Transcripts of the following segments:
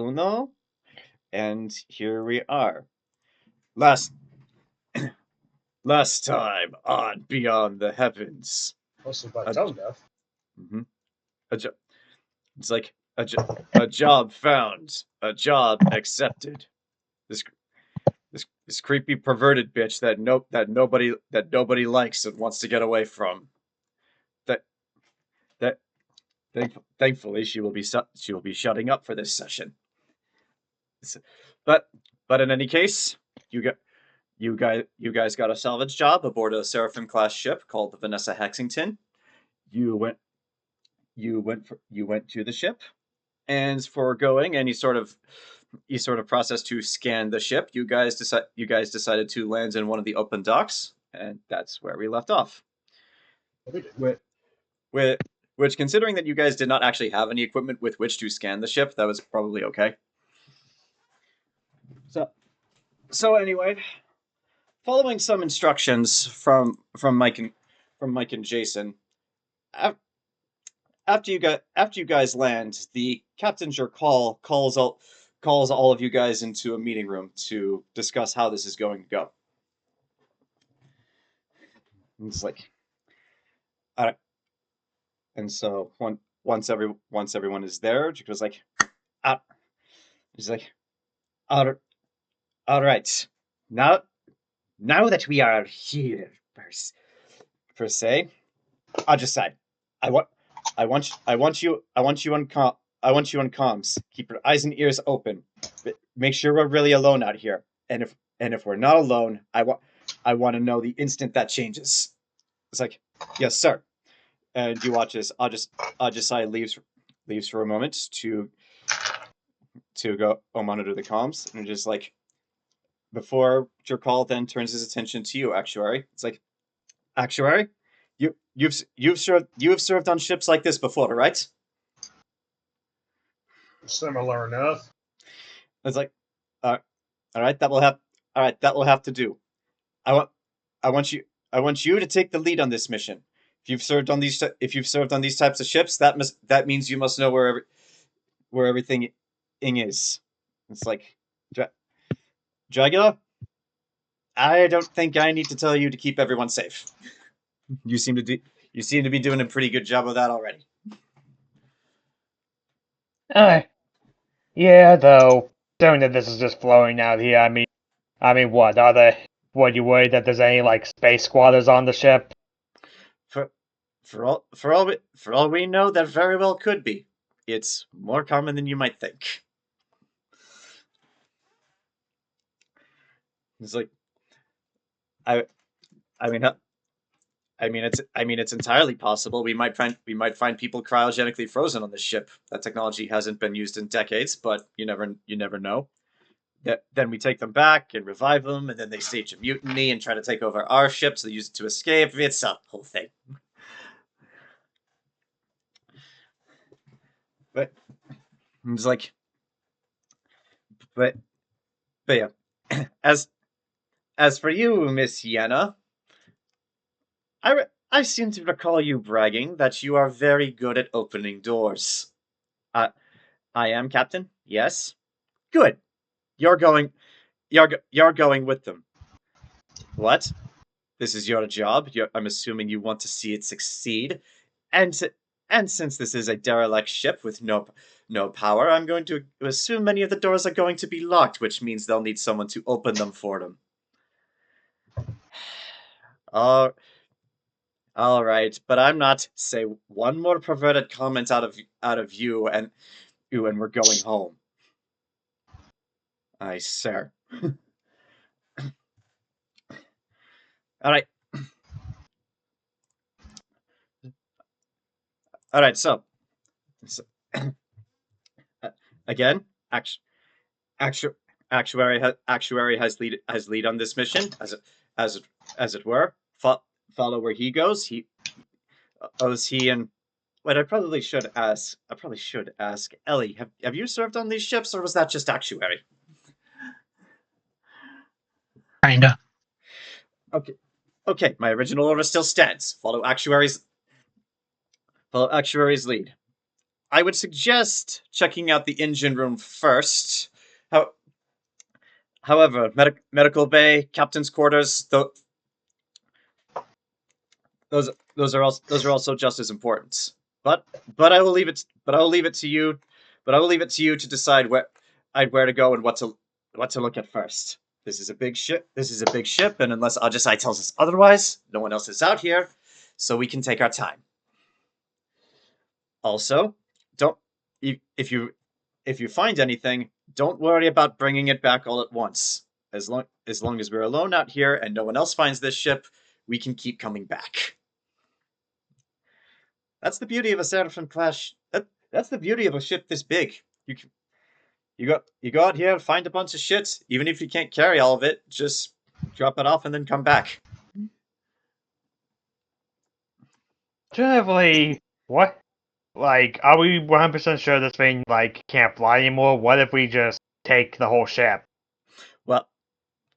Uno, and here we are. Last last time on Beyond the Heavens. Mostly by A, tone deaf. mhm, a jo- it's like a job found, a job accepted. This this creepy perverted bitch that nobody likes and wants to get away from. That that thankfully she will be shutting up for this session. But but in any case, you got you guys got a salvage job aboard a Seraphim class ship called the Vanessa Hexington. You went you went to the ship, and for going any sort of process to scan the ship, you guys decided to land in one of the open docks, and that's where we left off. We did. With, which, considering that you guys did not actually have any equipment with which to scan the ship, that was probably okay. So anyway, following some instructions from Mike and Jayson, after you guys land, the captain Jerkaul calls all of you guys into a meeting room to discuss how this is going to go. And it's like, all right. And so once everyone is there, Jerkaul's like, he's like, all right, now that we are here, per se, Ajisai, I want you on comms. Keep your eyes and ears open. Make sure we're really alone out here. And if we're not alone, I want to know the instant that changes. It's like, yes, sir. And you watch as Ajisai leaves for a moment to go monitor the comms, and just like before Jerkaul then turns his attention to you, Actuary. It's like, Actuary, you've served on ships like this before, right? Similar enough. It's like, all right, that will have to do. I want I want you to take the lead on this mission. If you've served on these types of ships, that means you must know where everything is. It's like, Dragula, I don't think I need to tell you to keep everyone safe. You seem to be doing a pretty good job of that already. Yeah, though, knowing that this is just flowing out here, I mean, what, what, you worried that there's any, like, space squatters on the ship? For all we know, there very well could be. It's more common than you might think. It's like, I mean, it's entirely possible we might find people cryogenically frozen on this ship. That technology hasn't been used in decades, but you never know. Then we take them back and revive them, and then they stage a mutiny and try to take over our ship, so they use it to escape. It's a whole thing. But it's like, but yeah. As for you, Miss Yenna, I seem to recall you bragging that you are very good at opening doors. I am, Captain. Yes. Good. You're going. You're going with them. What? This is your job. I'm assuming you want to see it succeed, and since this is a derelict ship with no power, I'm going to assume many of the doors are going to be locked, which means they'll need someone to open them for them. Uh, all right, but I'm not. Say one more perverted comment out of you, and we're going home. Aye, sir. All right. All right. So again, actuary has lead on this mission, as it were. Follow where he goes. He and what I probably should ask Ellie. Have you served on these ships, or was that just Actuary? Kinda. Okay. My original order still stands. Follow Actuary's lead. I would suggest checking out the engine room first. How, however, medical bay, captain's quarters, those are also just as important. But I will leave it. But I will leave it to you. But I will leave it to you to decide where to go and what to look at first. This is a big ship. And unless Ajisai tells us otherwise, no one else is out here, so we can take our time. Also, don't if you find anything, don't worry about bringing it back all at once. As long as we're alone out here and no one else finds this ship, we can keep coming back. That's the beauty of a Seraphim class. That's the beauty of a ship this big. You go out here, find a bunch of shit. Even if you can't carry all of it, just drop it off and then come back. Generally, what? Like, are we 100% sure this thing, like, can't fly anymore? What if we just take the whole ship?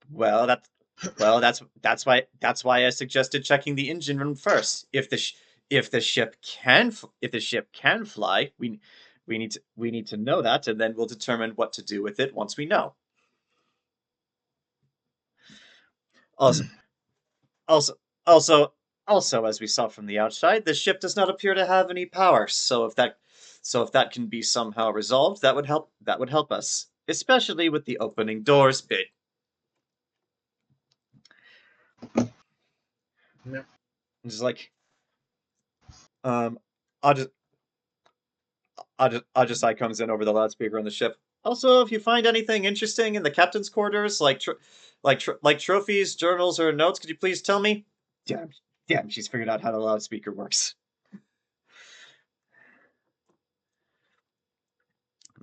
Well, that's why I suggested checking the engine room first. If the ship can fly, we need to know that, and then we'll determine what to do with it once we know. Also, as we saw from the outside, the ship does not appear to have any power. So if that can be somehow resolved, that would help us, especially with the opening doors bit. Yep. It's like, Ajisai comes in over the loudspeaker on the ship. Also, if you find anything interesting in the captain's quarters, like trophies, journals, or notes, could you please tell me? Damn, she's figured out how the loudspeaker works.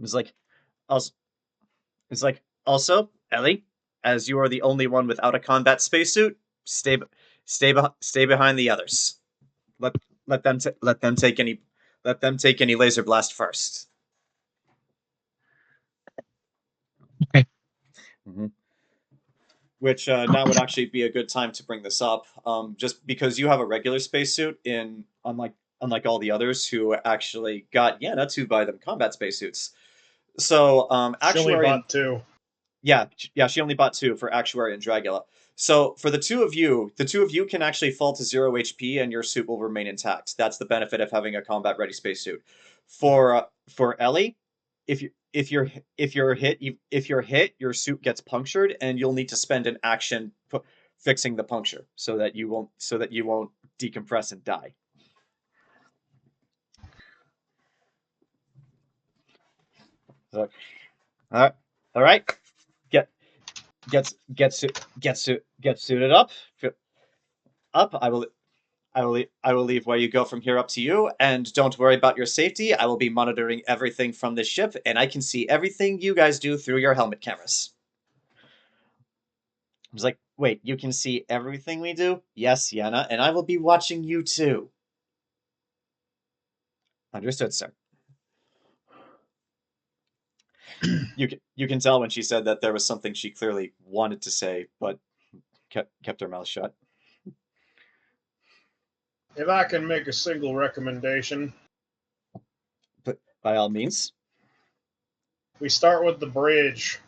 It's like, also, Ellie, as you are the only one without a combat spacesuit, stay behind the others. Let them take any laser blast first. Okay. Mm-hmm. Which now would actually be a good time to bring this up, just because you have a regular spacesuit unlike all the others who actually got Yana to buy them combat spacesuits. So She only Actuary, bought two. yeah, she only bought two for Actuary and Dragula. So for the two of you can actually fall to 0 HP and your suit will remain intact. That's the benefit of having a combat ready spacesuit. For Ellie, if you're hit, your suit gets punctured, and you'll need to spend an action fixing the puncture so that you won't decompress and die. So, all right, get suited up. I will leave where you go from here up to you, and don't worry about your safety. I will be monitoring everything from this ship, and I can see everything you guys do through your helmet cameras. I was like, wait, you can see everything we do? Yes, Yana, and I will be watching you too. Understood, sir. You can tell when she said that there was something she clearly wanted to say, but kept her mouth shut. If I can make a single recommendation, But by all means. we start with the bridge.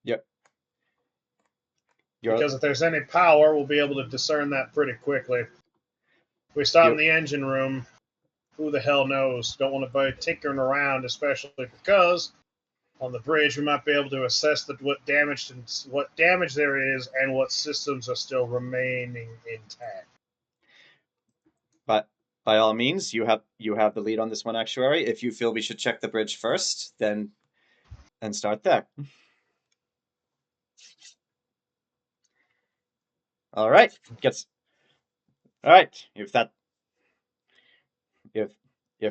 Yep. Because if there's any power, we'll be able to discern that pretty quickly. If we start in the engine room, who the hell knows? Don't want to be tinkering around, especially because on the bridge we might be able to assess what damage there is and what systems are still remaining intact. But by all means, you have the lead on this one, Actuary. If you feel we should check the bridge first, then start there. All right. All right. If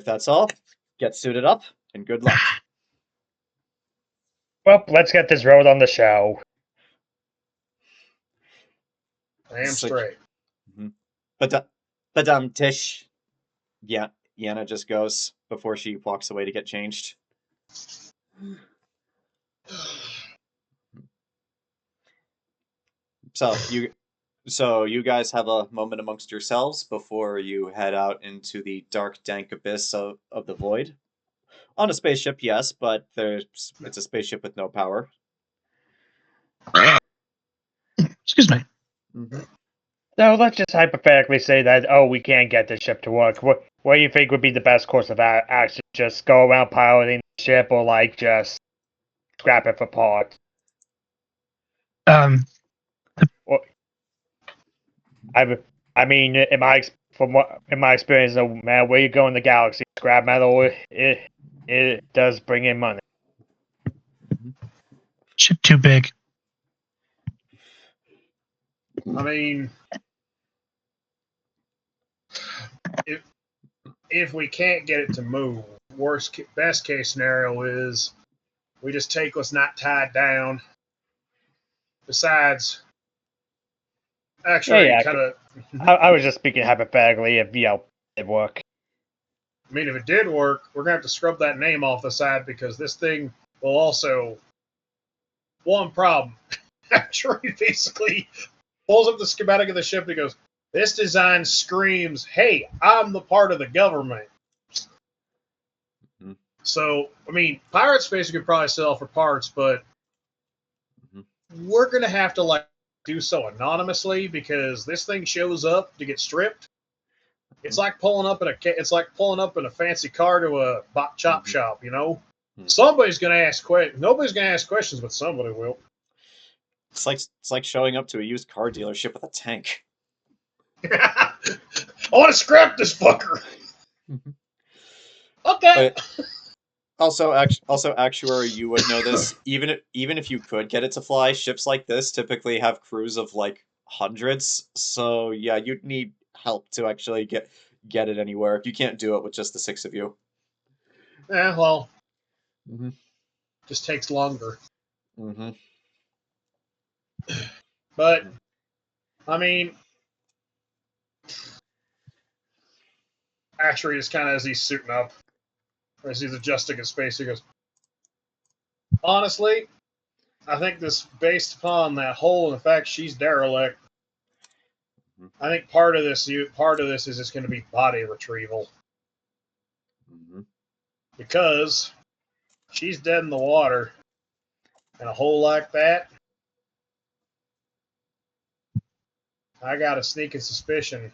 that's all, get suited up and good luck. Well, let's get this road on the show. Damn straight. But Tish. Yeah, Yana just goes before she walks away to get changed. So So you guys have a moment amongst yourselves before you head out into the dark, dank abyss of the void. On a spaceship, yes, but it's a spaceship with no power. Excuse me. Mm-hmm. So let's just hypothetically say that, oh, we can't get the ship to work. What do you think would be the best course of action? Just go around piloting the ship, or like just scrap it for parts? Um, Or, I mean, in my experience, no matter where you go in the galaxy, scrap metal it does bring in money. ship too big. I mean, if we can't get it to move, best case scenario is we just take what's not tied down. Besides, actually, Yeah, kind of. I was just speaking hypothetically if it work. I mean, if it did work, we're gonna have to scrub that name off the side because this thing will also. One problem. Actuary basically pulls up the schematic of the ship and he goes, "This design screams, hey, I'm the part of the government." Mm-hmm. So, I mean, Pirate Space could probably sell for parts, but we're gonna have to like do so anonymously because this thing shows up to get stripped. It's like pulling up in a fancy car to a chop shop, you know. Somebody's gonna ask questions. Nobody's gonna ask questions, but somebody will. It's like showing up to a used car dealership with a tank. I want to scrap this fucker. Okay. But also, Actuary, you would know this. Even if you could get it to fly, ships like this typically have crews of like hundreds. So yeah, you'd need help to actually get it anywhere. You can't do it with just the 6 of you. Yeah, well, Mm-hmm. just takes longer. Mm-hmm. But I mean, Actuary is kind of as he's suiting up, or as he's adjusting his space, he goes, honestly, I think this based upon that hole and the fact she's derelict. I think part of this is just going to be body retrieval because she's dead in the water, and a hole like that. I got a sneaking suspicion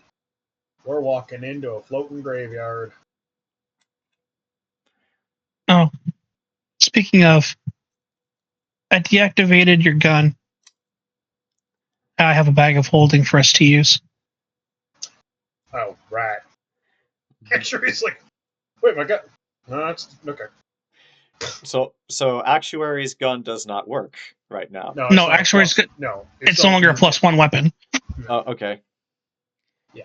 we're walking into a floating graveyard. Oh, speaking of, I deactivated your gun. I have a bag of holding for us to use. Oh, right. Actually, it's like, wait, my God. No, that's okay. So Actuary's gun does not work right now. No, Actuary's good. No, It's no longer a +1 weapon. Oh, okay. Yeah.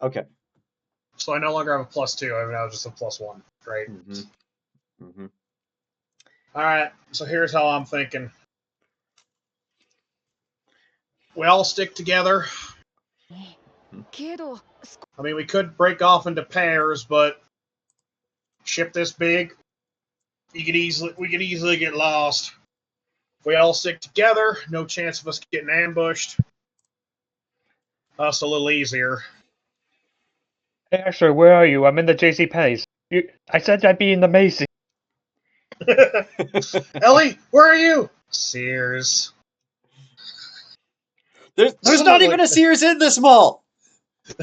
Okay. So I no longer have a +2. I have now just a +1. Great. All right. So here's how I'm thinking. We all stick together. I mean, we could break off into pairs, but ship this big, we could easily get lost. If we all stick together, no chance of us getting ambushed. Us a little easier. Hey, Actually, where are you? I'm in the JC Penney's. I said I'd be in the Macy. Ellie, where are you? Sears. There's not even a Sears in this mall.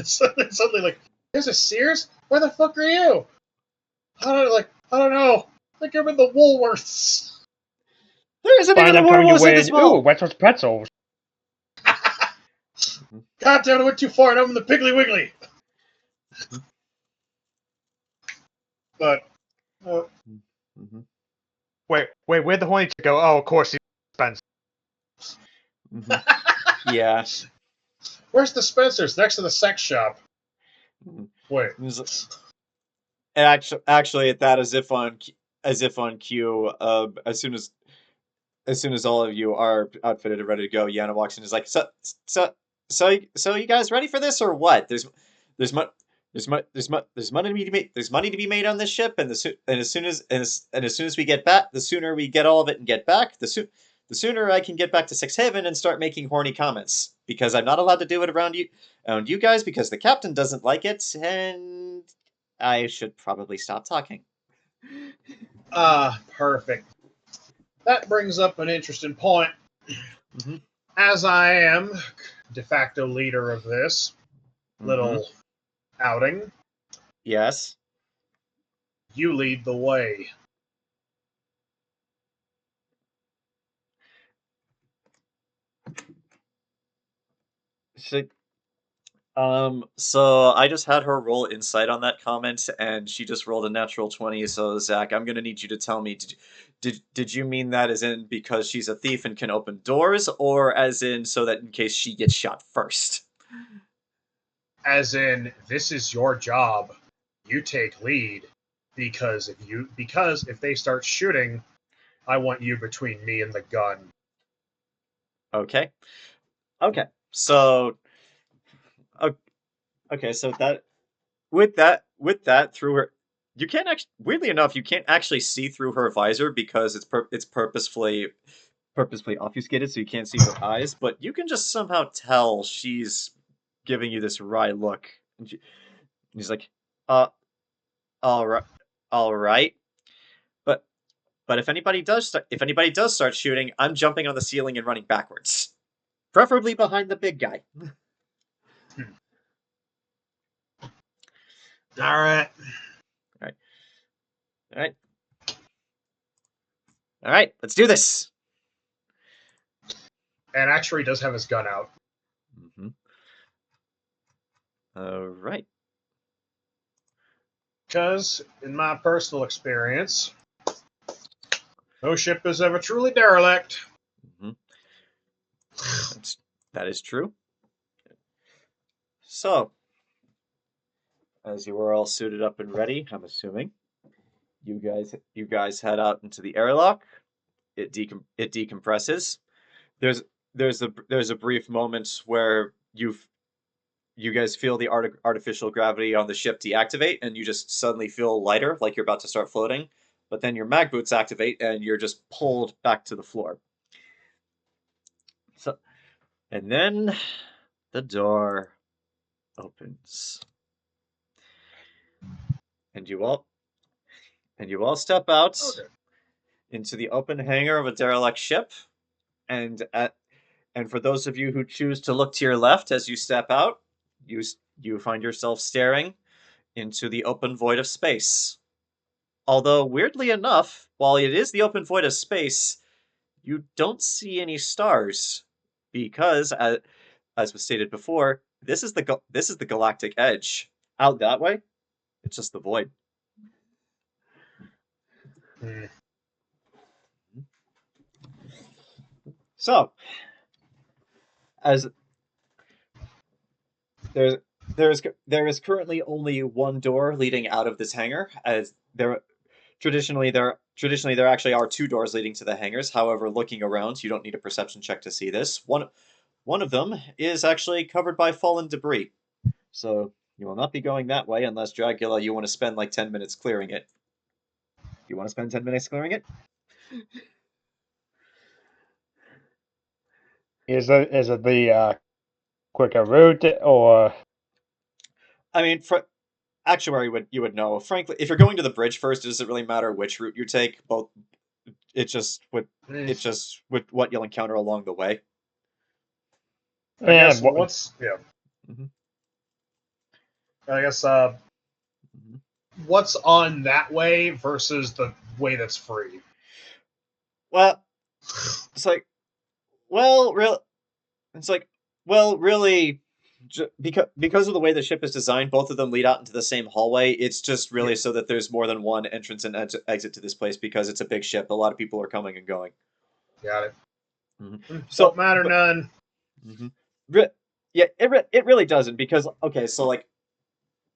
Suddenly, like, there's a Sears? Where the fuck are you? I don't know. I think I'm in the Woolworths. There isn't even a Woolworths in this mall. Ooh, Wetzel's Pretzels. God damn it, I went too far and I'm in the Piggly Wiggly. But, Wait, where'd the horny chick go? Oh, of course, he's Spencer. Yeah. Where's the Spencer's? Next to the sex shop. Wait. And actually, at that, as if on cue, as soon as all of you are outfitted and ready to go, Yana walks in and is like, so you guys ready for this or what? There's money to be made. There's money to be made on this ship, and as soon as we get back, the sooner we get all of it and get back, the the sooner I can get back to Six Haven and start making horny comments. Because I'm not allowed to do it around you guys because the captain doesn't like it, and I should probably stop talking. Perfect. That brings up an interesting point. Mm-hmm. As I am de facto leader of this little outing, Yes. you lead the way. So I just had her roll insight on that comment, and she just rolled a natural 20. So Zach, I'm gonna need you to tell me, did you mean that as in because she's a thief and can open doors, or as in so that in case she gets shot first? As in, this is your job. You take lead, because if they start shooting, I want you between me and the gun. Okay. Okay. So okay, so that with that through her, you can't actually, weirdly enough, you can't actually see through her visor because it's purposefully obfuscated so you can't see her eyes, but you can just somehow tell she's giving you this wry look. And he's like, uh all right, all right. But if anybody does start shooting, I'm jumping on the ceiling and running backwards. Preferably behind the big guy. All right. All right, let's do this. And Actuary does have his gun out. Mm-hmm. All right. Because, in my personal experience, no ship is ever truly derelict. Mm-hmm. That is true. So, as you are all suited up and ready, I'm assuming you guys head out into the airlock. It decompresses. There's a brief moment where you guys feel the artificial gravity on the ship deactivate, and you just suddenly feel lighter, like you're about to start floating. But then your mag boots activate, and you're just pulled back to the floor. So, and then the door opens, and you all step out into the open hangar of a derelict ship, and for those of you who choose to look to your left as you step out, you find yourself staring into the open void of space. Although, weirdly enough, while it is the open void of space, you don't see any stars, because, as was stated before, this is the galactic edge. Out that way, it's just the void. So, as there is currently only one door leading out of this hangar, as traditionally there actually are two doors leading to the hangars. However, looking around, you don't need a perception check to see this. One of them is actually covered by fallen debris, so you will not be going that way unless, Dragula, you want to spend like 10 minutes clearing it. You want to spend 10 minutes clearing it? Is it the quicker route, or I mean, for Actuary, you would know. Frankly, if you're going to the bridge first, it doesn't really matter which route you take. Both, it's just with what you'll encounter along the way. I guess Mm-hmm. I guess Mm-hmm. what's on that way versus the way that's free? Well, it's like, really, because of the way the ship is designed, both of them lead out into the same hallway. It's just really so that there's more than one entrance and exit to this place, because it's a big ship. A lot of people are coming and going. Got it. Mm-hmm. So, don't matter none. Mm-hmm. Yeah, it really doesn't, because okay, so like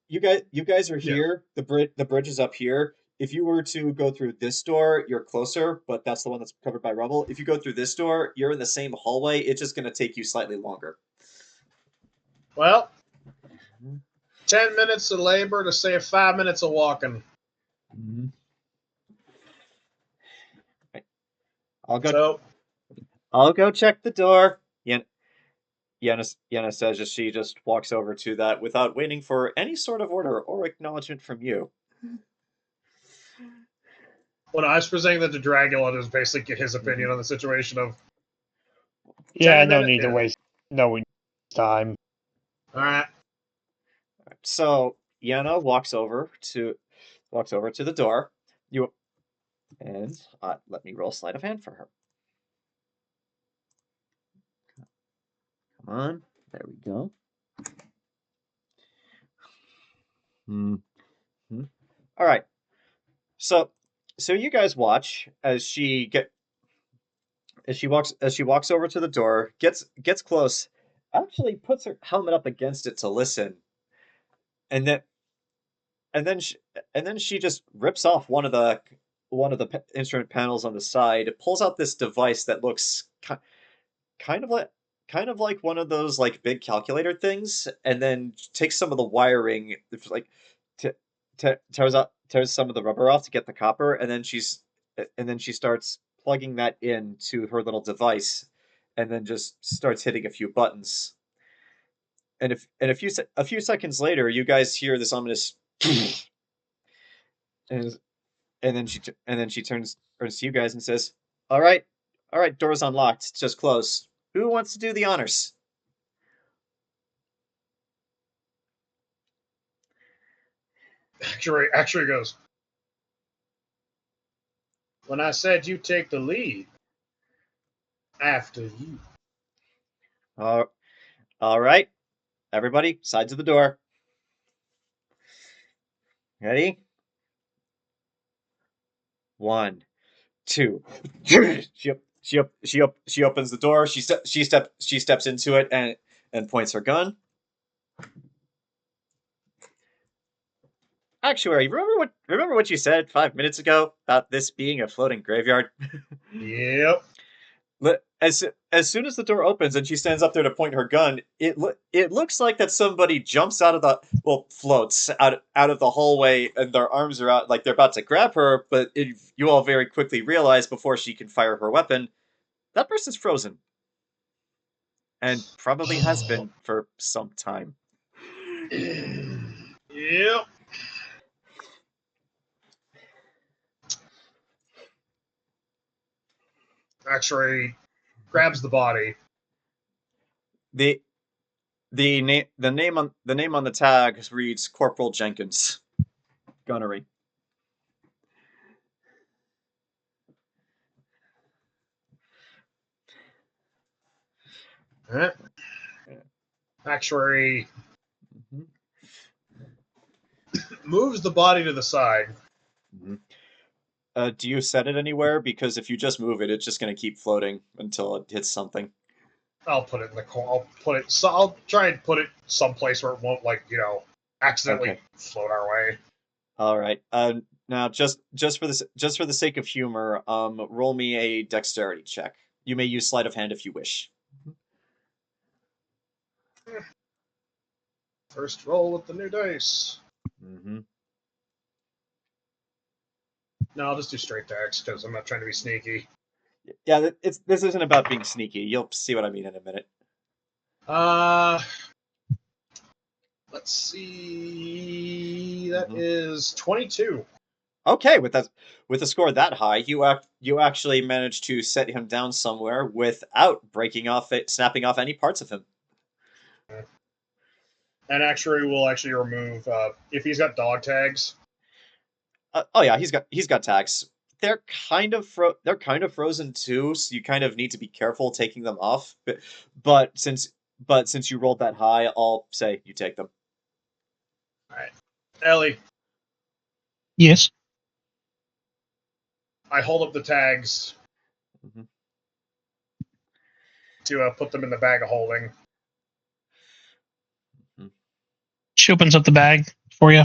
you guys are here. Yeah. The bridge is up here. If you were to go through this door, you're closer, but that's the one that's covered by rubble. If you go through this door, you're in the same hallway. It's just going to take you slightly longer. Well, 10 minutes of labor to save 5 minutes of walking. Mm-hmm. Right. I'll go. So, I'll go check the door. Yenna says as she just walks over to that without waiting for any sort of order or acknowledgement from you. When I was presenting that to Dragula, just basically get his opinion on the situation of. Yeah, 10 no minutes? need to Yeah. waste time. All right. So Yenna walks over to the door. Let me roll sleight of hand for her. Come on, there we go. All right. So you guys watch as she walks over to the door, gets close, actually puts her helmet up against it to listen, and then and then she, just rips off one of the instrument panels on the side, pulls out this device that looks kind of like one of those like big calculator things, and then takes some of the wiring, like t- tears some of the rubber off to get the copper, and then she starts plugging that into her little device, and then just starts hitting a few buttons. And a few seconds later, you guys hear this ominous, and then she turns to you guys and says, "All right, door's unlocked. It's just closed. Who wants to do the honors?" Actuary goes. When I said you take the lead, after you. All right, everybody, side to the door. Ready? 1, 2. She opens the door. She steps into it and points her gun. Actuary, remember what you said 5 minutes ago about this being a floating graveyard? Yep. As soon as the door opens and she stands up there to point her gun, it looks like that somebody jumps out of the floats out of the hallway, and their arms are out like they're about to grab her, but you all very quickly realize before she can fire her weapon, that person's frozen, and probably has been for some time. Yep. Actuary grabs the body. The name on the tag reads Corporal Jenkins, gunnery. Huh? Actuary moves the body to the side. Do you set it anywhere? Because if you just move it, it's just going to keep floating until it hits something. I'll put it in the corner. I'll try and put it someplace where it won't, accidentally float our way. All right. Now, just for the sake of humor, roll me a dexterity check. You may use sleight of hand if you wish. First roll with the new dice. Mm-hmm. No, I'll just do straight dex because I'm not trying to be sneaky. Yeah, this isn't about being sneaky. You'll see what I mean in a minute. Let's see. That is 22. Okay, with a score that high, you actually managed to set him down somewhere without snapping off any parts of him. And Actuary will actually remove if he's got dog tags. Oh yeah, he's got tags. They're kind of frozen too, so you kind of need to be careful taking them off. But since you rolled that high, I'll say you take them. All right, Ellie. Yes. I hold up the tags to put them in the bag of holding. She opens up the bag for you.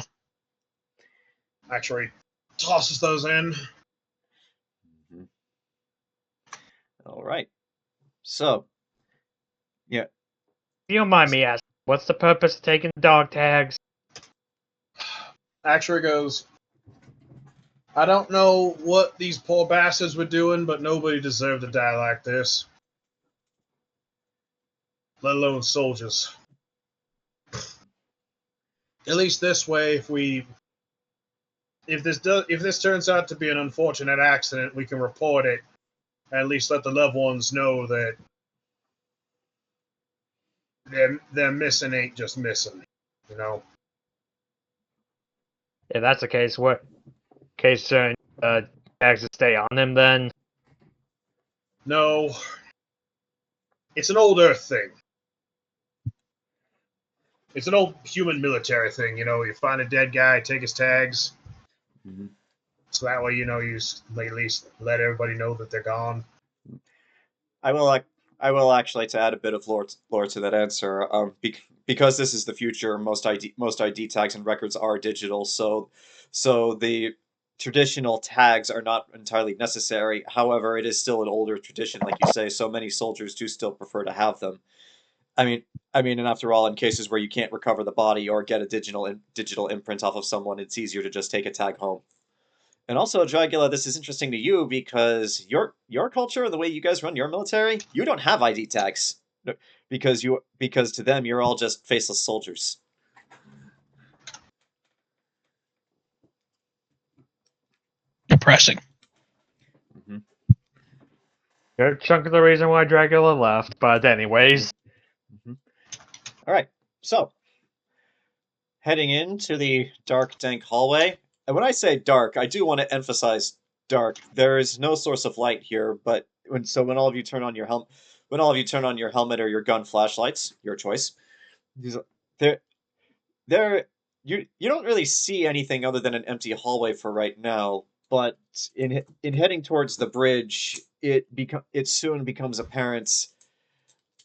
Actually, tosses those in. All right. So, yeah. If you don't mind me asking, what's the purpose of taking the dog tags? Actuary goes, I don't know what these poor bastards were doing, but nobody deserved to die like this. let alone soldiers. At least this way, if this turns out to be an unfortunate accident, we can report it. At least let the loved ones know that they're missing ain't just missing. You know. If that's the case, what case tags to stay on him then? No, it's an old Earth thing. It's an old human military thing. You know, you find a dead guy, take his tags. Mhm. So that way, you know, you at least let everybody know that they're gone. I will actually, to add a bit of lore to that answer. Because this is the future, most ID tags and records are digital. So the traditional tags are not entirely necessary. However, it is still an older tradition, like you say. So many soldiers do still prefer to have them. I mean, and after all, in cases where you can't recover the body or get a digital imprint off of someone, it's easier to just take a tag home. And also, Dragula, this is interesting to you because your culture, the way you guys run your military, you don't have ID tags because to them you're all just faceless soldiers. Depressing. Mm-hmm. You're a chunk of the reason why Dragula left, but anyways. Mm-hmm. All right, so heading into the dark, dank hallway. And when I say dark, I do want to emphasize dark. There is no source of light here, but when all of you turn on your helmet or your gun flashlights, your choice, there you don't really see anything other than an empty hallway for right now. But in heading towards the bridge, it soon becomes apparent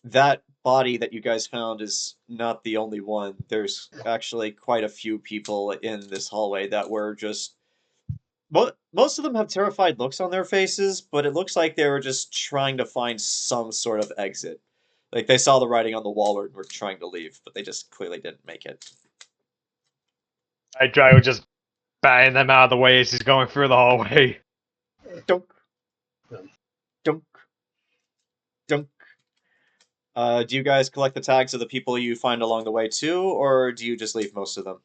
that body that you guys found is not the only one. There's actually quite a few people in this hallway that were just... Most of them have terrified looks on their faces, but it looks like they were just trying to find some sort of exit. Like they saw the writing on the wall and were trying to leave, but they just clearly didn't make it. Drago just batting them out of the way as he's going through the hallway. Dunk. Dunk. Dunk. Do you guys collect the tags of the people you find along the way too, or do you just leave most of them?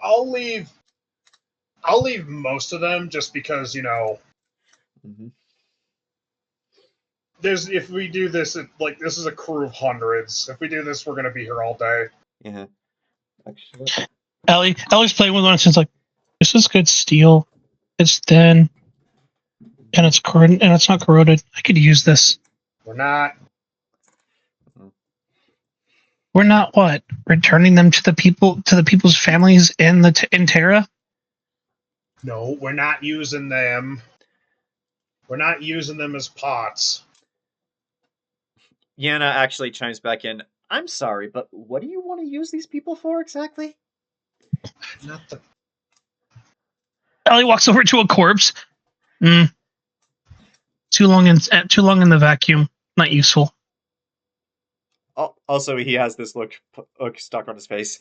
I'll leave most of them just because, you know, Mm-hmm. if we do this, this is a crew of hundreds. If we do this, we're going to be here all day. Yeah. Actually. Ellie's playing with one and she's like, "This is good steel. It's thin, and it's not corroded. I could use this." We're not. We're not what? Returning them to the people's families in Terra? No, we're not using them. We're not using them as pots. Yana actually chimes back in. I'm sorry, but what do you want to use these people for exactly? Not the... Ellie walks over to a corpse. Too long in the vacuum. Not useful. Also, he has this look stuck on his face.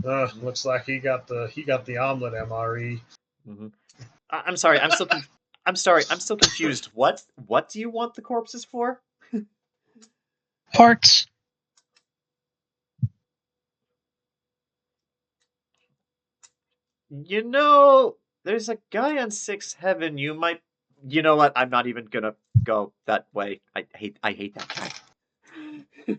Looks like he got the omelet MRE. Mm-hmm. I'm sorry. I'm still confused. What do you want the corpses for? Parts. You know, there's a guy on 6th Heaven. You might... You know what? I'm not even gonna go that way. I hate that guy.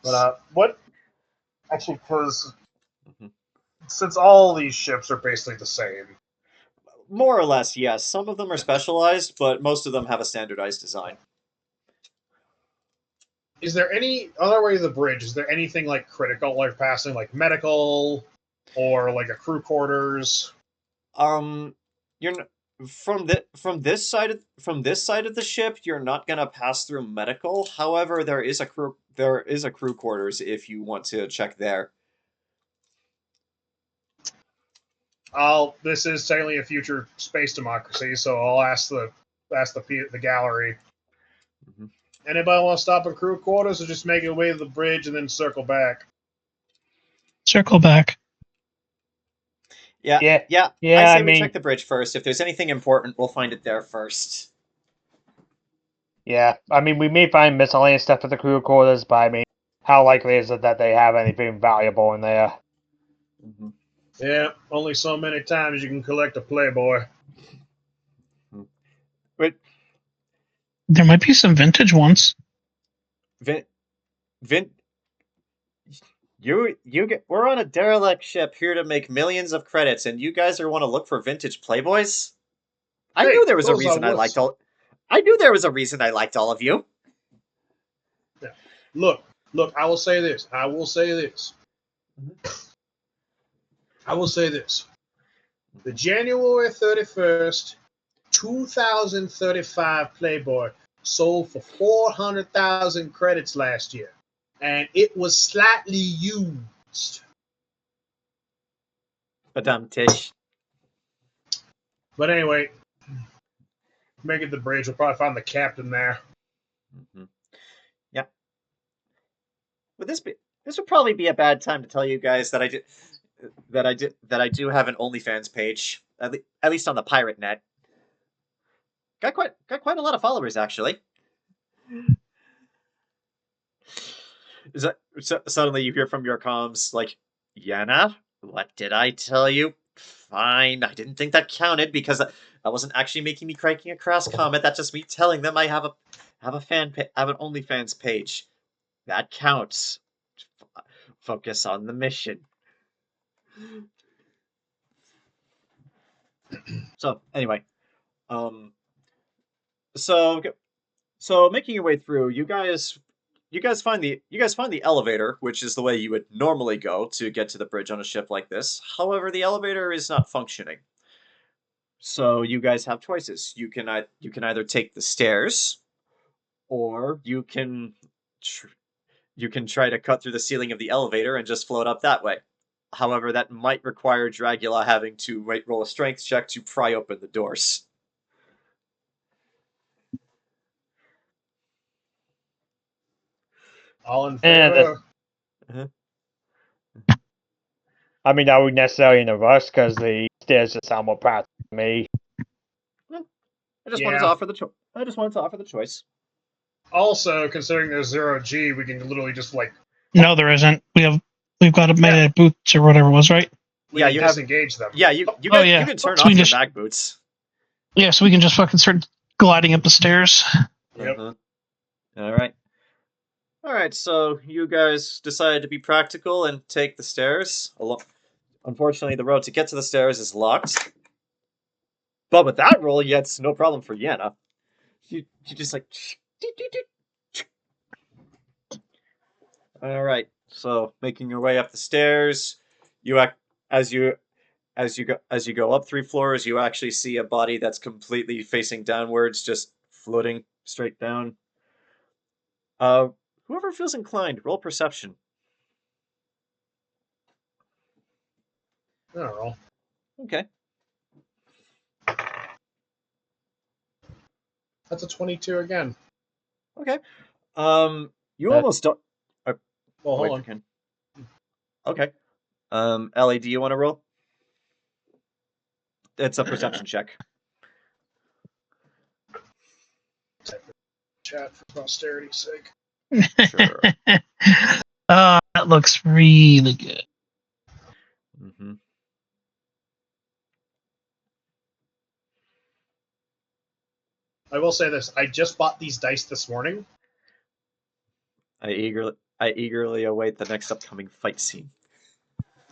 But what? Actually, because since all these ships are basically the same, more or less, yes. Some of them are specialized, but most of them have a standardized design. is there any other way to the bridge? Is there anything like critical, like passing, like medical, or like a crew quarters? You're from this side of the ship. You're not gonna pass through medical. However, there is a crew quarters if you want to check there. This is technically a future space democracy, so I'll ask the gallery. Mm-hmm. Anybody want to stop in crew quarters, or just make your way to the bridge and then circle back? Circle back. Yeah, Yeah. yeah. Yeah, I say I we mean, check the bridge first. If there's anything important, we'll find it there first. yeah. I mean, we may find miscellaneous stuff at the crew quarters, but I mean, how likely is it that they have anything valuable in there? Mm-hmm. Yeah, only so many times you can collect a Playboy. Wait, There might be some vintage ones. Vin, we're on a derelict ship here to make millions of credits, and you guys are want to look for vintage Playboys? I Hey, knew there was a those are reason I liked worth. all. I knew there was a reason I liked all of you. Yeah. Look. I will say this. I will say this. The January 31st, 2035 Playboy sold for 400,000 credits last year, and it was slightly used. Madame Tish. But anyway, make it the bridge. We'll probably find the captain there. Mm-hmm. Yeah. This would probably be a bad time to tell you guys that I do have an OnlyFans page, at least on the pirate net. Got quite a lot of followers actually. Suddenly you hear from your comms like, Yana, what did I tell you? Fine, I didn't think that counted because that wasn't actually making me cracking a cross comment. That's just me telling them I have an OnlyFans page. That counts. Focus on the mission. So anyway, so making your way through, you guys find the elevator, which is the way you would normally go to get to the bridge on a ship like this. However, the elevator is not functioning. So you guys have choices. You can either take the stairs, or you can try to cut through the ceiling of the elevator and just float up that way. However, that might require Dragula having to roll a strength check to pry open the doors. All in And favor? I mean, are we necessarily in a rush? Because the stairs just sound more practical to me. I just Yeah. wanted to offer the choice. Also, considering there's 0G, we can literally just No, there isn't. We've got a Yeah. magnetic boots or whatever it was, right? we Yeah, can you have- disengage them. Yeah, you Oh, guys yeah. you can turn So off we your just- mag boots. Yeah, so we can just fucking start gliding up the stairs. Yep. Uh-huh. All right. So you guys decided to be practical and take the stairs. Unfortunately, the road to get to the stairs is locked. But with that roll, yeah, it's no problem for Yana. You just like. All right. So making your way up the stairs, as you go up 3 floors, you actually see a body that's completely facing downwards, just floating straight down. Whoever feels inclined, roll perception. I don't know. Okay. That's a 22 again. Okay. You Uh, almost don't. Well, Wait hold for on. Ken. Okay. Ellie, do you want to roll? It's a perception check. Chat for posterity's sake. Sure. That looks really good. Mm-hmm. I will say this. I just bought these dice this morning. I eagerly await the next upcoming fight scene.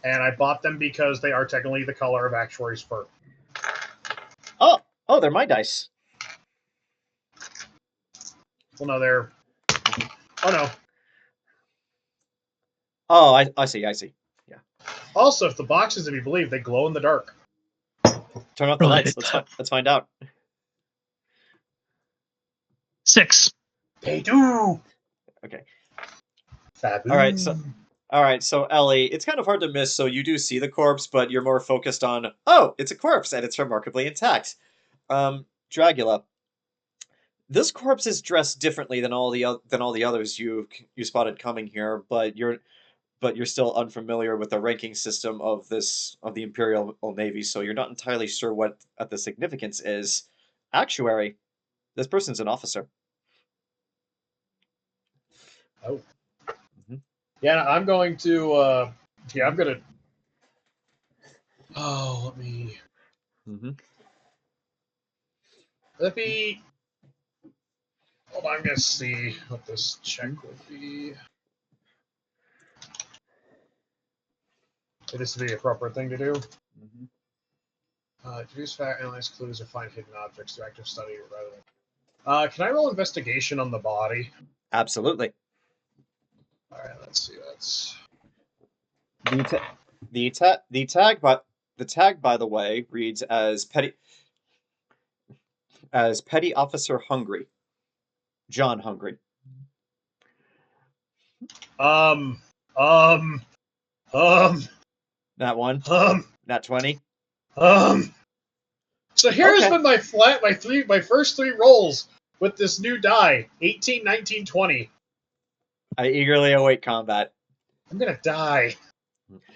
And I bought them because they are technically the color of Actuary's fur. Oh, they're my dice. Well, no, they're... Oh, no. Oh, I see. Yeah. Also, if the boxes, to be believed, they glow in the dark. Turn off the Related. lights. Let's find out. 6. They do! Okay. Fabulous. All right, so Ellie, it's kind of hard to miss, so you do see the corpse, but you're more focused on, oh, it's a corpse, and it's remarkably intact. Dragula, this corpse is dressed differently than all the others you spotted coming here, but but you're still unfamiliar with the ranking system of the Imperial Navy, so you're not entirely sure what the significance is. Actuary, this person's an officer. Oh. Mhm. Yeah, I'm going to. I'm gonna. Oh, let me. Let me. Hold on, I'm gonna see what this check would be. It is to be the appropriate thing to do. Deduce fact, analyze clues, or find hidden objects through active study rather than. Can I roll investigation on the body? Absolutely. All right, let's see. That's The tag, by the way, reads as petty officer Hungry, John Hungry. um Nat 1, Nat 20. So here's Okay. been my first three rolls with this new die: 18, 19, 20. I eagerly await combat. I'm gonna die.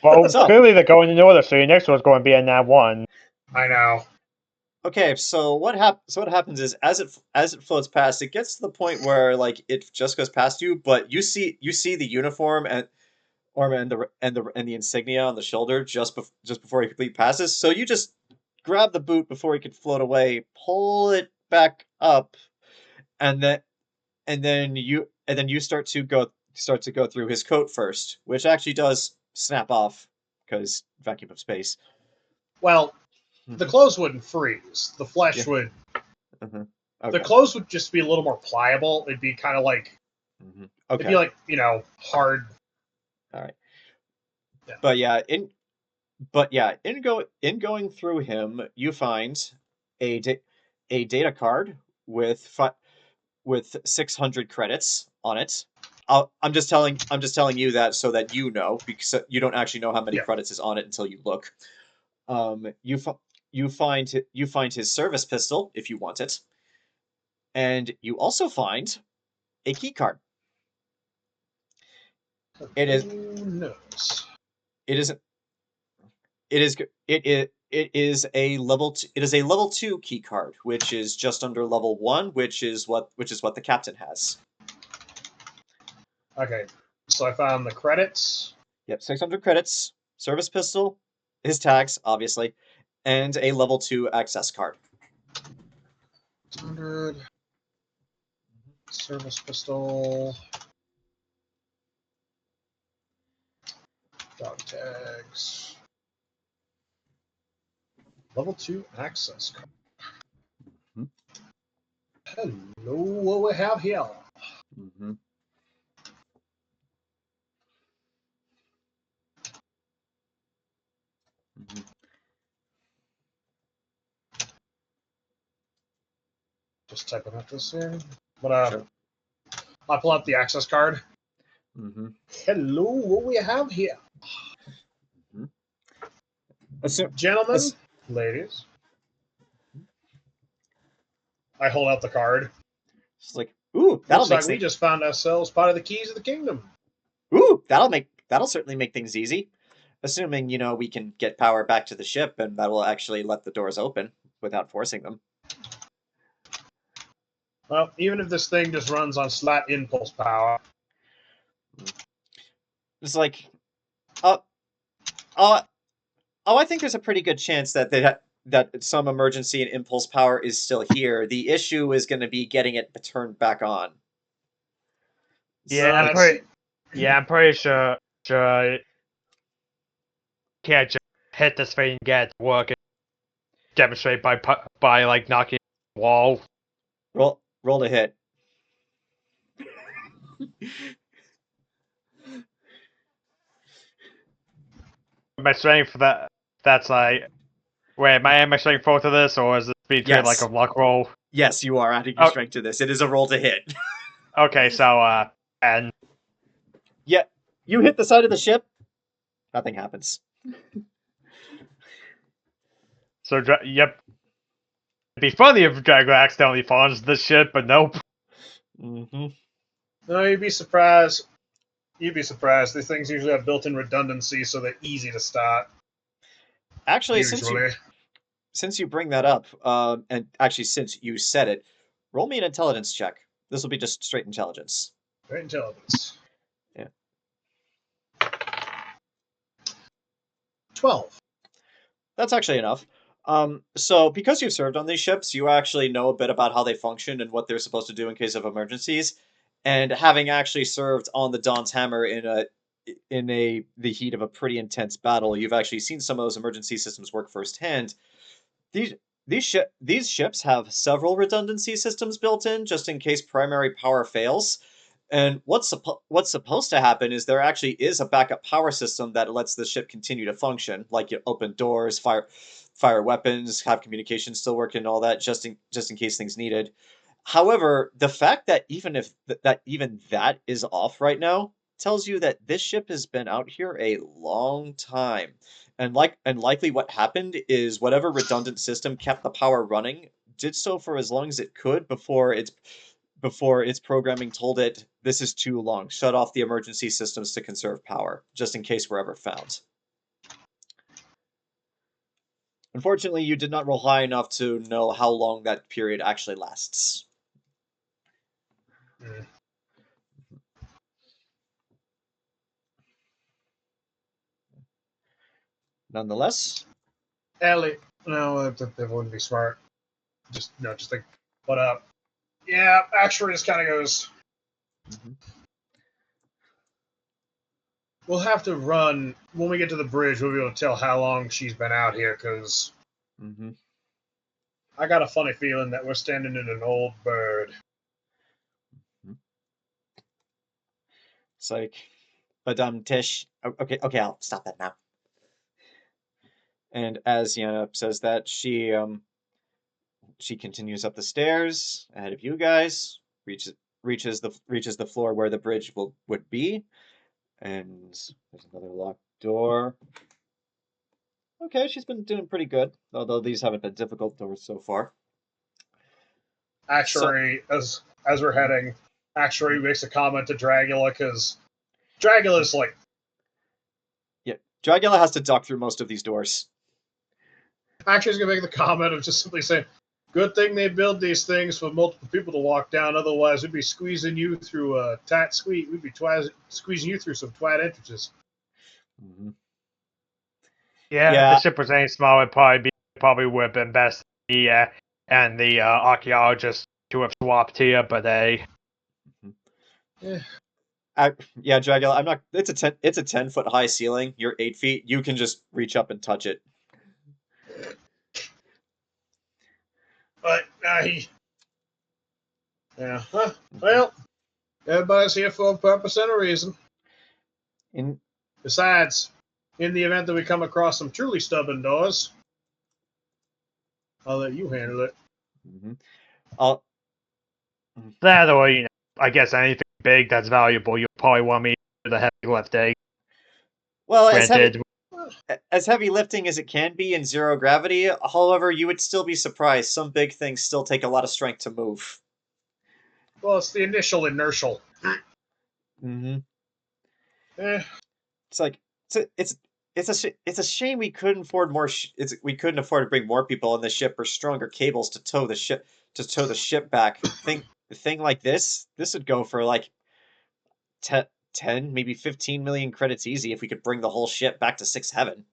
Well, So- clearly they're going in order, so your next one's going to be a nat 1. I know. Okay, so what happens is as it floats past, it gets to the point where like it just goes past you, but you see the uniform and the insignia on the shoulder just before he completely passes. So you just grab the boot before he could float away, pull it back up, and then you start to go through his coat first, which actually does snap off because vacuum of space. Well, the clothes wouldn't freeze. The flesh Yeah. would. Okay. The clothes would just be a little more pliable. It'd be kind of like. Okay. It'd be like hard. All right. Yeah. But yeah, in going through him, you find a data card with 600 credits on it. I'm just telling you that so that you know, because you don't actually know how many credits is on it until you look. You find his service pistol if you want it, and you also find a key card. It is. Knows? It is. It is a level. It is a level 2 key card, which is just under level 1, which is what the captain has. Okay, so I found the credits. Yep, 600 credits, service pistol, his tags obviously, and a level 2 access card. 600 service pistol. Dog tags. Level 2 access card. Hello, what we have here? Mm-hmm. Mm-hmm. Just typing out this here. But Sure. I'll pull out the access card. Mm-hmm. Hello, what we have here? Gentlemen, ladies. I hold out the card. It's like, ooh, that'll Looks like we just found ourselves part of the keys of the kingdom. Ooh, that'll certainly make things easy. Assuming, we can get power back to the ship, and that will actually let the doors open without forcing them. Well, even if this thing just runs on slight impulse power. It's like, I think there's a pretty good chance that some emergency and impulse power is still here. The issue is going to be getting it turned back on. Yeah, I'm pretty sure can't just hit this thing and get it to work and demonstrate by like knocking the wall. Roll to hit. My strength that's like wait, am I strength roll to this, or is this between like a luck roll? Yes, you are adding your strength to this. It is a roll to hit. Okay, so and yeah, you hit the side of the ship. Nothing happens. So yep. It'd be funny if Dragula accidentally falls the ship, but nope. Mm-hmm. No, you'd be surprised. You'd be surprised. These things usually have built-in redundancy, so they're easy to start. Actually, Usually. since you bring that up, and actually since you said it, roll me an intelligence check. This will be just straight intelligence. Great intelligence. Yeah. 12. That's actually enough. So because you've served on these ships, you actually know a bit about how they function and what they're supposed to do in case of emergencies. And having actually served on the Dawn's Hammer in the heat of a pretty intense battle, you've actually seen some of those emergency systems work firsthand. These these ships have several redundancy systems built in just in case primary power fails. And what's supposed to happen is there actually is a backup power system that lets the ship continue to function, like you open doors, fire weapons, have communication still working, all that, just in case things needed. However, the fact that even that is off right now tells you that this ship has been out here a long time. And likely what happened is whatever redundant system kept the power running did so for as long as it could before its programming told it this is too long. Shut off the emergency systems to conserve power, just in case we're ever found. Unfortunately, you did not roll high enough to know how long that period actually lasts. Mm. Nonetheless, Ellie. No, they wouldn't be smart. Just think, what up? Yeah, Actuary just kind of goes, we'll have to run. When we get to the bridge, we'll be able to tell how long she's been out here, because I got a funny feeling that we're standing in an old bird. It's like, but Tish, okay, I'll stop that now. And as Yana says that, she continues up the stairs ahead of you guys, reaches the floor where the bridge would be, and there's another locked door. Okay, she's been doing pretty good, although these haven't been difficult doors so far. Actuary, as we're heading, Actuary makes a comment to Dragula, because Dragula's like... Yeah, Dragula has to duck through most of these doors. Actuary's going to make the comment of just simply saying, good thing they build these things for multiple people to walk down, otherwise we'd be squeezing you through a tight squeeze. We'd be squeezing you through some twat entrances. Yeah, if the ship was any smaller, probably would have been best and the archaeologists to have swapped here, but they... Yeah, Dragula, I'm not. It's a 10-foot high ceiling. You're 8 feet. You can just reach up and touch it. But yeah. Well, everybody's here for a purpose and a reason. Besides, in the event that we come across some truly stubborn doors, I'll let you handle it. That, or I guess anything big that's valuable, you'll probably want me to do the heavy lifting. Well, as heavy lifting as it can be in zero gravity, however, you would still be surprised. Some big things still take a lot of strength to move. Well, it's the initial inertial. It's like it's a shame we couldn't afford more. We couldn't afford to bring more people on the ship or stronger cables to tow the ship back. Thing like this would go for like 10, maybe 15 million credits easy if we could bring the whole ship back to 6th Heaven.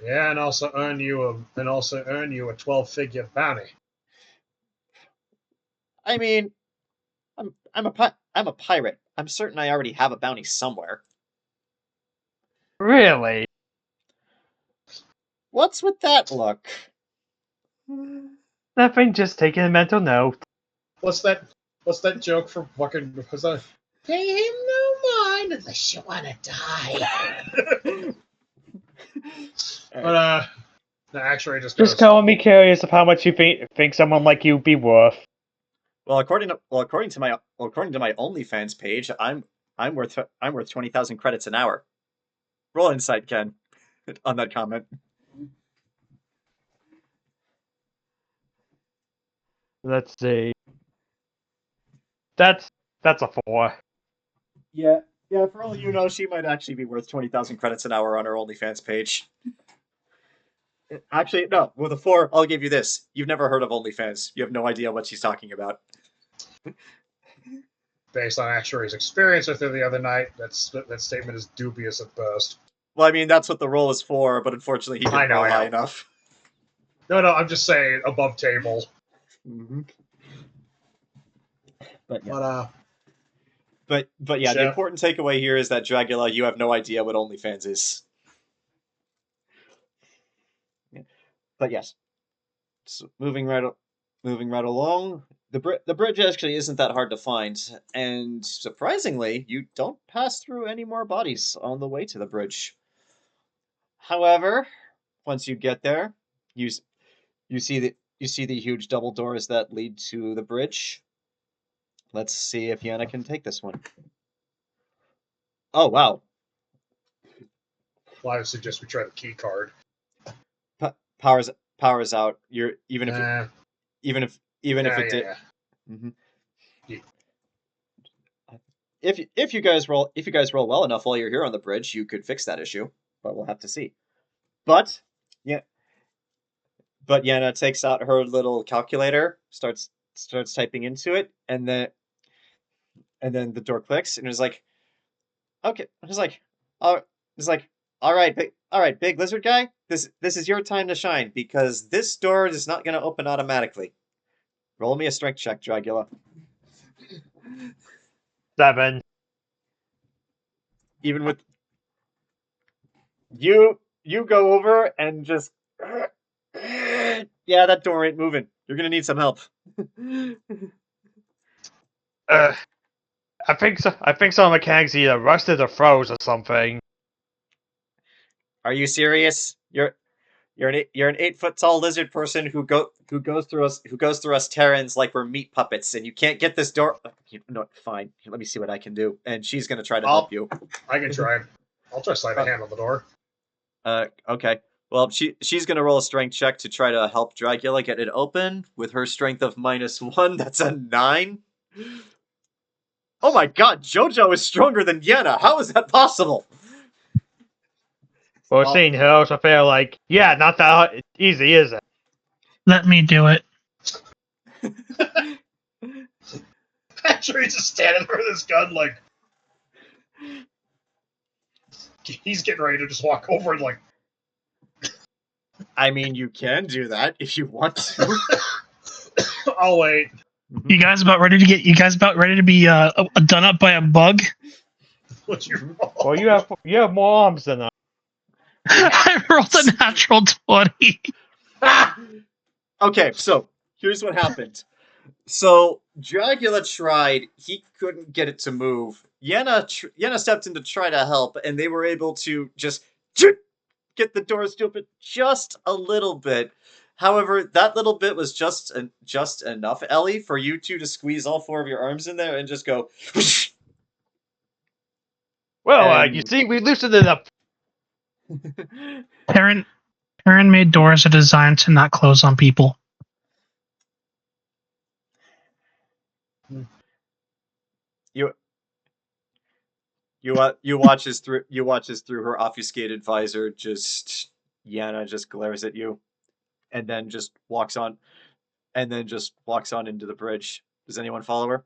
Yeah, and also earn you a 12-figure bounty. I mean, I'm a pirate. I'm certain I already have a bounty somewhere. Really? What's with that look? Nothing, just taking a mental note. What's that joke from fucking... Pay him no mind unless you want to die. But, the Actuary just goes... Just calling me curious of how much you think someone like you be worth. Well, according to my OnlyFans page, I'm worth 20,000 credits an hour. Roll insight, Ken, on that comment. Let's see. That's a 4. Yeah, Yeah, for all you know, she might actually be worth 20,000 credits an hour on her OnlyFans page. Actually, no. With a 4, I'll give you this. You've never heard of OnlyFans. You have no idea what she's talking about. Based on Actuary's experience with her the other night, that statement is dubious at best. Well, I mean, that's what the role is for, but unfortunately, he didn't roll high enough. No, I'm just saying above table. Mm-hmm. But yeah. But yeah, the Chef. important takeaway here is that Dragula, you have no idea what OnlyFans is. Yeah. But yes, so moving right along. The bridge actually isn't that hard to find, and surprisingly, you don't pass through any more bodies on the way to the bridge. However, once you get there, you see the huge double doors that lead to the bridge. Let's see if Yana can take this one. Oh wow! Well, I would suggest we try the key card. Powers out. You're even if it did. Yeah. Mm-hmm. Yeah. If you guys roll well enough while you're here on the bridge, you could fix that issue, but we'll have to see. But Yana takes out her little calculator, starts typing into it, and then the door clicks, and it's like, okay, it's like, all right, big lizard guy, this is your time to shine because this door is not going to open automatically. Roll me a strength check, Dragula. 7. Even with you go over and just yeah, that door ain't moving. You're gonna need some help. I think so. I think some mechanics either rusted or froze or something. Are you serious? You're an 8-foot tall lizard person who goes through us Terrans like we're meat puppets, and you can't get this door. No, fine. Let me see what I can do. And she's gonna try to help you. I can try. I'll try slide a hand on the door. Okay. Well, she's gonna roll a strength check to try to help Dragula get it open with her strength of -1. That's a 9. Oh my God! JoJo is stronger than Yenna. How is that possible? Well, seeing her, I also feel like, yeah, not that easy, is it? Let me do it. Actually, just standing there with his gun, like he's getting ready to just walk over and like. I mean, you can do that if you want to. I'll wait. You guys about ready to be done up by a bug? What's your fault? Well, you have more arms than us. I rolled a natural 20. Okay, so here's what happened. So Dragula tried; he couldn't get it to move. Yenna stepped in to try to help, and they were able to just get the doors to open just a little bit. However, that little bit was just enough, Ellie, for you two to squeeze all 4 of your arms in there and just go. Well, you see, we loosened it up. Tyran made doors are designed to not close on people. You watch as through her obfuscated visor. Yana just glares at you, and then just walks on into the bridge. Does anyone follow her?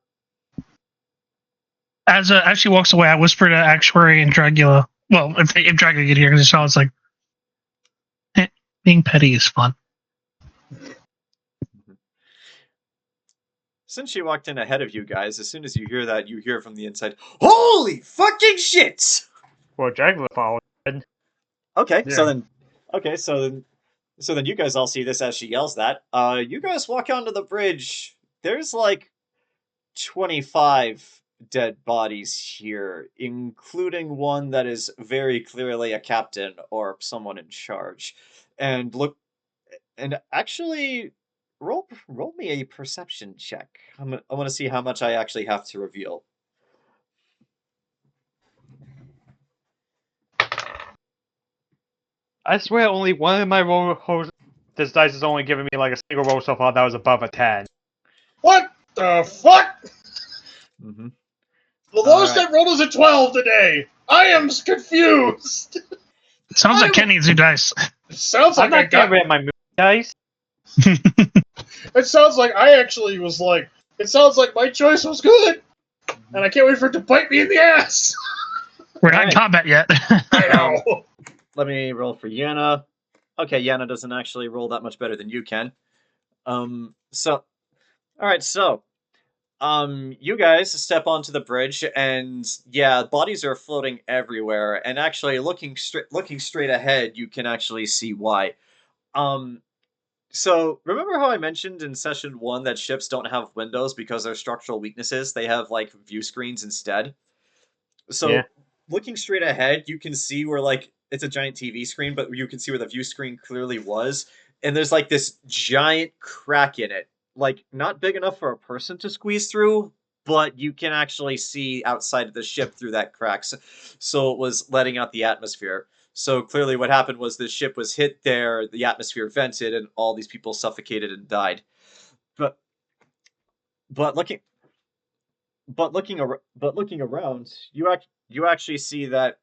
As she walks away, I whisper to Actuary and Dragula. Well, if Dragula could hear, because it's like, being petty is fun. Since she walked in ahead of you guys, as soon as you hear that, you hear from the inside, "Holy fucking shit!" Well, Dragula followed. Okay, Yeah. So then you guys all see this as she yells that. You guys walk onto the bridge. There's like 25 dead bodies here, including one that is very clearly a captain or someone in charge. And actually, roll me a perception check. I want to see how much I actually have to reveal. I swear, only one of my this dice has only given me like a single roll so far that was above a 10. What the fuck? Mm-hmm. The lowest Alright. I rolled was a 12 today. I am confused. Sounds like Ken needs new dice. It sounds I'm like I not getting got. rid of my movie dice. It sounds like I actually was like. It sounds like my choice was good, and I can't wait for it to bite me in the ass. We're not in Alright. combat yet. I know. Let me roll for Yana. Okay, Yana doesn't actually roll that much better than you can. So, alright, so, you guys step onto the bridge, and yeah, bodies are floating everywhere, and actually looking straight ahead, you can actually see why. So remember how I mentioned in session 1 that ships don't have windows because they're structural weaknesses? They have, like, view screens instead? So, Yeah. looking straight ahead, you can see where, like, it's a giant TV screen, but you can see where the view screen clearly was. And there's, like, this giant crack in it. Like, not big enough for a person to squeeze through, but you can actually see outside of the ship through that crack. So it was letting out the atmosphere. So clearly what happened was the ship was hit there, the atmosphere vented, and all these people suffocated and died. But but looking but looking around, you actually see that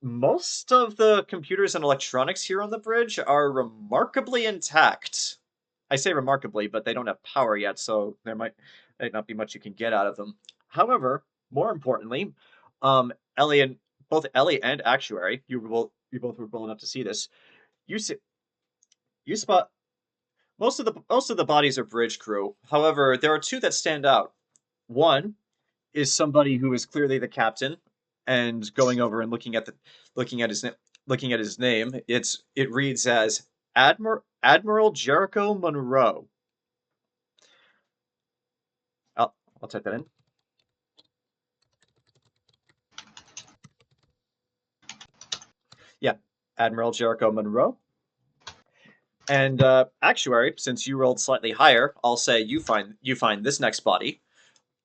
most of the computers and electronics here on the bridge are remarkably intact. I say remarkably, but they don't have power yet, so there might not be much you can get out of them. However, more importantly, um, Ellie and both Ellie and Actuary, you both were bold enough to see this. You see, you spot most of the bodies are bridge crew. However, there are two that stand out. One is somebody who is clearly the captain, and going over and looking at his name. It reads as Admiral Jerkaul Monroe. I'll type that in. Yeah, Admiral Jerkaul Monroe. And Actuary, since you rolled slightly higher, I'll say you find this next body.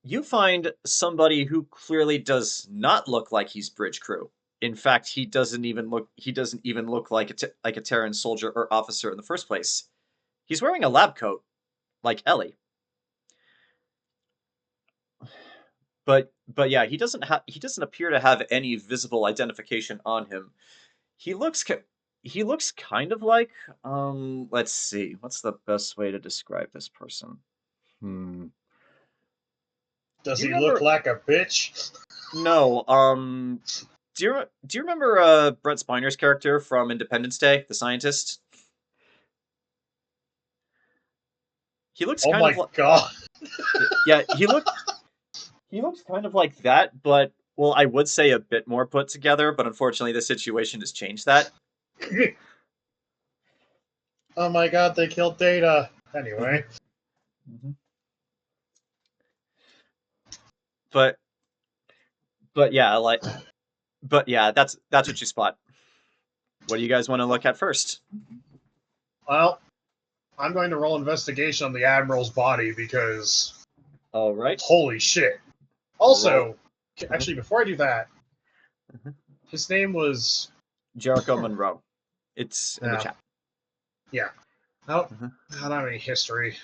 You find somebody who clearly does not look like he's bridge crew. In fact, he doesn't even look like a Terran soldier or officer in the first place. He's wearing a lab coat, like Ellie. But yeah, he doesn't appear to have any visible identification on him. He looks kind of like let's see, what's the best way to describe this person? Does Do he you look remember- like a bitch? No, do you remember Brett Spiner's character from Independence Day, the scientist? He looks Oh kind my of like god. yeah, he looks kind of like that, but well, I would say a bit more put together, but unfortunately the situation has changed that. Oh my god, they killed Data. Anyway. But yeah, that's what you spot. What do you guys want to look at first? Well, I'm going to roll investigation on the Admiral's body because All right. holy shit. Also, actually, before I do that, his name was Jerkaul Monroe. It's in the Yeah. chat. Yeah. I don't, Mhm. I don't have any history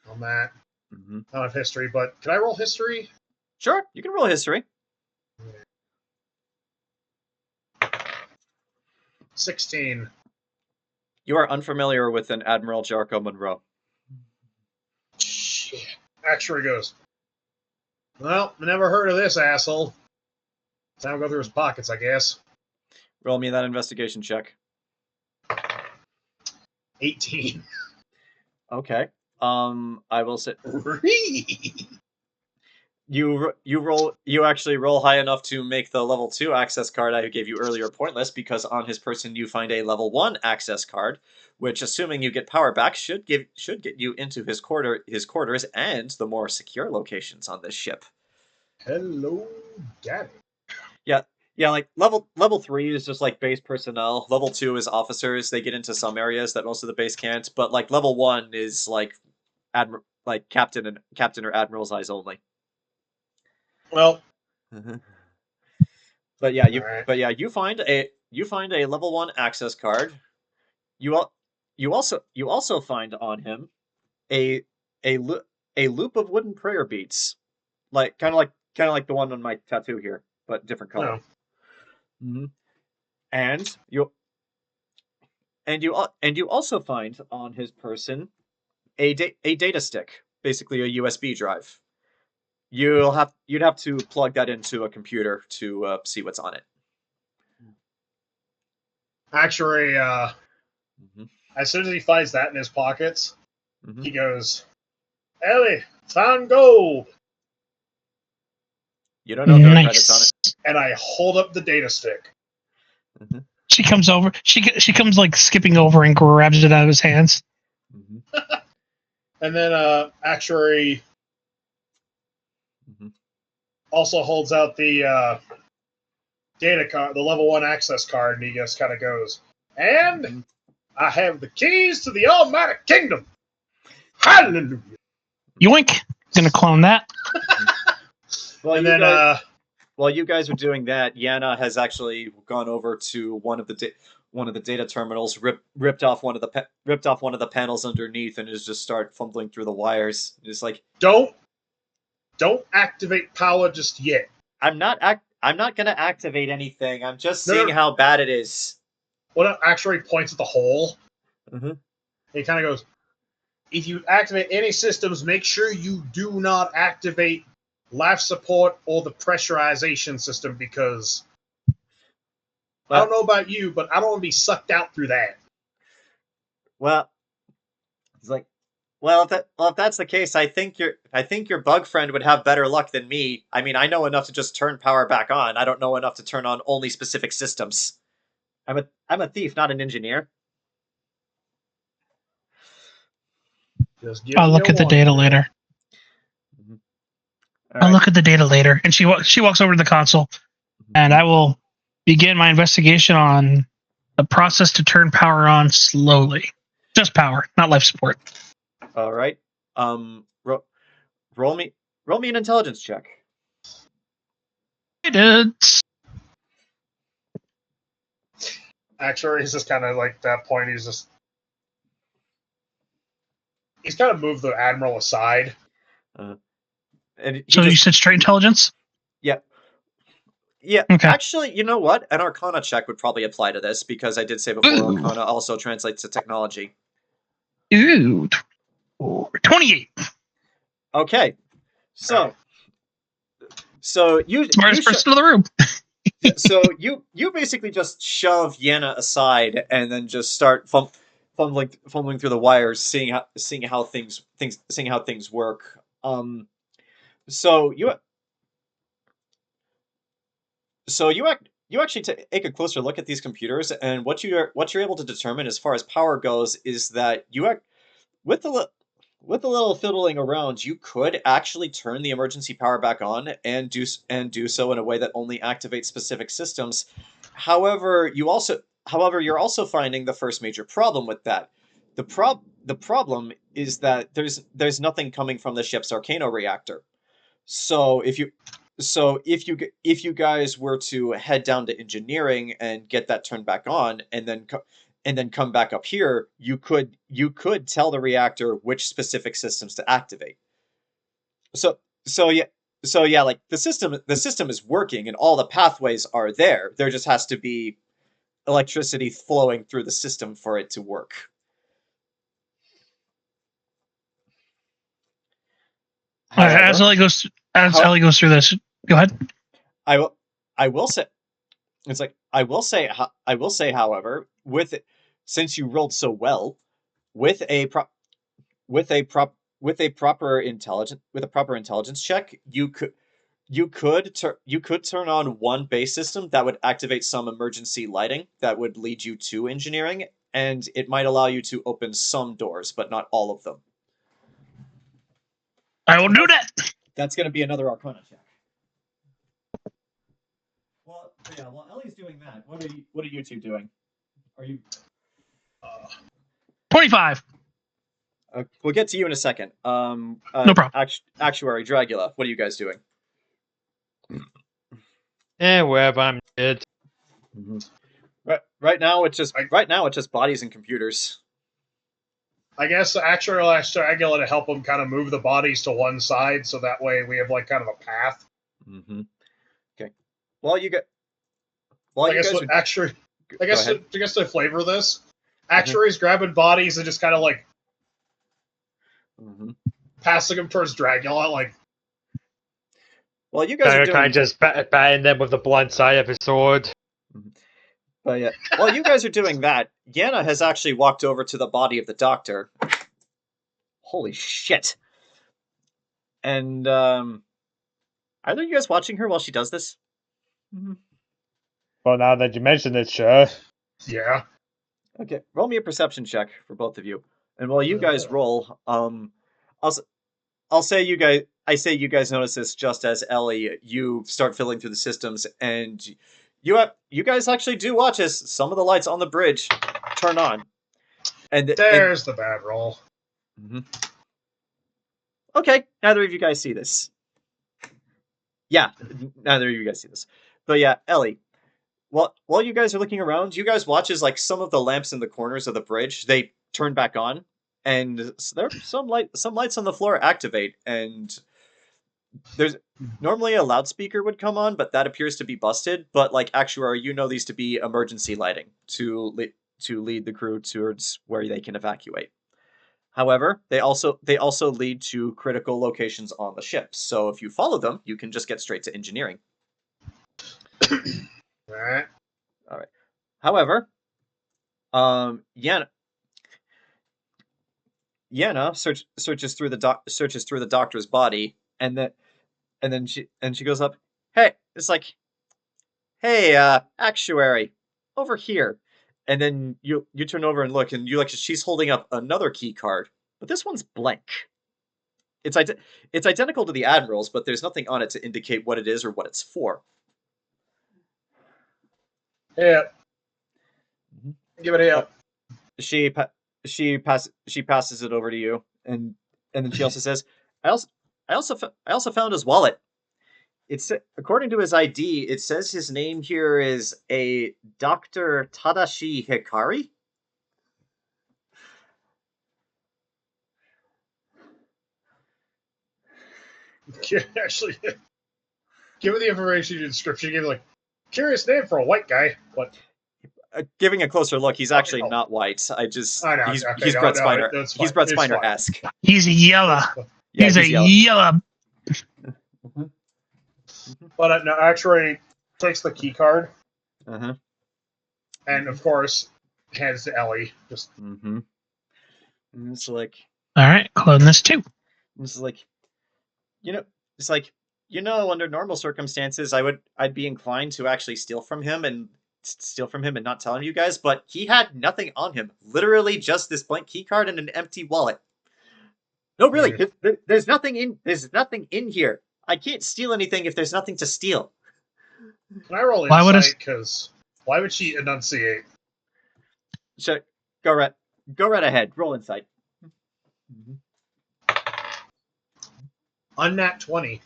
on that. Mm-hmm. I don't have history, but can I roll history? Sure, you can roll history. 16. You are unfamiliar with an Admiral Jerkaul Monroe. Shit. Actuary goes, well, I never heard of this asshole. Time to go through his pockets, I guess. Roll me that investigation check. 18. Okay. I will say you actually roll high enough to make the level 2 access card I gave you earlier pointless, because on his person you find a level 1 access card, which, assuming you get power back, should get you into his quarters and the more secure locations on this ship. Hello, Daddy. Yeah, like level 3 is just like base personnel. Level 2 is officers. They get into some areas that most of the base can't. But like level 1 is like captain or admiral's eyes only. Well, But yeah, you find a level 1 access card. You also find on him a loop of wooden prayer beads, like kind of kind of like the one on my tattoo here, but different color. No. Mm-hmm. And you also find on his person a data stick, basically a USB drive. You'd have to plug that into a computer to see what's on it. Actuary, Mm-hmm. as soon as he finds that in his pockets, Mm-hmm. he goes, Ellie, found gold! You don't know if there are Nice. credits on it. And I hold up the data stick. Mm-hmm. She comes over. She comes like skipping over and grabs it out of his hands. Mm-hmm. And then Actuary Mm-hmm. also holds out the data card, the level 1 access card, and he just kind of goes, and Mm-hmm. I have the keys to the Almighty Kingdom. Hallelujah. Yoink! Gonna clone that. Well, And you then guys, while you guys are doing that, Yana has actually gone over to one of the data terminals, ripped off one of the panels underneath, and is just start fumbling through the wires. Just like, don't activate power just yet. I'm not gonna activate anything. I'm just No, seeing no. how bad it is. What Actuary points at the hole. Mm-hmm. He kind of goes, if you activate any systems, make sure you do not activate life support or the pressurization system, because I don't know about you, but I don't want to be sucked out through that. Well, it's like, well, if that's the case, I think your bug friend would have better luck than me. I mean, I know enough to just turn power back on. I don't know enough to turn on only specific systems. I'm a thief, not an engineer. Just give I'll me look a at the warning. data later. All I'll right. look at the data later. And she walks over to the console, and I will begin my investigation on the process to turn power on slowly. Just power, not life support. All right. Roll me an intelligence check. I did. Actually, he's just kind of like that point. He's kind of moved the admiral aside. And he So you just, said straight intelligence? yeah. Okay. Actually, you know what? An Arcana check would probably apply to this, because I did say before Ooh. Arcana also translates to technology. Ooh. 28. Okay. So you Smartest person in the room. so you basically just shove Yana aside and then just start fumbling through the wires, seeing how things work. So you actually take a closer look at these computers, and what you're able to determine as far as power goes is that with the little fiddling around, you could actually turn the emergency power back on and do so in a way that only activates specific systems. However, you're also finding the first major problem with that. The problem is that there's nothing coming from the ship's Arcano reactor. So if you guys were to head down to engineering and get that turned back on, and then come back up here, you could tell the reactor which specific systems to activate. So yeah, like the system is working and all the pathways are there. There just has to be electricity flowing through the system for it to work. As However, Ellie goes through this, go ahead. I will say, it's like I will say, however, since you rolled so well, with a proper intelligence check, you could turn on one base system that would activate some emergency lighting that would lead you to engineering, and it might allow you to open some doors, but not all of them. I will do that. That's going to be another Arcana check. Well, yeah. While Ellie's doing that, what are you two doing? Are you? 25. We'll get to you in a second. No problem. Actuary, Dragula, what are you guys doing? Wherever I'm dead. Mm-hmm. Right now, it's just bodies and computers. I guess Actuary will ask Dragula to help him kind of move the bodies to one side, so that way we have like kind of a path. Mm-hmm. Okay. Well, you get. Well, I you guess guys what are. actually, Go ahead. I guess to flavor this, Actuary's grabbing bodies and just kind of like Mm-hmm. passing them towards Dragula, like. Well, you guys are Kind doing. of just batting them with the blunt side of his sword. But yeah, while you guys are doing that, Yana has actually walked over to the body of the doctor. Holy shit! And are you guys watching her while she does this? Mm-hmm. Well, now that you mention it, sure. Yeah. Okay, roll me a perception check for both of you. And while you guys roll, I'll say you guys. I say you guys notice this just as Ellie. You start filling through the systems, and you guys actually do watch as some of the lights on the bridge turn on. And There's the bad roll. Mm-hmm. Okay, neither of you guys see this. Yeah, neither of you guys see this. But yeah, Ellie, while you guys are looking around, you guys watch as like some of the lamps in the corners of the bridge they turn back on, and there some lights on the floor activate, and there's normally a loudspeaker would come on, but that appears to be busted. But like Actuary, you know these to be emergency lighting to lead the crew towards where they can evacuate. However, they also lead to critical locations on the ship. So if you follow them, you can just get straight to engineering. All right. All right. However, Yana searches through the doctor's body, and then she goes up. Hey, it's like, hey, Actuary, over here. And then you turn over and look, and she's holding up another key card, but this one's blank. It's identical to the Admiral's, but there's nothing on it to indicate what it is or what it's for. Yeah. Give it a She passes it over to you, and then she also says, I also found his wallet. It's according to his ID, it says his name here is a Dr. Tadashi Hikari. Actually, give me the information description. Give me like curious name for a white guy. What? Giving a closer look, he's actually not white. He's Brett Spiner. He's Brett Spiner-esque. He's a yellow. Yeah, he's a yellow. But no, Actuary takes the key card, and of course hands to Ellie. Just and it's like, all right, clone this too. This is like, it's like, under normal circumstances, I'd be inclined to actually steal from him and not tell you guys, but he had nothing on him. Literally just this blank key card and an empty wallet. No, really, there's nothing in here. I can't steal anything if there's nothing to steal. Can I roll insight? Because why would she enunciate? Sure, go right ahead. Roll insight. Unnat 20.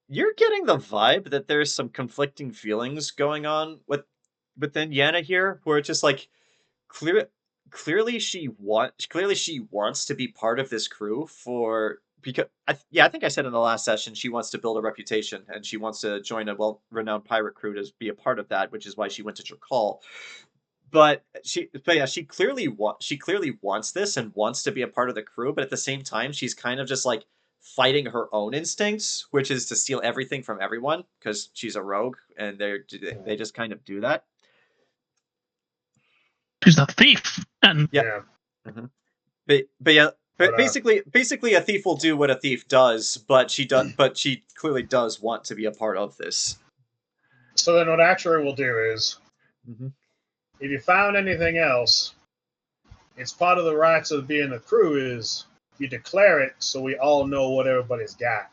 You're getting the vibe that there's some conflicting feelings going on within Yana here, where it's just like clearly she wants to be part of this crew because I think I said in the last session she wants to build a reputation and she wants to join a well-renowned pirate crew to be a part of that, which is why she went to Jerkaul. But she clearly wants this and wants to be a part of the crew, but at the same time she's kind of just like fighting her own instincts, which is to steal everything from everyone because she's a rogue and they just kind of do that. She's a thief. And yeah. But basically a thief will do what a thief does, but she clearly does want to be a part of this. So then what Actuary will do is, if you found anything else, it's part of the rights of being a crew is you declare it so we all know what everybody's got.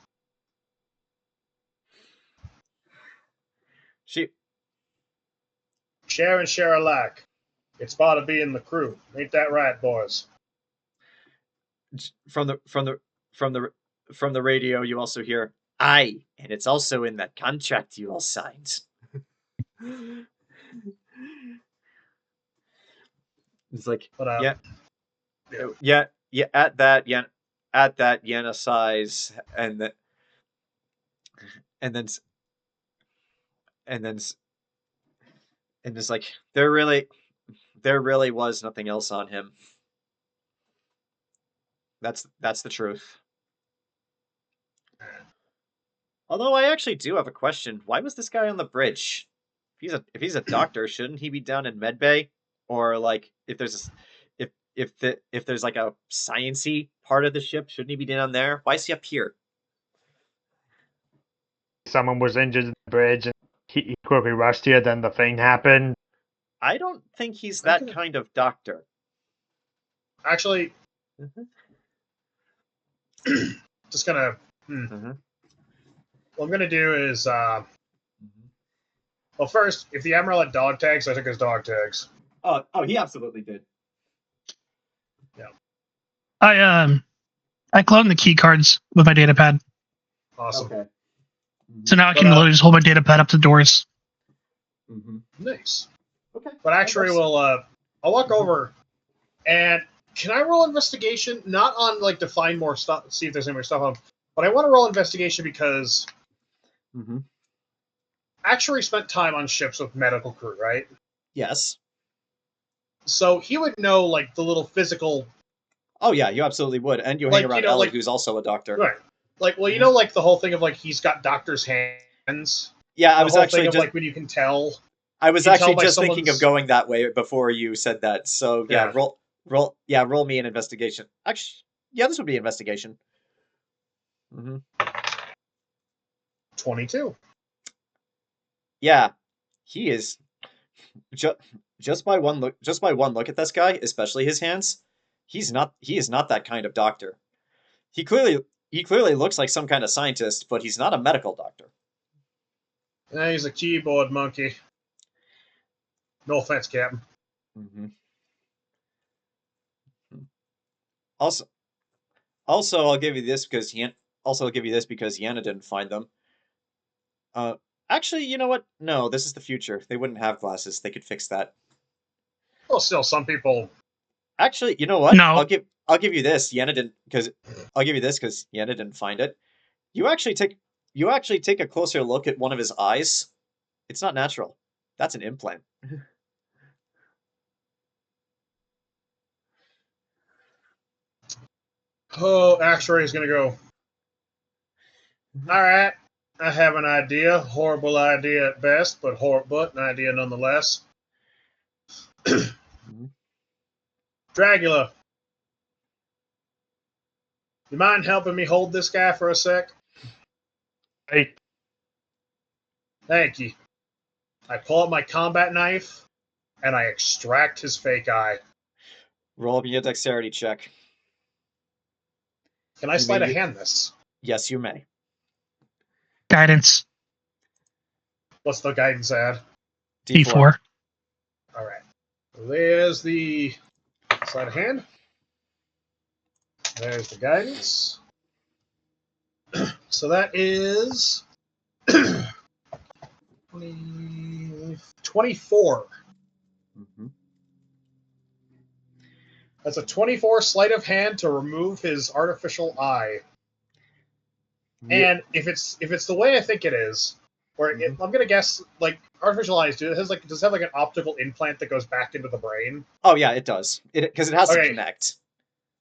Share and share alike. It's part of being the crew. Ain't that right, boys? From the radio, you also hear, "Aye, and it's also in that contract you all signed." It's like, at that Yana sighs, and and then and then and it's like there really was nothing else on him. That's the truth. Although I actually do have a question. Why was this guy on the bridge? If he's a doctor, shouldn't he be down in medbay? Or like if there's if there's like a science-y part of the ship, shouldn't he be down there? Why is he up here? Someone was injured in the bridge and he quickly rushed here, then the thing happened. I don't think he's that kind of doctor. Actually, just gonna. What I'm gonna do is, well, first, if the Admiral had dog tags, I took his dog tags. Oh, he absolutely did. Yeah. I cloned the key cards with my data pad, Awesome. Okay. so now I can literally just hold my data pad up to the doors. Nice. Okay. But actually, I'll walk over, and can I roll investigation? Not on like to find more stuff, see if there's any more stuff on, but I want to roll investigation because Actuary spent time on ships with medical crew, right? Yes. So he would know like the little physical. Oh yeah, you absolutely would, and you hang around Ellie, who's also a doctor. Right. Like, well, you know, like the whole thing of like he's got doctor's hands. Yeah, I was actually just like when you can tell. I was actually just thinking of going that way before you said that. So yeah, roll me an investigation. Actually, yeah, this would be investigation. 22. Yeah, he is. Just by one look at this guy, especially his hands, he is not that kind of doctor. He clearly looks like some kind of scientist, but he's not a medical doctor. Yeah, he's a keyboard monkey. No offense, Captain. Also, I'll give you this because Yana didn't find them. Actually, you know what? No, this is the future. They wouldn't have glasses. They could fix that. Well, still, some people. Actually, you know what? No. I'll give you this. Yana didn't because Yana didn't find it. You actually take a closer look at one of his eyes. It's not natural. That's an implant. Oh, Actuary is going to go. All right, I have an idea. Horrible idea at best, but an idea nonetheless. Dragula, you mind helping me hold this guy for a sec? Hey, Thank you. I pull out my combat knife, and I extract his fake eye. Roll me a dexterity check. Can I sleight of hand this? Yes, you may. Guidance. What's the guidance add? D4. All right. There's the sleight of hand. There's the guidance. So that is 24. That's a 24 sleight of hand to remove his artificial eye. And if it's the way I think it is, where I'm gonna guess like artificial eyes does it have like an optical implant that goes back into the brain? Oh yeah, it does. Because it has to connect.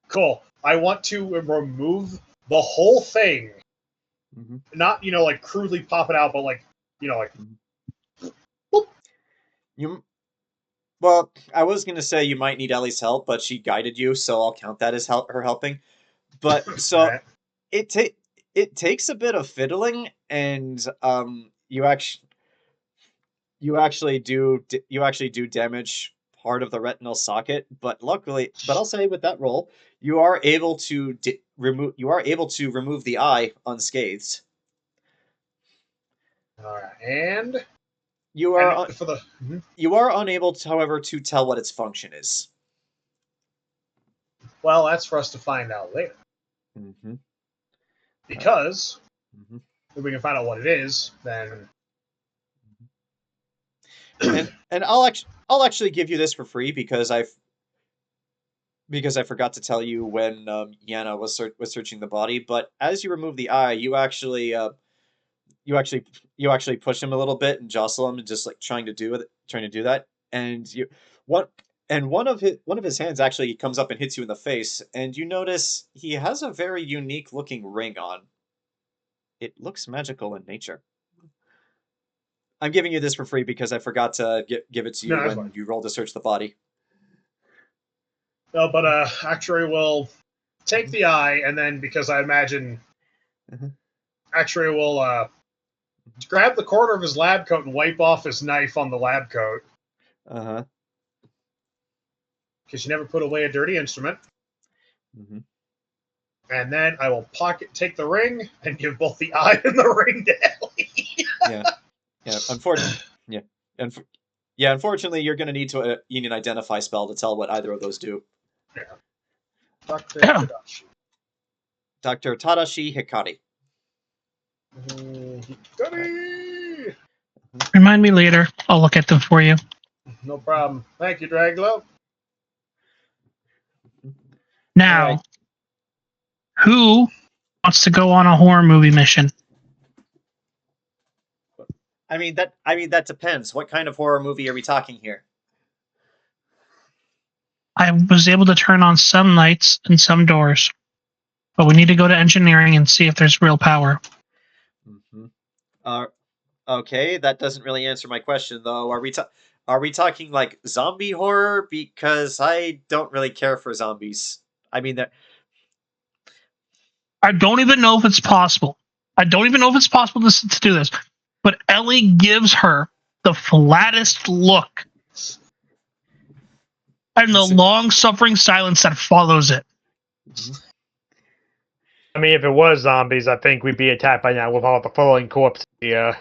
Cool. I want to remove the whole thing. Not like crudely pop it out, but like like. Boop. Well, I was gonna say you might need Ellie's help, but she guided you, so I'll count that as her helping. But so Right. it takes a bit of fiddling, and you actually do damage part of the retinal socket. But I'll say with that roll, you are able to remove the eye unscathed. All right, and you are for the you are unable, however, to tell what its function is. Well, that's for us to find out later. Because if we can find out what it is, then and I'll actually give you this for free because I forgot to tell you when Yana was searching the body. But as you remove the eye, you actually you actually push him a little bit and jostle him and just like trying to do that, and one of his hands actually comes up and hits you in the face, and you notice he has a very unique looking ring on. It looks magical in nature. I'm giving you this for free because I forgot to give it to you No, that's when fine. you rolled to search the body. No, but Actuary will take the eye, and then because I imagine Actuary will grab the corner of his lab coat and wipe off his knife on the lab coat. Uh-huh. Because you never put away a dirty instrument. Mm-hmm. And then I will take the ring and give both the eye and the ring to Ellie. Yeah. Unfortunately, you're going to need to need an identify spell to tell what either of those do. Yeah. Dr. Tadashi. Dr. Tadashi Hikari. Hikari! Remind me later. I'll look at them for you. No problem. Thank you, Dragula. Now, Right. who wants to go on a horror movie mission? I mean that depends. What kind of horror movie are we talking here? I was able to turn on some lights and some doors, but we need to go to engineering and see if there's real power. Mm-hmm. Okay, that doesn't really answer my question though. Are we talking like zombie horror? Because I don't really care for zombies. I mean that. I don't even know if it's possible. I don't even know if it's possible to do this. But Ellie gives her the flattest look and the long-suffering silence that follows it. I mean, if it was zombies, I think we'd be attacked by now with all the falling corpses here.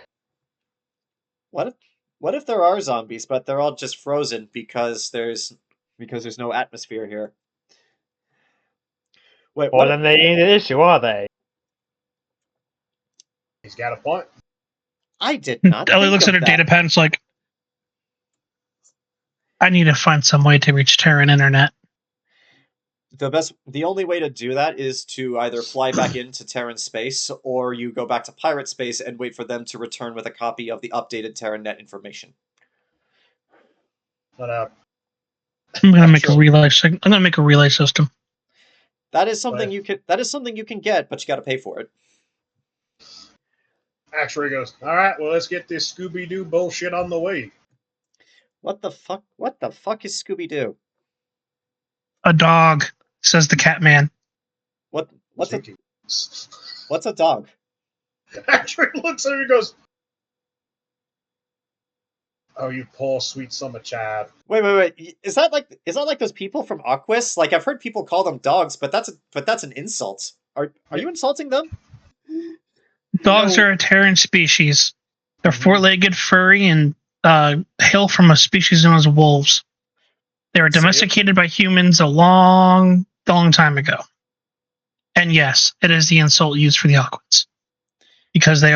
What if there are zombies, but they're all just frozen because there's no atmosphere here? Wait, Well, then they ain't an issue, are they? He's got a point. I did not. Ellie think looks of at her that. data pad and it's like, I need to find some way to reach Tyran internet. The only way to do that is to either fly back into Terran space, or you go back to pirate space and wait for them to return with a copy of the updated Terran net information. But I'm gonna make a relay. I'm gonna make a relay system. That is something you can. That is something you can get, but you got to pay for it. Actuary goes, all right, well, let's get this Scooby-Doo bullshit on the way. What the fuck? What the fuck is Scooby-Doo? A dog, says the cat man. What's a dog? Actuary looks at him and goes, oh, you poor sweet summer child. Wait. Is that like those people from Aquis? Like, I've heard people call them dogs, but that's an insult. Are you insulting them? Dogs are a Terran species. They're four-legged, furry, and hail from a species known as wolves. They were domesticated by humans a long time ago. And yes, it is the insult used for the Aquans because they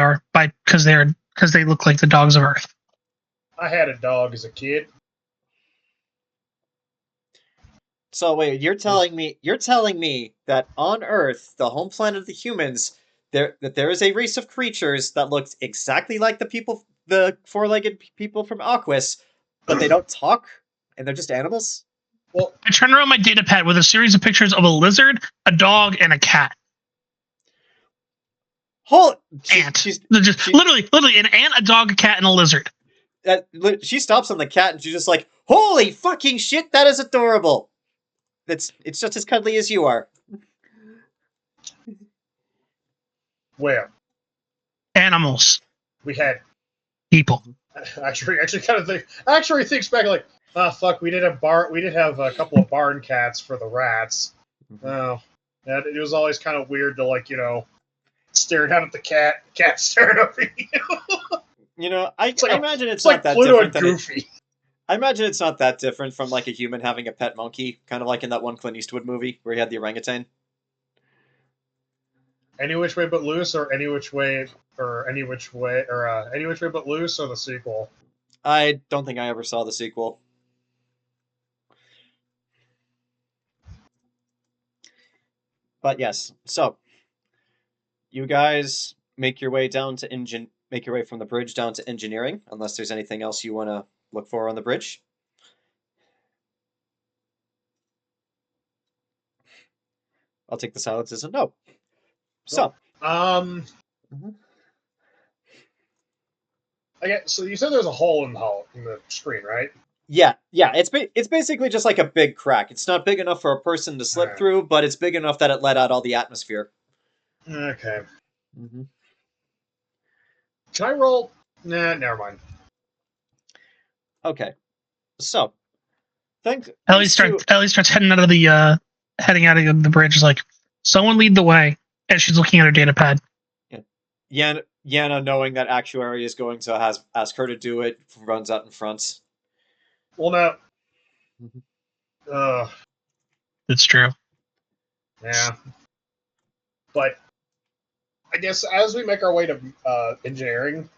look like the dogs of Earth. I had a dog as a kid. So wait, you're telling me that on Earth, the home planet of the humans, there is a race of creatures that looks exactly like the four-legged people from Aquis, but they don't talk and they're just animals? Well, I turned around my data pad with a series of pictures of a lizard, a dog, and a cat. Literally an ant, a dog, a cat, and a lizard. She stops on the cat and she's just like, holy fucking shit, that is adorable. It's just as cuddly as you are. Where? Animals. We had people. Actually kind of think. Actually thinks back like, fuck, we did have a couple of barn cats for the rats. Oh, yeah, it was always kind of weird to stare down at the cat staring up at you. I imagine it's not that Pluto different and Goofy. I imagine it's not that different from like a human having a pet monkey, kind of like in that one Clint Eastwood movie where he had the orangutan. Any Which Way But Loose, or Any Which Way but Loose, or the sequel? I don't think I ever saw the sequel. But yes, so you guys make your way down to make your way from the bridge down to engineering, unless there's anything else you want to look for on the bridge. I'll take the silence as a no. So, Okay, so you said there's a hole in the screen, right? yeah, it's basically just like a big crack. It's not big enough for a person to slip Alright. through, but it's big enough that it let out all the atmosphere. Okay. Mm-hmm. Can I roll? Nah, never mind. Okay, so thanks. Ellie starts heading out of the bridge. Is like, someone lead the way, as she's looking at her data pad. Yana, knowing that Actuary is going to ask her to do it, runs out in front. Well, no. It's true. Yeah. But I guess as we make our way to engineering,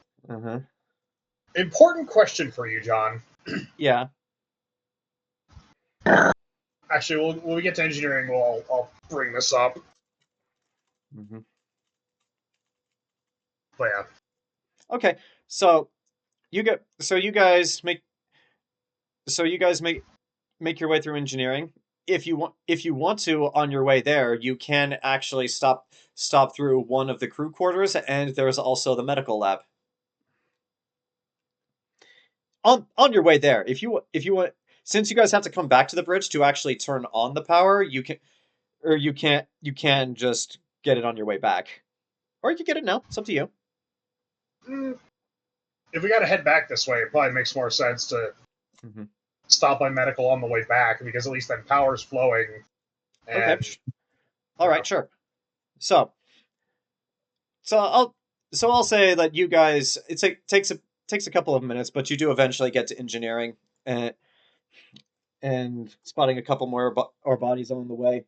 important question for you, John. Yeah. Actually, when we get to engineering, I'll bring this up. But yeah. Okay, so you guys make your way through engineering. If you want to, on your way there, you can actually stop through one of the crew quarters, and there's also the medical lab. On your way there, if you want, since you guys have to come back to the bridge to actually turn on the power, you can just get it on your way back, or you can get it now. It's up to you. If we got to head back this way, it probably makes more sense to stop by medical on the way back, because at least then power's flowing. And, okay. All right, sure. So I'll say that you guys, takes a couple of minutes, but you do eventually get to engineering and spotting a couple more bodies on the way.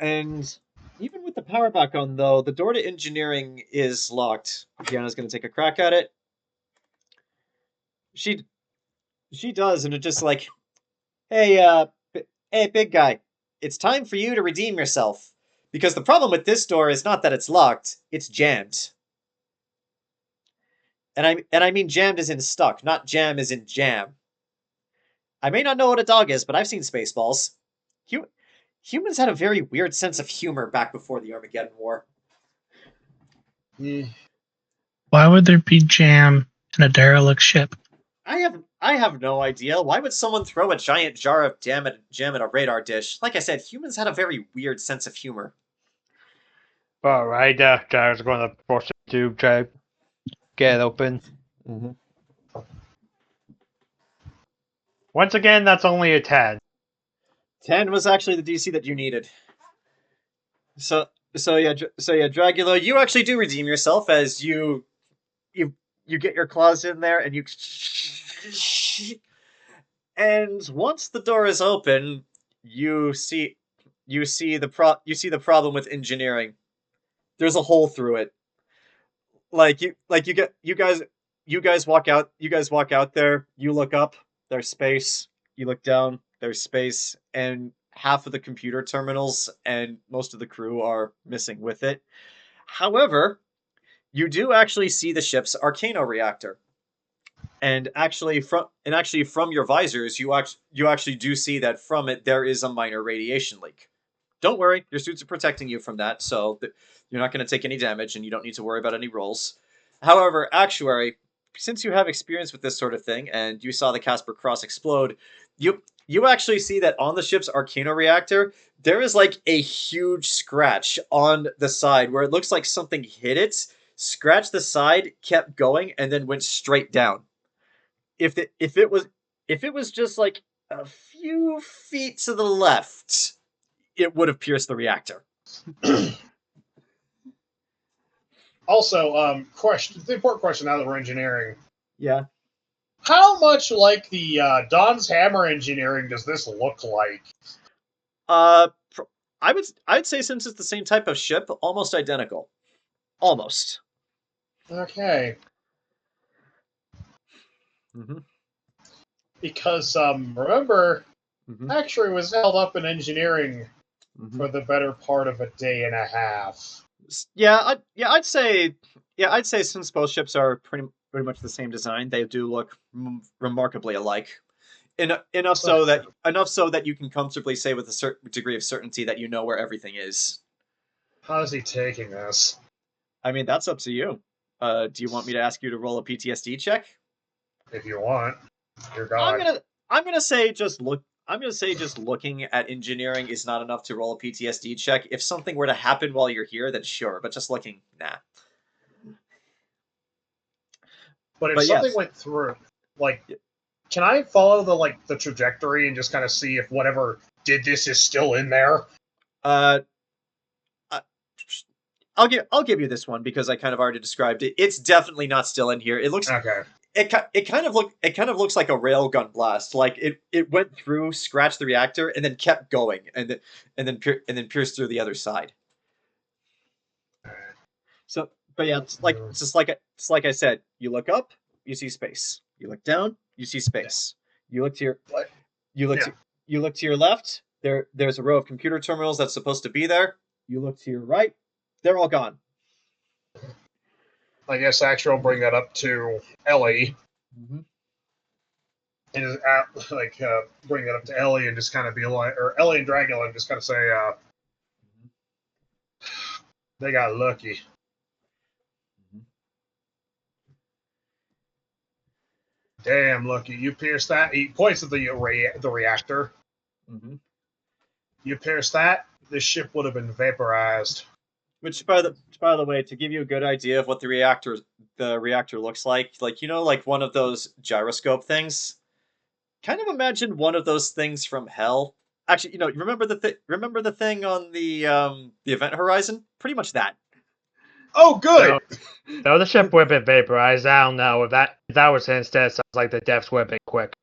And even with the power back on, though, the door to engineering is locked. Deanna's going to take a crack at it. She does, and it's just like, hey, big guy, it's time for you to redeem yourself. Because the problem with this door is not that it's locked, it's jammed. And I mean jammed as in stuck, not jam as in jam. I may not know what a dog is, but I've seen Spaceballs. Humans had a very weird sense of humor back before the Armageddon War. Why would there be jam in a derelict ship? I have no idea. Why would someone throw a giant jar of jam at a radar dish? Like I said, humans had a very weird sense of humor. All right, I was going to force it to try to get it open. Once again, that's only a 10. 10 was actually the DC that you needed. So yeah, Dragula, you actually do redeem yourself as you get your claws in there and you. And once the door is open, you see the problem with engineering. There's a hole through it. You guys walk out there, you look up, there's space, you look down, there's space, and half of the computer terminals and most of the crew are missing with it. However, you do actually see the ship's Arcano reactor. And actually from your visors, you actually do see that from it there is a minor radiation leak. Don't worry, your suits are protecting you from that, so you're not going to take any damage, and you don't need to worry about any rolls. However, Actuary, since you have experience with this sort of thing, and you saw the Casper Cross explode, you actually see that on the ship's Arcano reactor, there is like a huge scratch on the side where it looks like something hit it, scratched the side, kept going, and then went straight down. If it was just like a few feet to the left, it would have pierced the reactor. Also, the important question now that we're engineering. Yeah. How much like the Dawn's Hammer engineering does this look like? I'd say since it's the same type of ship, almost identical. Almost. Okay. Because remember, Actuary was held up in engineering for the better part of a day and a half. I'd say since both ships are pretty much the same design, they do look remarkably alike. Enough so that you can comfortably say with a certain degree of certainty that you know where everything is. How is he taking this? I mean, that's up to you. Do you want me to ask you to roll a PTSD check? If you want, you're God. I'm gonna say just looking at engineering is not enough to roll a PTSD check. If something were to happen while you're here, then sure. But just looking, nah. But if something went through, like, can I follow the trajectory and just kind of see if whatever did this is still in there? I'll give you this one because I kind of already described it. It's definitely not still in here. It looks okay. It kind of looks like a railgun blast. Like it went through, scratched the reactor, and then kept going, and then pierced through the other side. So, but yeah, it's like I said. You look up, you see space. You look down, you see space. You look to your you look to your left. There's a row of computer terminals that's supposed to be there. You look to your right. They're all gone. I guess Actuary will bring that up to Ellie. Mm-hmm. And bring that up to Ellie and just kind of be like, or Ellie and Dragula and just kind of say, they got lucky. Mm-hmm. Damn lucky. You pierced that. He points at the reactor. Mm-hmm. You pierced that, this ship would have been vaporized. Which, by the way, to give you a good idea of what the reactor looks like one of those gyroscope things. Kind of imagine one of those things from hell. Actually, remember the thing on the event horizon? Pretty much that. Oh, good. No, the ship would have been vaporized. I don't know if that was instead. Sounds like the deaths would have been quick.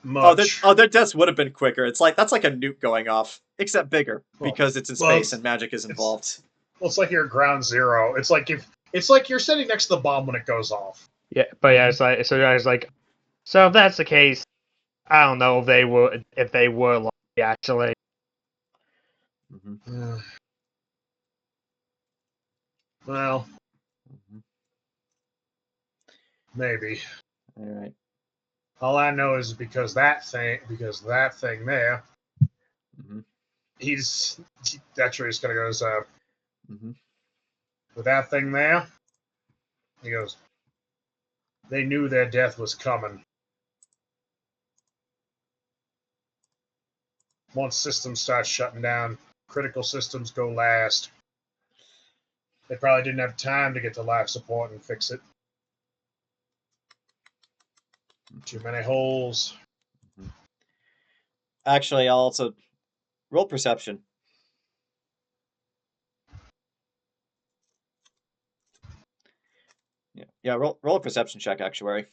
Much. Their deaths would have been quicker. It's like that's like a nuke going off, except bigger because it's in space and magic is involved. It's like you're at ground zero. It's like you're sitting next to the bomb when it goes off. Yeah, but yeah, it's like so if that's the case, I don't know if they were lucky actually. Mm-hmm. Well, maybe. All right. All I know is because that thing there, mm-hmm. That's where he's gonna go. Mm-hmm. With that thing there, he goes. They knew their death was coming. Once systems start shutting down, critical systems go last. They probably didn't have time to get to life support and fix it. Too many holes. Actually, I'll also roll perception. Yeah. Roll a perception check, Actuary.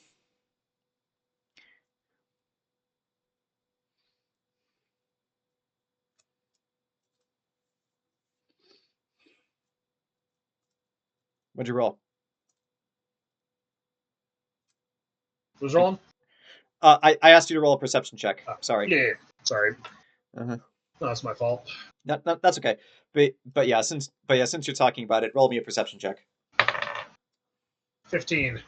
What'd you roll? Who's rolling? I asked you to roll a perception check. Sorry. Yeah. Sorry. Uh-huh. No, that's my fault. No, that's okay. But yeah, since you're talking about it, roll me a perception check. 15.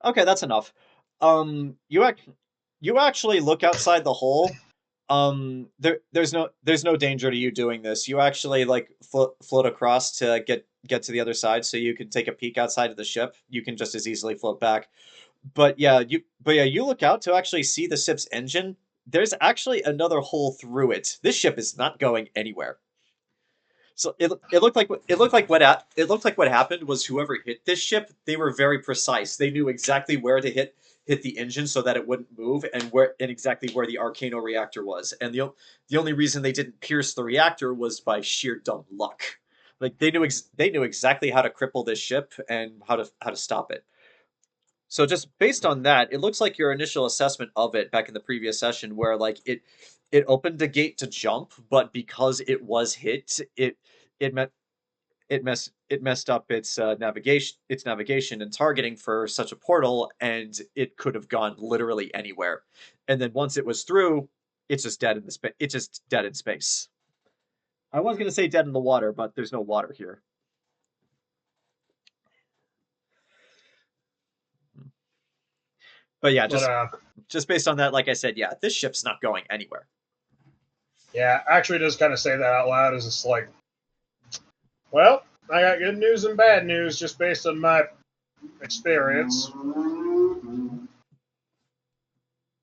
Okay, that's enough. You actually look outside the hole. There's no danger to you doing this. You actually float across to get to the other side, so you can take a peek outside of the ship. You can just as easily float back. But yeah, you look out to actually see the ship's engine. There's actually another hole through it. This ship is not going anywhere. So it looked like what happened was whoever hit this ship, they were very precise. They knew exactly where to hit the engine so that it wouldn't move, and exactly where the Arcano reactor was. And the only reason they didn't pierce the reactor was by sheer dumb luck. Like they knew exactly how to cripple this ship and how to stop it. So just based on that, it looks like your initial assessment of it back in the previous session, where it opened the gate to jump, but because it was hit, it messed up its navigation and targeting for such a portal, and it could have gone literally anywhere. And then once it was through, it's just dead in space. I was gonna say dead in the water, but there's no water here. But yeah, just based on that, like I said, yeah, this ship's not going anywhere. Yeah, actually does kind of say that out loud. Is it's like, well, I got good news and bad news just based on my experience.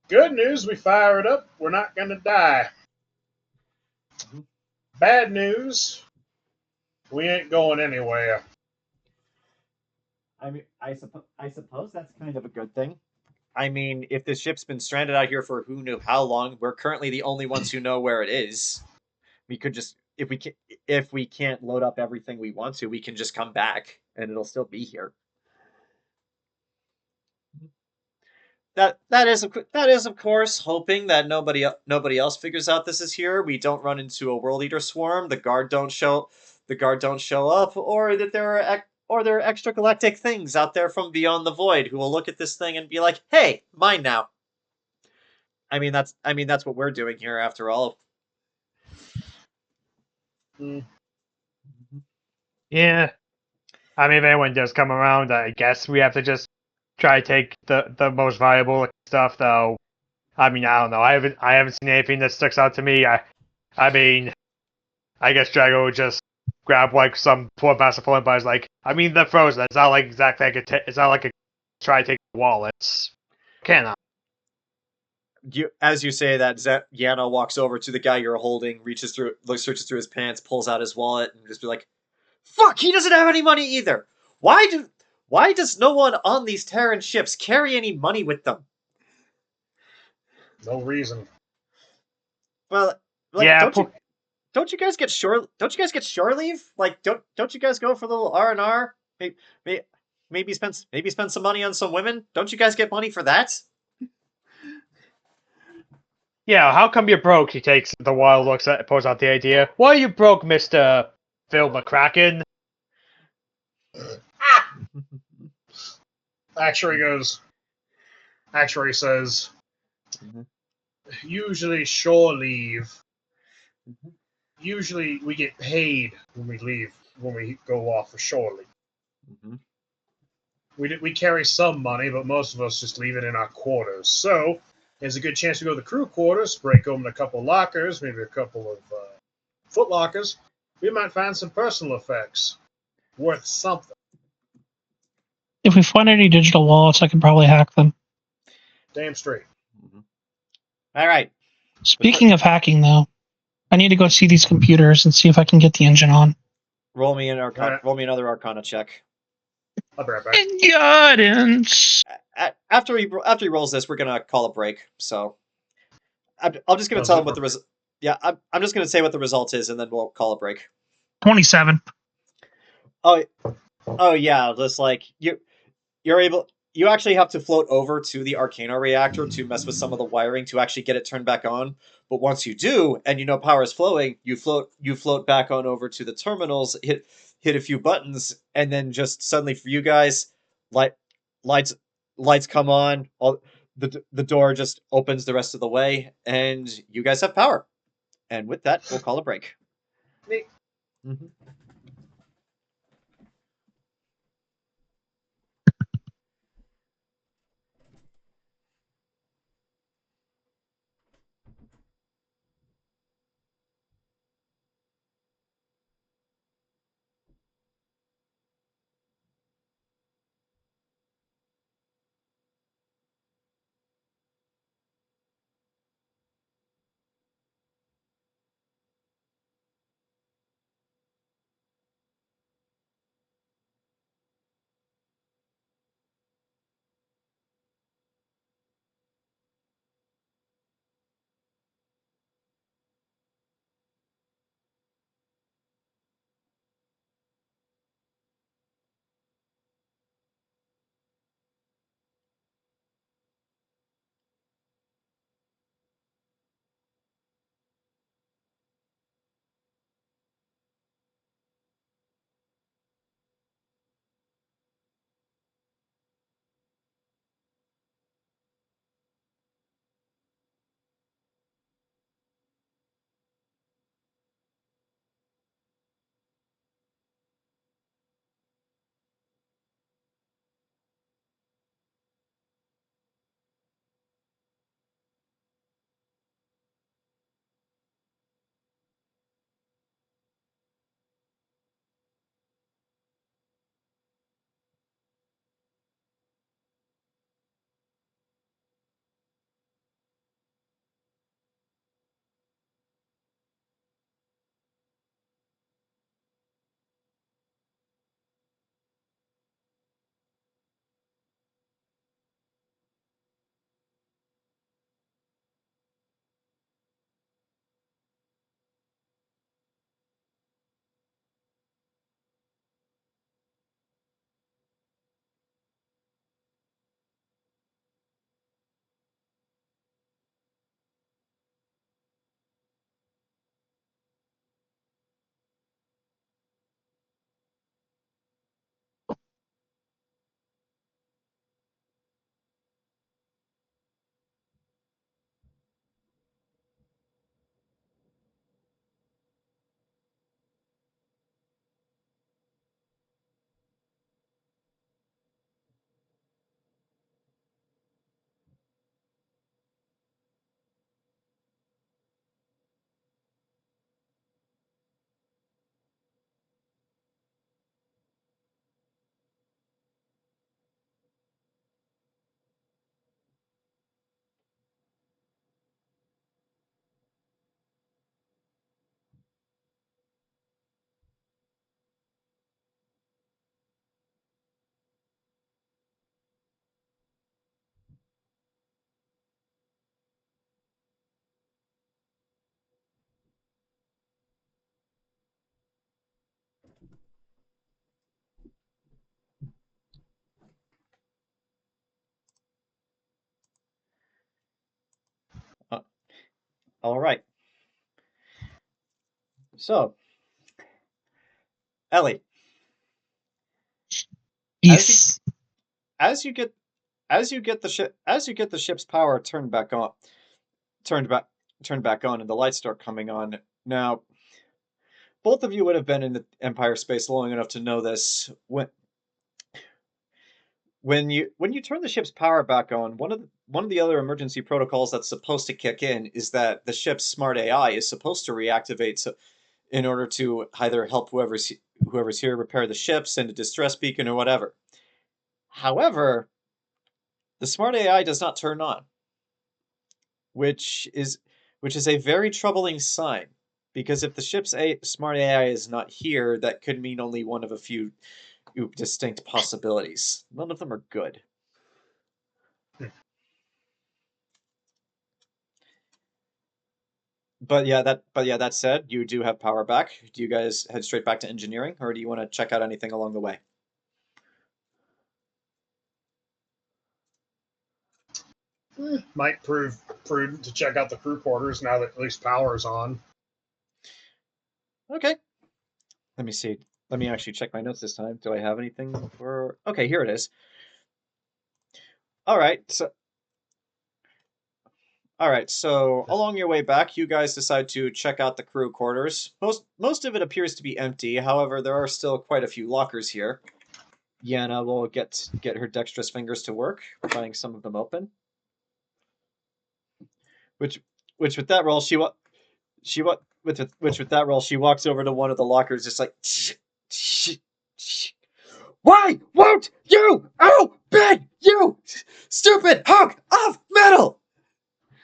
Good news, we fire it up. We're not going to die. Bad news, we ain't going anywhere. I mean, I suppose that's kind of a good thing. I mean, if this ship's been stranded out here for who knew how long, we're currently the only ones who know where it is. We could just, if we can't load up everything we want to, we can just come back and it'll still be here. That is of course hoping that nobody else figures out this is here. We don't run into a world eater swarm. The guard don't show up, or that there are extra galactic things out there from beyond the void who will look at this thing and be like, "Hey, mine now." I mean that's what we're doing here after all. Yeah. I mean, if anyone does come around, I guess we have to just try to take the most valuable stuff, though. I mean, I don't know. I haven't seen anything that sticks out to me. I mean, I guess Drago would just grab like some poor massive point, but it's like, I mean, they're frozen. It's not like exactly it's not like I try to take the wallets. Can I? As you say that, Yana walks over to the guy you're holding, searches through his pants, pulls out his wallet, and just be like, "Fuck! He doesn't have any money either. Why does no one on these Terran ships carry any money with them?" No reason. Well, like, Yeah, don't you guys get shore leave? Like, don't you guys go for a little R&R? Maybe spend some money on some women. Don't you guys get money for that? yeah. How come you're broke? He takes the wild looks at, pulls out the idea. Why are you broke, Mister Phil McCracken? Actuary says, usually shore leave. Usually we get paid when we leave, when we go off for shore leave. We carry some money, but most of us just leave it in our quarters. So there's a good chance we go to the crew quarters, break open a couple lockers, maybe a couple of foot lockers. We might find some personal effects worth something. If we find any digital wallets, I could probably hack them. Damn straight. All right. Speaking of hacking, though, I need to go see these computers and see if I can get the engine on. Roll me another Arcana check. I'll be right back. Guidance. After he rolls this, we're gonna call a break. So I'm just gonna tell him what the result. Yeah, I'm just gonna say what the result is, and then we'll call a break. 27. Oh yeah, just like you actually have to float over to the Arcana reactor to mess with some of the wiring to actually get it turned back on. But once you do, and you know power is flowing, you float back on over to the terminals, hit a few buttons, and then just suddenly for you guys, lights come on, the door just opens the rest of the way, and you guys have power. And with that, we'll call a break. Neat. All right. So, Ellie, Yes. as you get the ship's power turned back on, and the lights start coming on. Now, both of you would have been in the Empire space long enough to know this. When you turn the ship's power back on, one of the other emergency protocols that's supposed to kick in is that the ship's smart AI is supposed to reactivate, so in order to either help whoever's here repair the ship, send a distress beacon, or whatever. However, the smart AI does not turn on, which is a very troubling sign, because if the ship's smart AI is not here, that could mean only one of a few distinct possibilities. None of them are good. But yeah, that said, you do have power back. Do you guys head straight back to engineering, or do you want to check out anything along the way? Might prove prudent to check out the crew quarters now that at least power's on. Okay. Let me see. Let me actually check my notes this time. Do I have anything for... Okay, here it is. All right, so along your way back, you guys decide to check out the crew quarters. Most of it appears to be empty. However, there are still quite a few lockers here. Yana will get her dexterous fingers to work, prying some of them open. Which with that roll, she walks over to one of the lockers, just like, why won't you open, you stupid hunk of metal?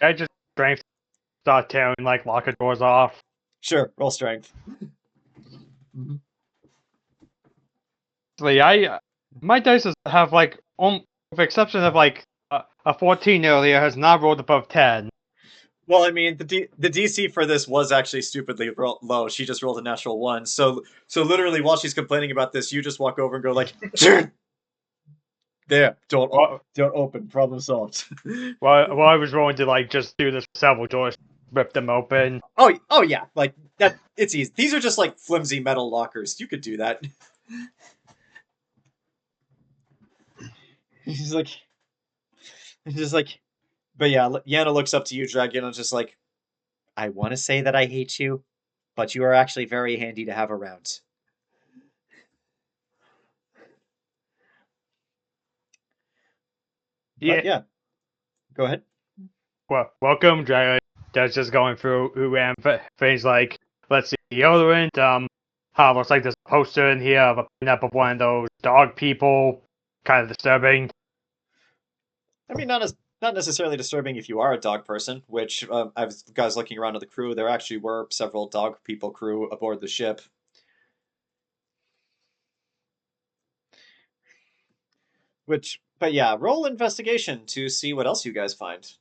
I just strength start tearing like locker doors off. Sure, roll strength. My dice have like, with the exception of like a 14 earlier, has not rolled above 10. Well, I mean, the DC for this was actually stupidly low. She just rolled a natural 1. So literally, while she's complaining about this, you just walk over and go like, there, don't open. Problem solved. Well, I was rolling to like just do this several doors, rip them open. Oh yeah, like that. It's easy. These are just like flimsy metal lockers. You could do that. He's just like, but yeah, Yana looks up to you, Dragula, just like, I want to say that I hate you, but you are actually very handy to have around. Yeah. Go ahead. Well, welcome, Dragula. That's just going through things like, let's see, deodorant. Looks like there's a poster in here of a pinup of one of those dog people. Kind of disturbing. I mean, not necessarily disturbing if you are a dog person, which I was guys looking around at the crew, there actually were several dog people crew aboard the ship. But yeah, roll investigation to see what else you guys find.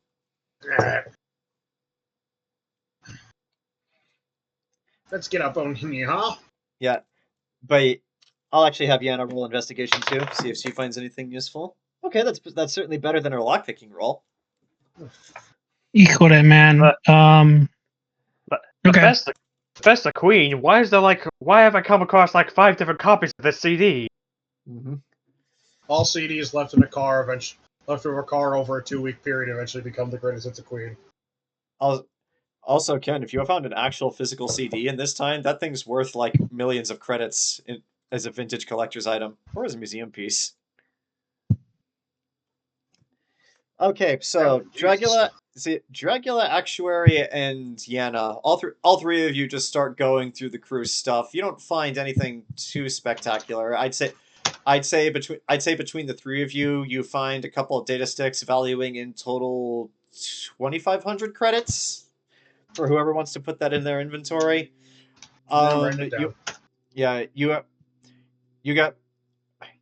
Let's get up on here, huh? Yeah, but I'll actually have Yana roll investigation too, see if she finds anything useful. Okay, that's certainly better than her lockpicking roll. Equal that, man. Okay. Best of Queen. Why have I come across like 5 different copies of this CD? Mm-hmm. All CDs left in a car, left in a car over a 2-week period, eventually become the greatest hits of Queen. Also, Ken, if you have found an actual physical CD in this time, that thing's worth like millions of credits as a vintage collector's item or as a museum piece. Okay, so Dragula, Actuary, and Yana, all three of you just start going through the crew stuff. You don't find anything too spectacular. I'd say between the three of you, you find a couple of data sticks valuing in total 2,500 credits for whoever wants to put that in their inventory.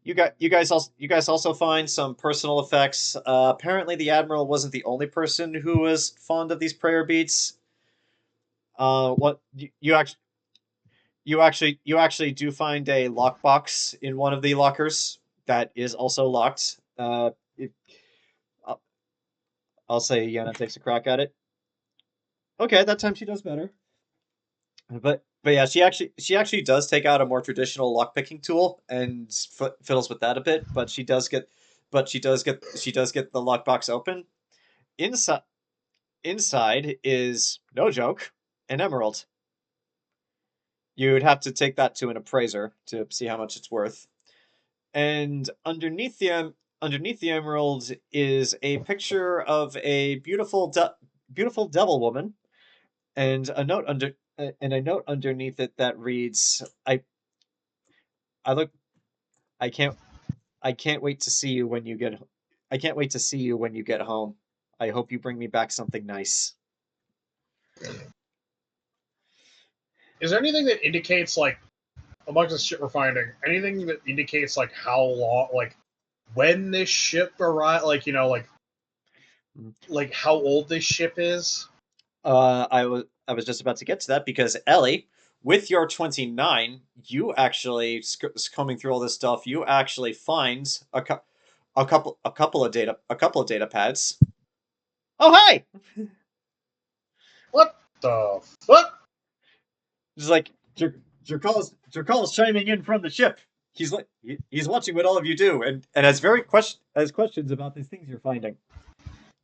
You guys also find some personal effects. Apparently, the Admiral wasn't the only person who was fond of these prayer beads. What you actually do find a lockbox in one of the lockers that is also locked. I'll say Yana takes a crack at it. Okay, that time she does better. But yeah, she actually does take out a more traditional lockpicking tool and fiddles with that a bit. But she does get the lockbox open. Inside is, no joke, an emerald. You'd have to take that to an appraiser to see how much it's worth. And underneath the emerald is a picture of a beautiful devil woman, and a note underneath it that reads, I look I can't wait to see you when you get I can't wait to see you when you get home. I hope you bring me back something nice. Is there anything that indicates, like, amongst the shit we're finding, anything that indicates, like, how long, like, when this ship arrived, like, you know, like how old this ship is? I was just about to get to that because Ellie, with your 29, you actually combing through all this stuff, you actually find a couple of data pads. Oh, hi! What the fuck? It's like Jerkaul's chiming in from the ship. He's watching what all of you do and has questions about these things you're finding.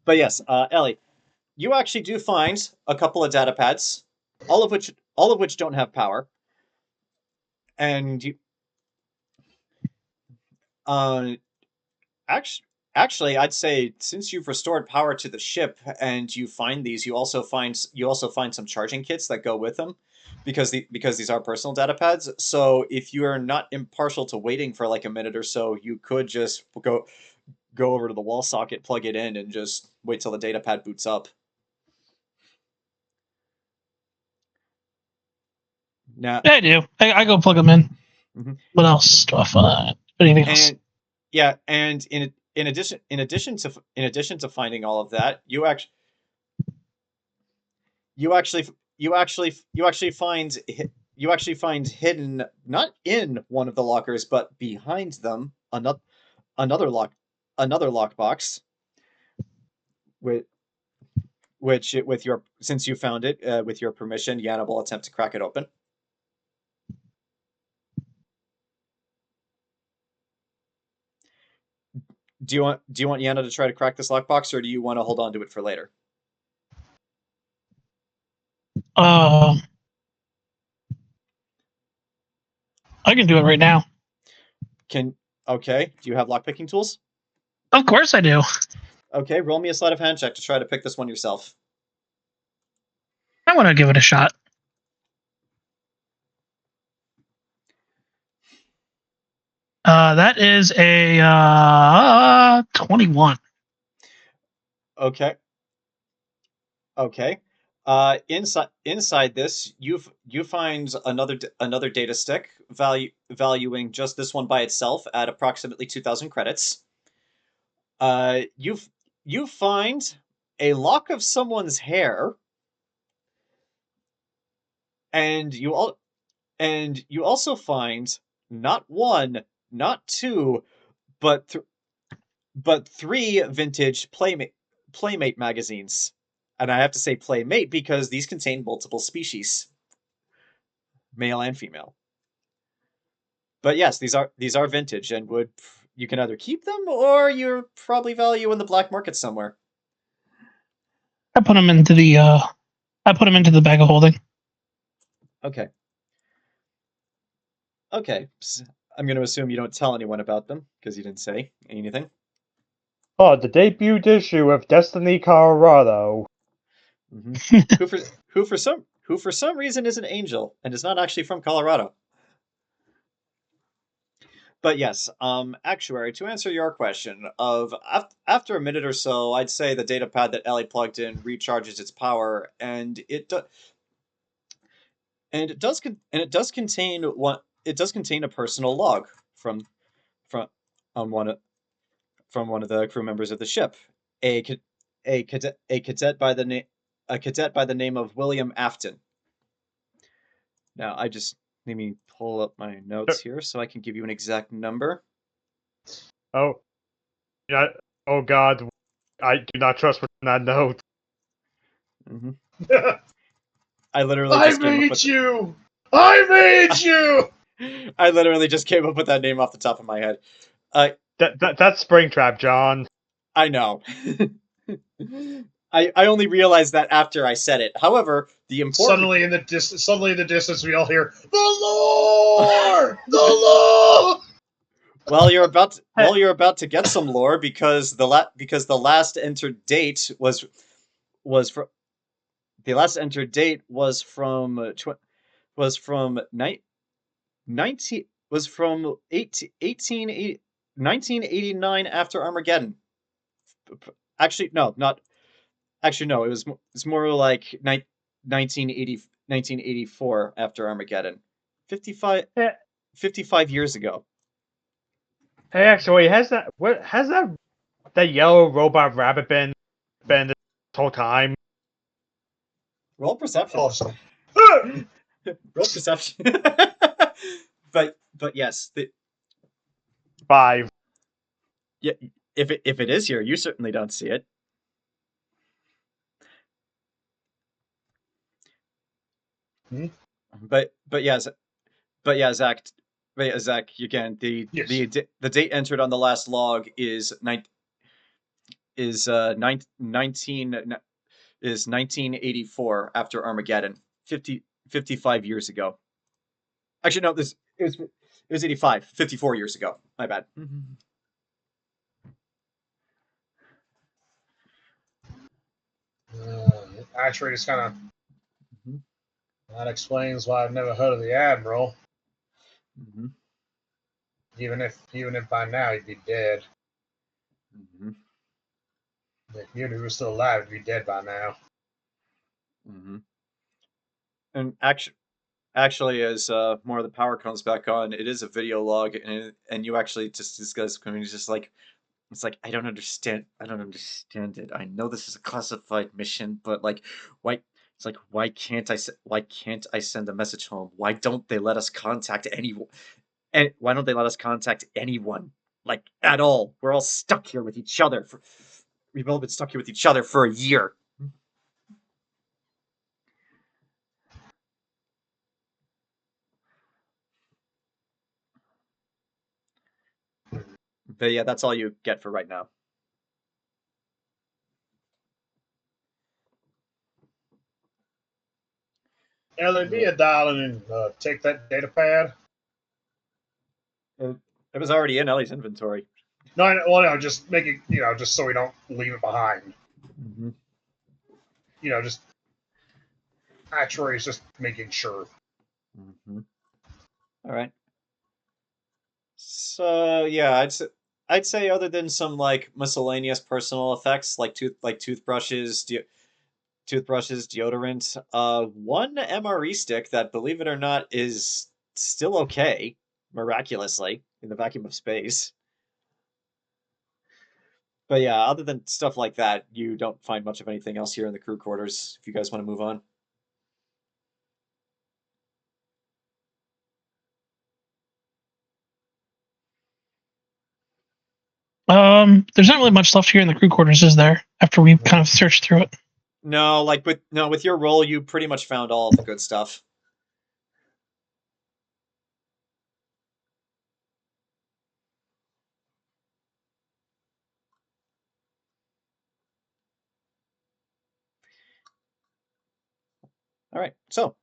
But yes, Ellie, you actually do find a couple of data pads, all of which don't have power, and you actually I'd say since you've restored power to the ship and you find these, you also find some charging kits that go with them, because these are personal data pads. So if you're not impartial to waiting for like a minute or so, you could just go over to the wall socket, plug it in, and just wait till the data pad boots up. Now, Yeah, I do. I go plug them in. mm-hmm. What else do I find? Anything else? And yeah, and in addition to finding all of that, you actually find hidden, not in one of the lockers but behind them, another lockbox, which with your since you found it, with your permission, Yana will attempt to crack it open. Do you want Yana to try to crack this lockbox, or do you want to hold on to it for later? I can do it right now. Okay. Do you have lockpicking tools? Of course I do. Okay, roll me a sleight of hand check to try to pick this one yourself. I want to give it a shot. That is a 21. Okay. Inside this, you find another data stick valuing just this one by itself at approximately 2,000 credits. You find a lock of someone's hair, and you also find not one, not two, but three vintage Playmate magazines. And I have to say Playmate because these contain multiple species, male and female. But yes, these are vintage, and you can either keep them or you're probably value in the black market somewhere. I put them into the bag of holding. Okay. I'm going to assume you don't tell anyone about them because you didn't say anything. Oh, the debut issue of Destiny Colorado. Mm-hmm. who for some reason is an angel and is not actually from Colorado. But yes, Actuary, to answer your question, after a minute or so, I'd say the data pad that Ellie plugged in recharges its power, and it does contain a personal log from one of the crew members of the ship, a cadet by the name of William Afton. Now, let me pull up my notes here so I can give you an exact number. Oh, yeah. Oh God, I do not trust what's in that note. Mm-hmm. I literally I just came up made with you! I made you! I literally just came up with that name off the top of my head. That's Springtrap, John. I know. I only realized that after I said it. However, the important Suddenly in the distance, we all hear the lore, the lore. well, you're about to get some lore because the last entered date was from the last entered date was from was from 19 was from 1989 after Armageddon. Actually, no, not actually no. It's more like 1984 after Armageddon. 55, Hey, 55 years ago. hey, actually, has that yellow robot rabbit been this whole time? Roll perception. Awesome. Roll perception. but yes, 5. yeah. If it is here, you certainly don't see it. Hmm? But yes, Zach. But yeah, Zach. Again, Yes. the date entered on the last log is 1984 after Armageddon. 55 years ago. Actually, no. It was 85. 54 years ago. My bad. Actually, just kind of Mhm. that explains why I've never heard of the Admiral. Mhm. Even if by now he'd be dead. Mhm. If he was still alive, he'd be dead by now. Mhm. And actually, as more of the power comes back on, it is a video log, and you actually just discuss. I mean, it's just like it's like I don't understand. I don't understand it. I know this is a classified mission, but like, why? It's like why can't I send a message home? Why don't they let us contact anyone? And why don't they let us contact anyone like at all? We're all stuck here with each other for. We've all been stuck here with each other for a year. But yeah, that's all you get for right now. Ellie, be a darling and take that data pad. It was already in Ellie's inventory. No, just make it, just so we don't leave it behind. Mm-hmm. Just Actuary is just making sure. Mm-hmm. All right. So yeah, I'd say other than some like miscellaneous personal effects like toothbrushes, deodorant, one MRE stick that, believe it or not, is still okay, miraculously, in the vacuum of space. But yeah, other than stuff like that, you don't find much of anything else here in the crew quarters. If you guys want to move on. There's not really much left here in the crew quarters, is there? After we kind of searched through it. No, with your roll, you pretty much found all of the good stuff. All right, so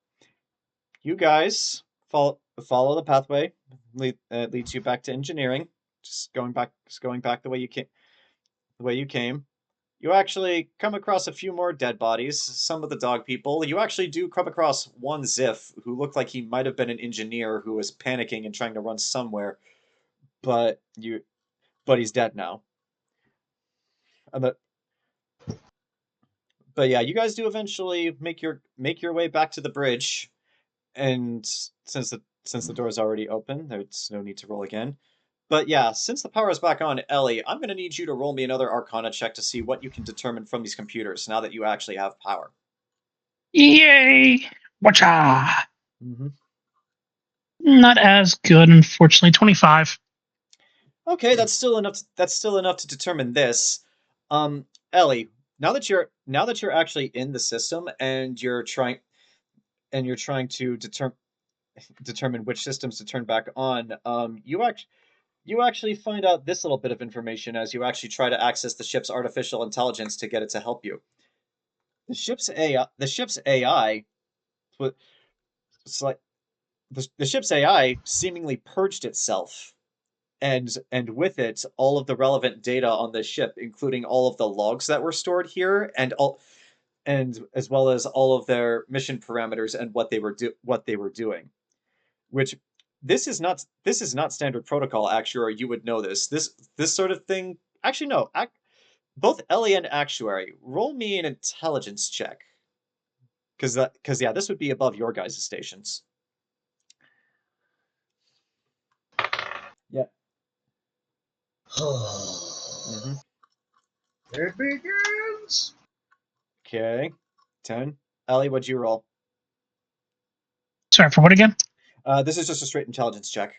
you guys follow the pathway leads you back to engineering. Just going back the way you came. You actually come across a few more dead bodies. Some of the dog people. You actually do come across one Ziff who looked like he might have been an engineer who was panicking and trying to run somewhere, but he's dead now. And but yeah, you guys do eventually make your way back to the bridge, and since the door is already open, there's no need to roll again. But yeah, since the power is back on, Ellie, I'm going to need you to roll me another Arcana check to see what you can determine from these computers now that you actually have power. Yay! Watcha! Mm-hmm. Not as good, unfortunately. 25. Okay, that's still enough. That's still enough to determine this. Ellie, now that you're actually in the system and you're trying to determine which systems to turn back on, you actually find out this little bit of information as you actually try to access the ship's artificial intelligence to get it to help you. The ship's AI, it's like the ship's AI seemingly purged itself, and with it all of the relevant data on the ship, including all of the logs that were stored here, and as well as all of their mission parameters and what they were doing. Which this is not standard protocol, Actuary. You would know this. This sort of thing. Actually, no. Both Ellie and Actuary, roll me an intelligence check. Because yeah, this would be above your guys' stations. Yeah. Mm-hmm. It begins. Okay. 10. Ellie, what'd you roll? Sorry, for what again? This is just a straight intelligence check.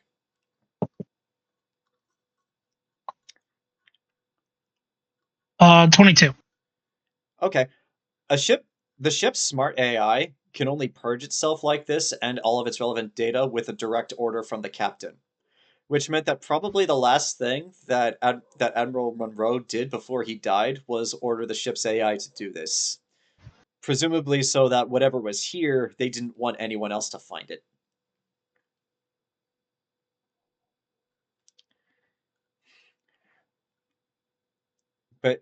Uh, 22. Okay. The ship's smart AI can only purge itself like this and all of its relevant data with a direct order from the captain, which meant that probably the last thing that Admiral Monroe did before he died was order the ship's AI to do this. Presumably so that whatever was here, they didn't want anyone else to find it. But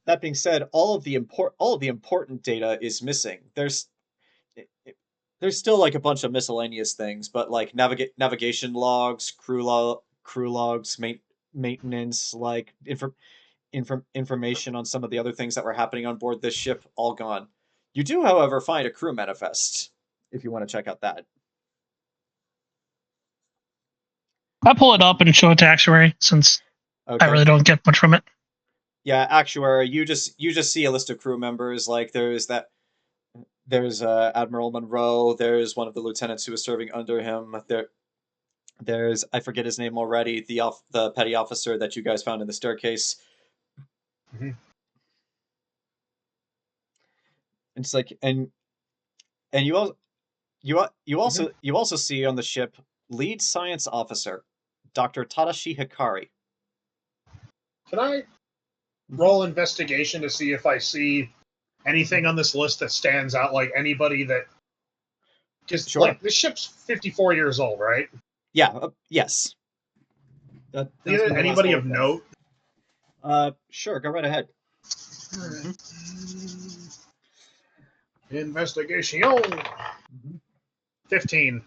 that being said, all of the important data is missing. There's still like a bunch of miscellaneous things, but like navigation logs, crew logs, maintenance, like information on some of the other things that were happening on board this ship, all gone. You do, however, find a crew manifest if you want to check out that. I'll pull it up and show it to Actuary since Okay. I really don't get much from it. Yeah, Actuary, you just see a list of crew members. Like there's Admiral Monroe. There's one of the lieutenants who was serving under him. There's I forget his name already. The petty officer that you guys found in the staircase. Mm-hmm. It's like and you also see on the ship lead science officer, Dr. Tadashi Hikari. Can I roll investigation to see if I see anything on this list that stands out, like anybody that... Because Sure. like this ship's 54 years old, right? Yeah. Yes. That's anybody of note? Sure. Go right ahead. Investigation. 15.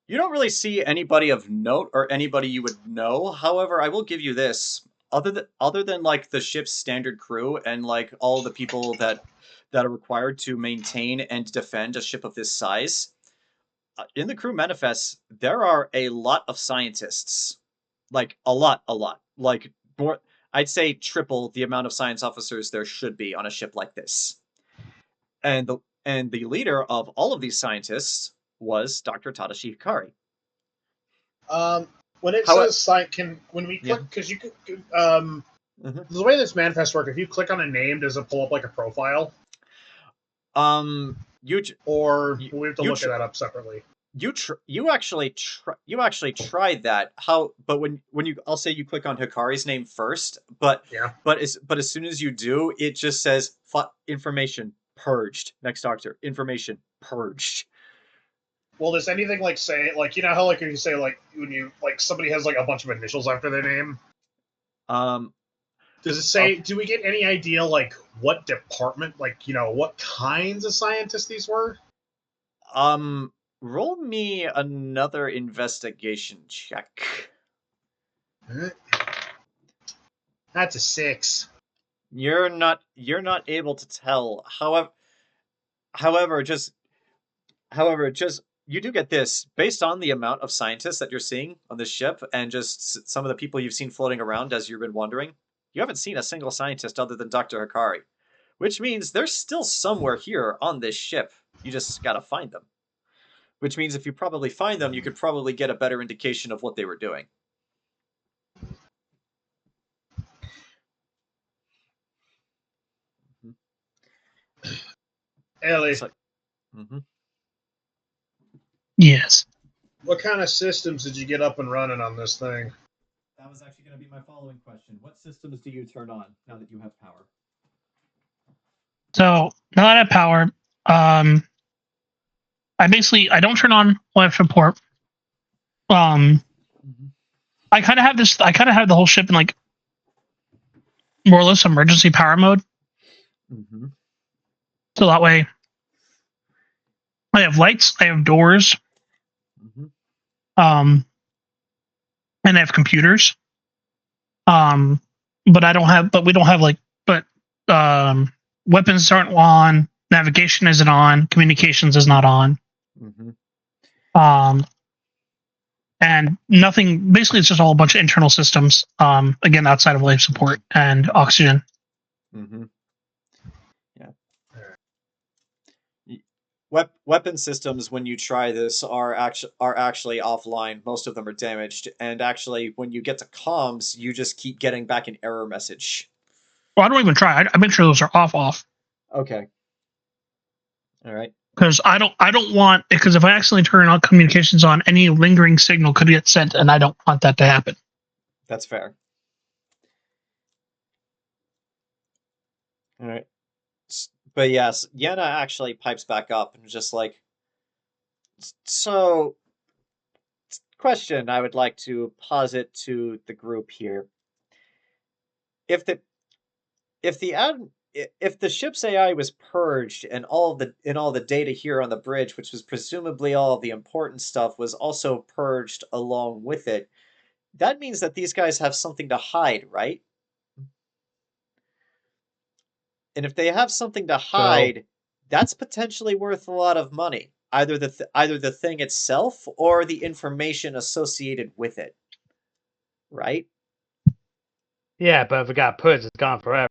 You don't really see anybody of note or anybody you would know. However, I will give you this. Other than like the ship's standard crew and like all the people that are required to maintain and defend a ship of this size, in the crew manifest, there are a lot of scientists. Like a lot. Like more, I'd say triple the amount of science officers there should be on a ship like this. And the leader of all of these scientists was Dr. Tadashi Hikari. When it says when we click, because you could, the way this manifest works, if you click on a name, does it pull up like a profile? We have to look that up separately. You actually tried that. But when I'll say you click on Hikari's name first, but as soon as you do, it just says information purged. Next doctor, information purged. Well, does anything like say, like, you know how like if you say like when you like somebody has like a bunch of initials after their name? Does it say? Do we get any idea like what department, like, you know, what kinds of scientists these were? Roll me another investigation check. That's a 6. You're not able to tell. However, just you do get this based on the amount of scientists that you're seeing on this ship and just some of the people you've seen floating around as you've been wandering. You haven't seen a single scientist other than Dr. Hikari, which means they're still somewhere here on this ship. You just gotta find them. Which means if you probably find them, you could probably get a better indication of what they were doing. Ellie, It's like, mm-hmm. Yes. what kind of systems did you get up and running on this thing? That was actually going to be my following question. What systems do you turn on now that you have power? So now that I have power, I don't turn on life support. Mm-hmm. I kind of have this. I kind of have the whole ship in like more or less emergency power mode. Mm-hmm. So that way, I have lights, I have doors, Mm-hmm. and I have computers. But I don't have. But we don't have like. But weapons aren't on. Navigation isn't on. Communications is not on. Mm-hmm. And nothing. Basically, it's just all a bunch of internal systems. Again, outside of life support and oxygen. Mm-hmm. Yeah. Weapon systems, when you try this, are actually offline. Most of them are damaged, and actually, when you get to comms, you just keep getting back an error message. Well, I don't even try. I make sure those are off. Okay. All right. Because I don't want, because if I accidentally turn on communications on, any lingering signal could get sent, and I don't want that to happen. That's fair. All right. But yes, Yenna actually pipes back up and just like, so, question I would like to posit to the group here. If the ship's AI was purged and all the data here on the bridge, which was presumably all the important stuff, was also purged along with it, that means that these guys have something to hide, right? And if they have something to hide, that's potentially worth a lot of money. Either the thing itself or the information associated with it. Right? Yeah, but if it got put, it's gone forever.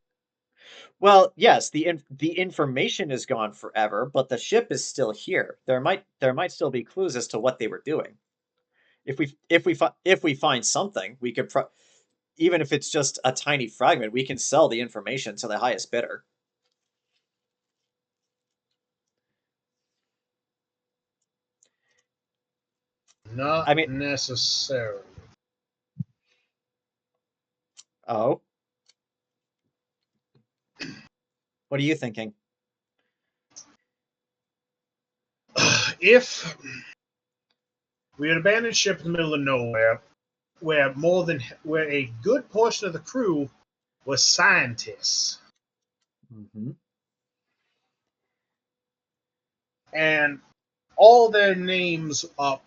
Well, yes, the information is gone forever, but the ship is still here. There might still be clues as to what they were doing. If we find something, we could even if it's just a tiny fragment, we can sell the information to the highest bidder. Not I mean, necessarily. oh, what are you thinking? If we had abandoned ship in the middle of nowhere, where a good portion of the crew was scientists, Mm-hmm. and all their names are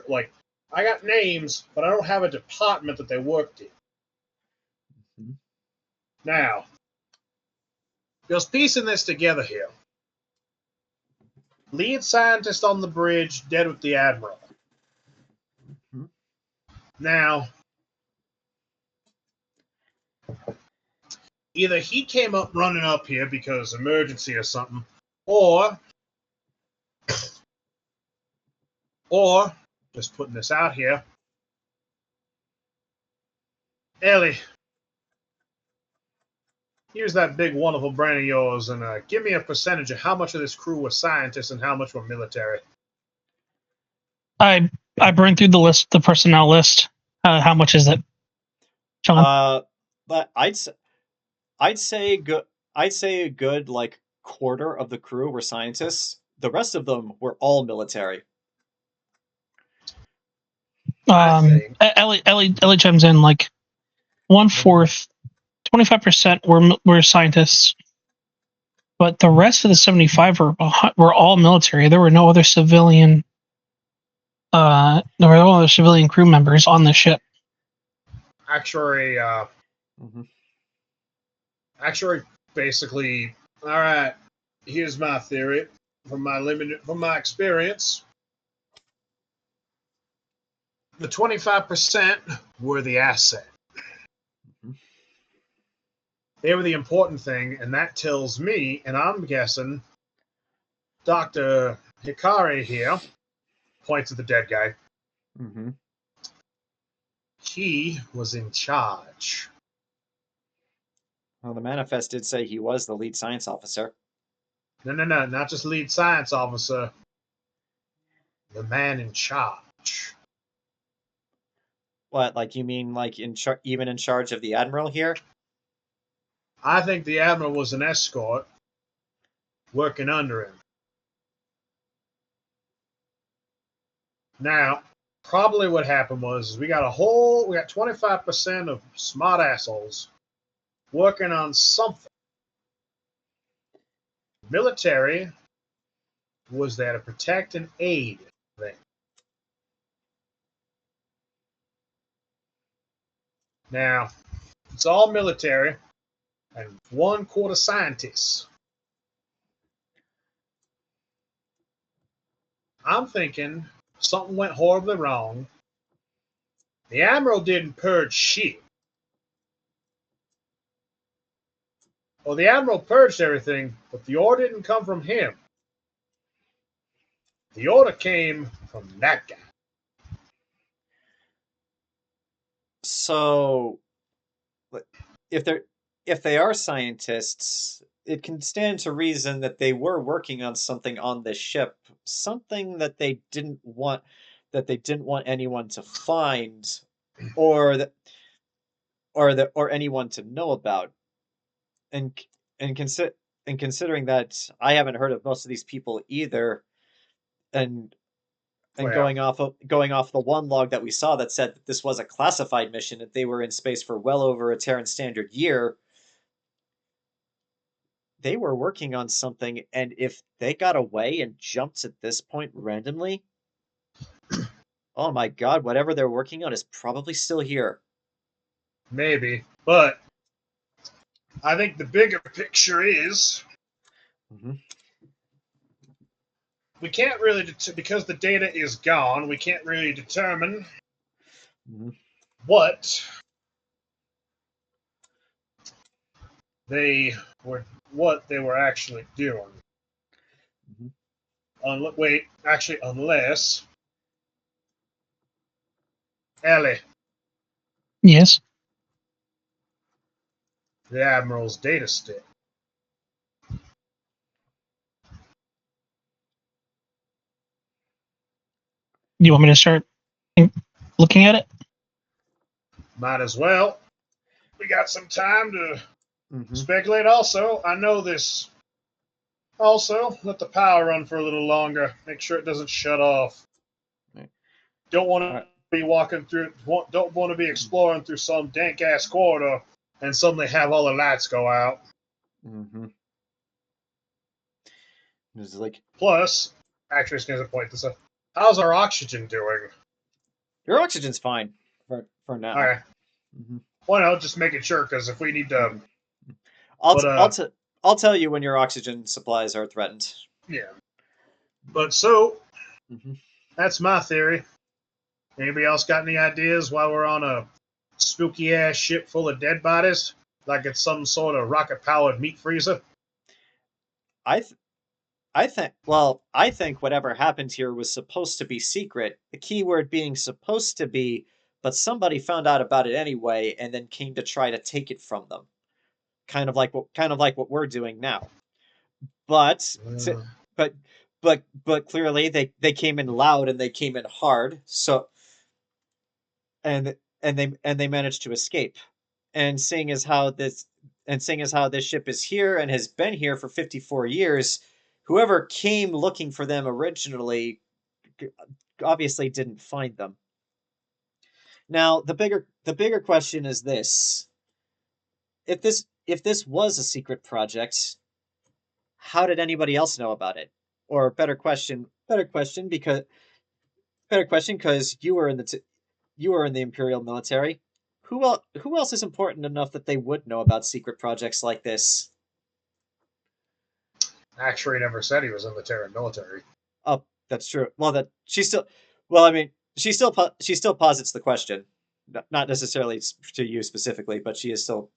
like, I got names, but I don't have a department that they worked in. Mm-hmm. Now, just piecing this together here. Lead scientist on the bridge, dead with the admiral. Mm-hmm. Now, either he came up running up here because emergency or something, or just putting this out here, Ellie, use that big wonderful brain of yours and give me a percentage of how much of this crew was scientists and how much were military. I burned through the personnel list. How much is it, John? But I'd say a good like quarter of the crew were scientists. The rest of them were all military. Ellie chimes in like 1/4, 25% were scientists, but the rest of the 75 were all military. There were no other civilian. There were no other civilian crew members on the ship. Actuary, Mm-hmm. Actuary, basically, all right. Here's my theory from my experience. The 25% were the asset. Mm-hmm. They were the important thing, and that tells me, and I'm guessing, Dr. Hikari here points at the dead guy. Mm-hmm. He was in charge. Well, the manifest did say he was the lead science officer. No, not just lead science officer. The man in charge. What, like you mean like even in charge of the admiral here? I think the admiral was an escort working under him. Now, probably what happened was we got 25% of smart assholes working on something. Military was there to protect and aid them. Now, it's all military and 1/4 scientists. I'm thinking something went horribly wrong. The admiral didn't purge shit. Well, the admiral purged everything, but the order didn't come from him. The order came from that guy. So, if they are scientists, it can stand to reason that they were working on something on this ship, something that they didn't want anyone to find, or anyone to know about. And and considering that I haven't heard of most of these people either, and Well, going off the one log that we saw that said that this was a classified mission, that they were in space for well over a Terran standard year, they were working on something, and if they got away and jumped at this point randomly, oh my god, whatever they're working on is probably still here. maybe, but I think the bigger picture is we can't really, because the data is gone, we can't really determine what they were actually doing. Unless Ellie, Yes. the admiral's data stick. You want me to start looking at it? Might as well. We got some time to speculate. Also, I know this. Also, let the power run for a little longer. Make sure it doesn't shut off. Right. Don't want to be walking through. Don't want to be exploring through some dank ass corridor and suddenly have all the lights go out. It's like, plus, actually, it's going to point this out. How's our oxygen doing? Your oxygen's fine for now. All right. Well, no, just making sure, because if we need to, I'll tell you when your oxygen supplies are threatened. Yeah. But so, that's my theory. Anybody else got any ideas why we're on a spooky ass ship full of dead bodies, like it's some sort of rocket powered meat freezer? I think whatever happened here was supposed to be secret. The key word being supposed to be, but somebody found out about it anyway and then came to try to take it from them. Kind of like what we're doing now. But clearly they came in loud and they came in hard. So and they managed to escape. And seeing as how this ship is here and has been here for 54 years, whoever came looking for them originally obviously didn't find them. Now, the bigger question is this: if this was a secret project, how did anybody else know about it? Or better question, because you were in the Imperial military. Who else is important enough that they would know about secret projects like this? Actuary never said he was in the Terran military. Oh, that's true. Well, she still posits the question, not necessarily to you specifically, but she is still.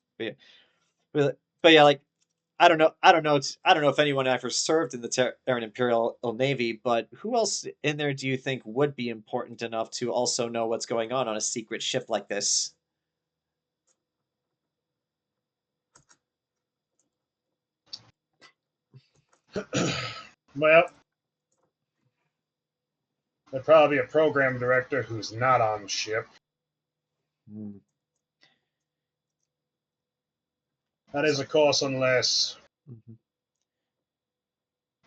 But yeah, like I don't know if anyone ever served in the Terran Imperial Navy, but who else in there do you think would be important enough to also know what's going on a secret ship like this? Well, there'd probably be a program director who's not on the ship. Hmm. That is, of course, unless Mhm.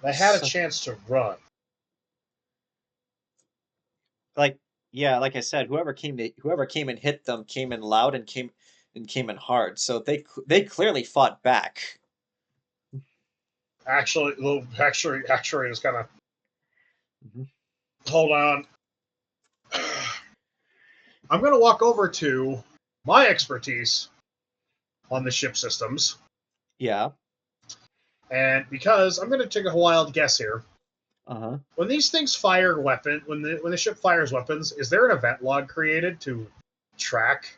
they had a So- chance to run. Like, yeah, like I said, whoever came and hit them came in loud and came in hard. So they clearly fought back. Actually, is kind of Mhm. hold on. I'm going to walk over to my expertise on the ship systems, Yeah. and because I'm going to take a wild guess here. Uh-huh. When these things fire when the ship fires weapons, is there an event log created to track?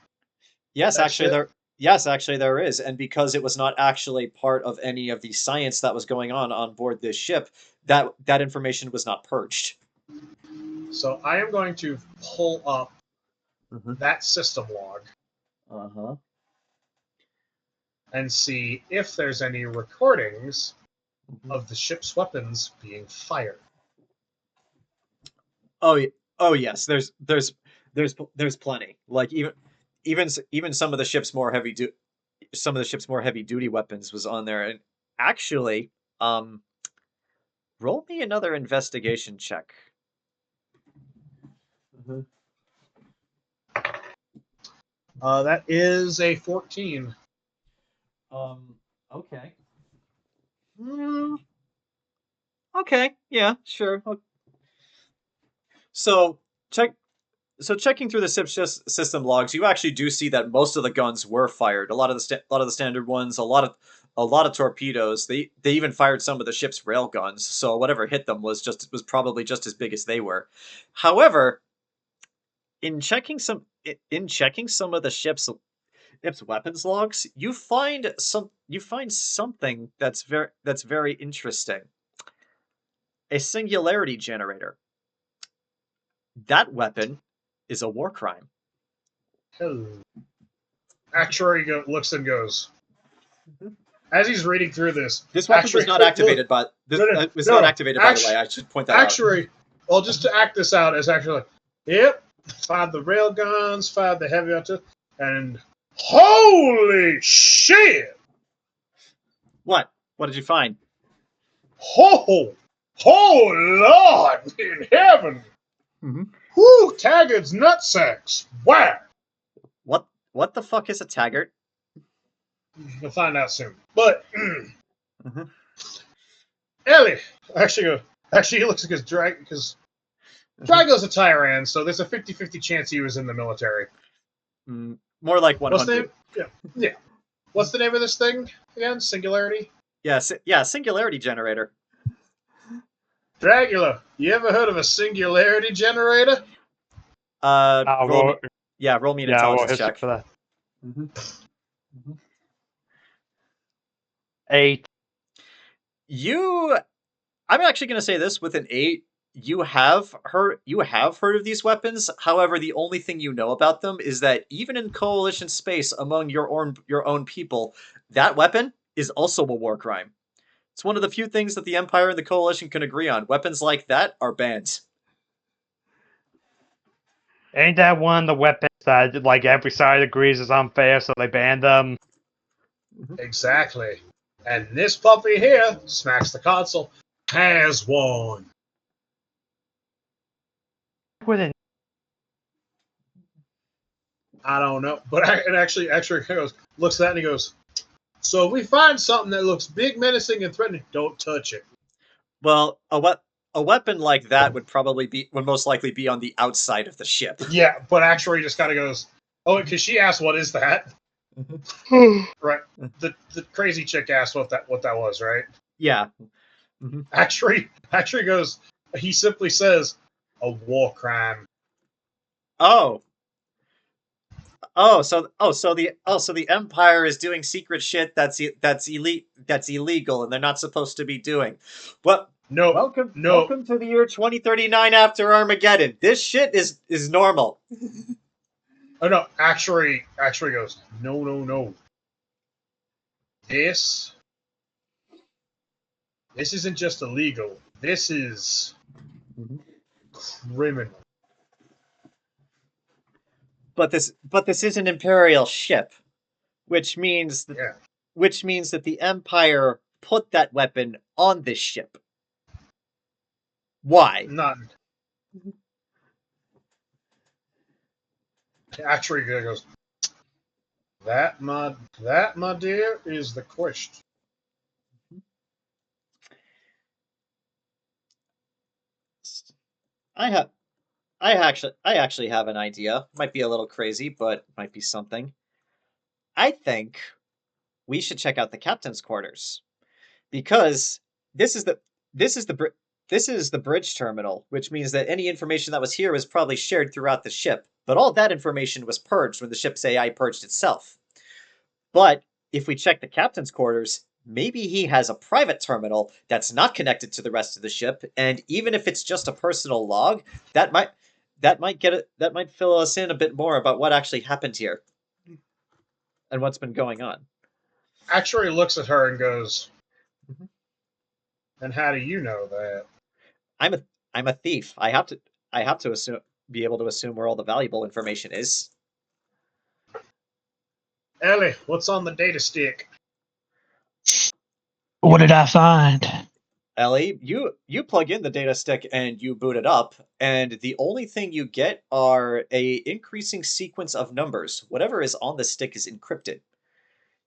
Yes, That actually shit? there is, and because it was not actually part of any of the science that was going on board this ship, that information was not purged. So I am going to pull up Mhm. that system log Uh-huh. and see if there's any recordings Mhm. of the ship's weapons being fired. Oh yes, there's plenty. Like even some of the ship's more heavy duty weapons was on there, and actually, roll me another investigation check. Mhm. That is a 14. Okay. Mm, okay, yeah, sure. So check. So checking through the system logs, you actually do see that most of the guns were fired. A lot of the standard ones, a lot of torpedoes. They even fired some of the ship's rail guns. So whatever hit them was probably just as big as they were. However, in checking some of the ship's weapons logs, you find something that's very interesting. A singularity generator. That weapon is a war crime. Hello. Actuary looks and goes. As he's reading through this, This weapon was not activated, but this was not activated. By the way, I should point that out. Actuary, well, just to act this out, as actually, yep, fired the rail guns, fired the heavy artillery, and holy shit! What? What did you find? Oh Lord in heaven! Mhm. Whoo, Taggart's nutsacks! Wow! What the fuck is a taggart? You'll find out soon. But Mhm. Ellie, actually, he looks like because Dragula's a Tyran, so there's a 50-50 chance he was in the military. More like What's the 100. name? Yeah. What's the name of this thing again? Singularity? Yeah, singularity generator. Dragula, you ever heard of a singularity generator? Roll me an roll intelligence history check. for that. Mhm. Mhm. 8. I'm actually going to say this with an 8. You have heard of these weapons. However, the only thing you know about them is that even in coalition space among your own people, that weapon is also a war crime. It's one of the few things that the Empire and the Coalition can agree on. Weapons like that are banned. Ain't that one of the weapons that like every side agrees is unfair, so they banned them? Exactly. And this puppy here smacks the console. Has one. Wouldn't I don't know, but actually looks at that and he goes, "So if we find something that looks big, menacing, and threatening, don't touch it." Well, a weapon like that would most likely be on the outside of the ship. Yeah, but actually, just kind of goes, "Oh," because she asked, "What is that?" Right. The crazy chick asked what that was, right? Yeah. Actually goes. He simply says, "A war crime." Oh. So the Empire is doing secret shit that's illegal and they're not supposed to be doing. What? No, Welcome to the year 2039 after Armageddon. This shit is normal. Oh no, actually goes, no. This This isn't just illegal. This is criminal. But this is an Imperial ship, which means that the Empire put that weapon on this ship. Why? None. Actuary goes, that, my dear, is the question. I actually have an idea. Might be a little crazy, but might be something. I think we should check out the captain's quarters, because this is the bridge terminal, which means that any information that was here was probably shared throughout the ship. But all that information was purged when the ship's AI purged itself. But if we check the captain's quarters, maybe he has a private terminal that's not connected to the rest of the ship, and even if it's just a personal log, that might fill us in a bit more about what actually happened here and what's been going on. Actuary looks at her and goes, and how do you know that? I'm a thief. I have to be able to assume where all the valuable information is. Ellie, what's on the data stick? What did I find? Ellie, you plug in the data stick and you boot it up, and the only thing you get are a increasing sequence of numbers. Whatever is on the stick is encrypted.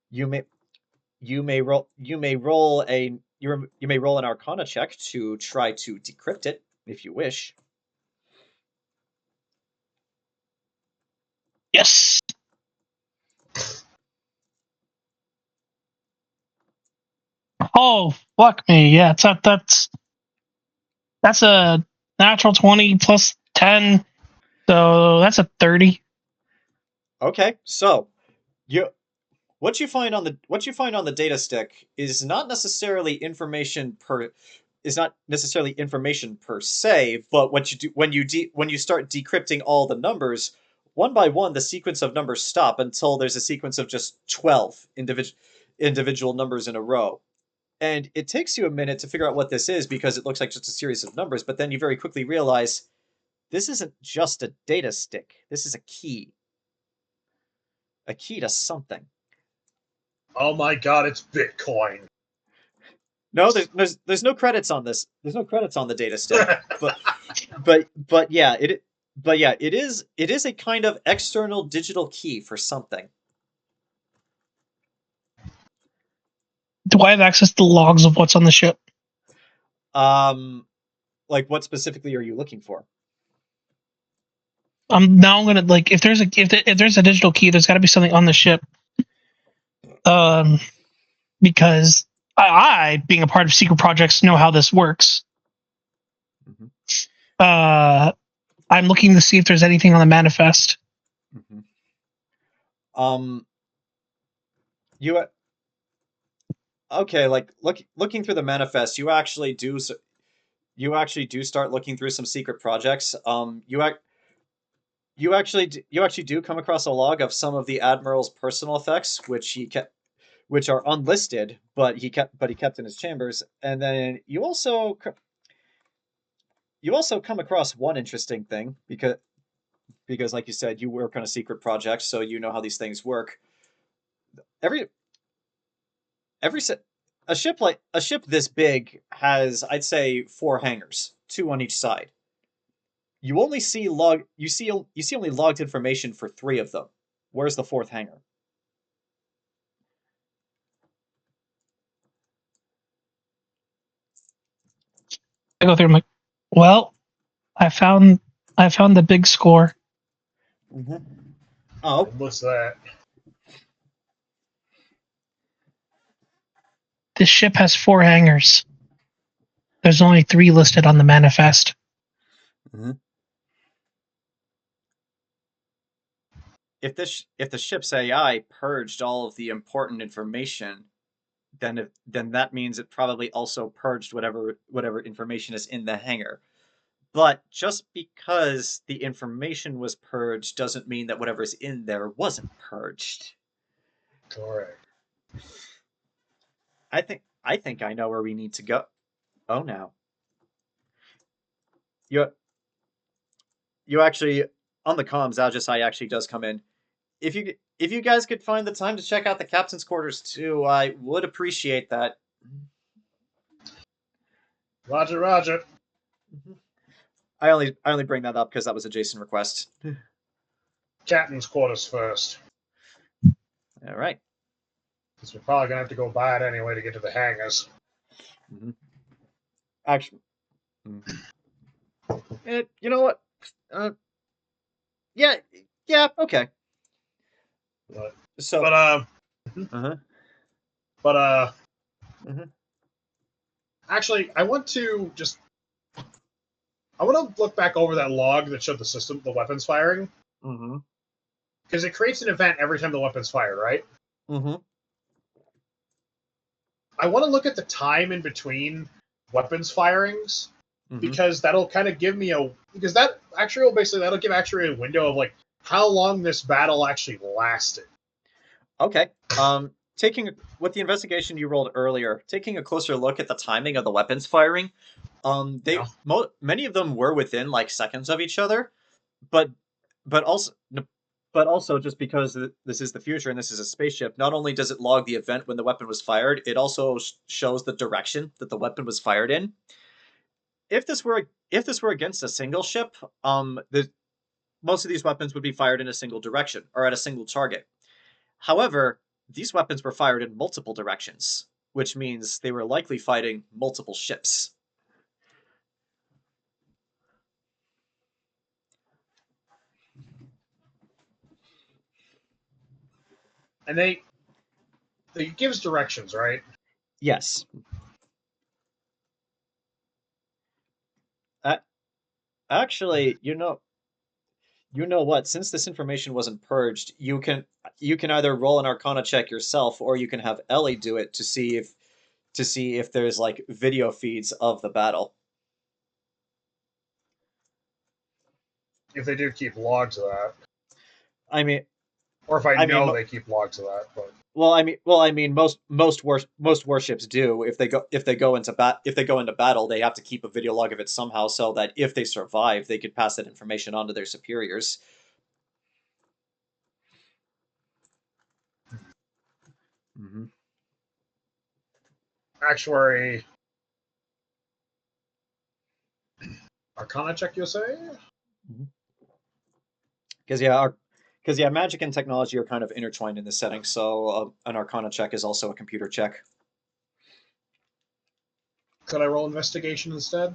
You may roll an Arcana check to try to decrypt it if you wish. Yes. Oh, fuck me. Yeah, that's a natural 20 plus 10. So that's a 30. Okay, so what you find on the data stick is not necessarily information per se, but what you do when you start decrypting all the numbers one by one, the sequence of numbers stop until there's a sequence of just 12 individual numbers in a row. And it takes you a minute to figure out what this is because it looks like just a series of numbers, but then you very quickly realize this isn't just a data stick. This is a key. A key to something. Oh my god, it's Bitcoin. No, there's no credits on this. There's no credits on the data stick. but yeah, it is a kind of external digital key for something. Do I have access to the logs of what's on the ship? Like what specifically are you looking for? Now I'm gonna like if there's a digital key, there's got to be something on the ship. Because I being a part of secret projects know how this works. Mm-hmm. I'm looking to see if there's anything on the manifest. Mm-hmm. Okay, like looking through the manifest, you actually do start looking through some secret projects. You actually do come across a log of some of the admiral's personal effects, which are unlisted, but he kept in his chambers. And then you also come across one interesting thing because like you said, you work on a secret project, so you know how these things work. A ship this big has, I'd say, 4 hangars, 2 on each side. You only see only logged information for 3 of them. Where's the 4th hangar? I go through. I'm like, well, I found the big score. Mm-hmm. Oh, What's that? This ship has 4 hangars. There's only 3 listed on the manifest. Mm-hmm. If the ship's AI purged all of the important information, then that means it probably also purged whatever information is in the hangar. But just because the information was purged doesn't mean that whatever's in there wasn't purged. Correct. I think I know where we need to go. Oh, now. You actually, on the comms, Ajisai actually does come in. If you guys could find the time to check out the captain's quarters too, I would appreciate that. Roger, Roger. I only bring that up because that was a Jayson request. Captain's quarters first. All right. Because we're probably going to have to go by it anyway to get to the hangars. Mm-hmm. Actually, you know what? Yeah, okay. But, So, actually, I want to look back over that log that showed the weapons firing. Mm-hmm. Because it creates an event every time the weapon's fired, right? Mm-hmm. I want to look at the time in between weapons firings, because that'll kind of give me that'll give Actuary a window of like how long this battle actually lasted. Okay. With the investigation you rolled earlier, taking a closer look at the timing of the weapons firing, many of them were within like seconds of each other, but also just because this is the future and this is a spaceship, not only does it log the event when the weapon was fired, it also shows the direction that the weapon was fired in. If this were against a single ship, most of these weapons would be fired in a single direction or at a single target. However, these weapons were fired in multiple directions, which means they were likely fighting multiple ships. And they gives directions, right? Yes. Actually, you know what? Since this information wasn't purged, you can either roll an Arcana check yourself, or you can have Ellie do it to see if there's like video feeds of the battle. If they do keep logs of that. I mean, or if I know they keep logs of that, but. Most warships do. If they go into battle, they have to keep a video log of it somehow, so that if they survive, they could pass that information on to their superiors. Mm-hmm. Actuary. Arcana check, you'll say? Because magic and technology are kind of intertwined in this setting, so an Arcana check is also a computer check. Could I roll investigation instead?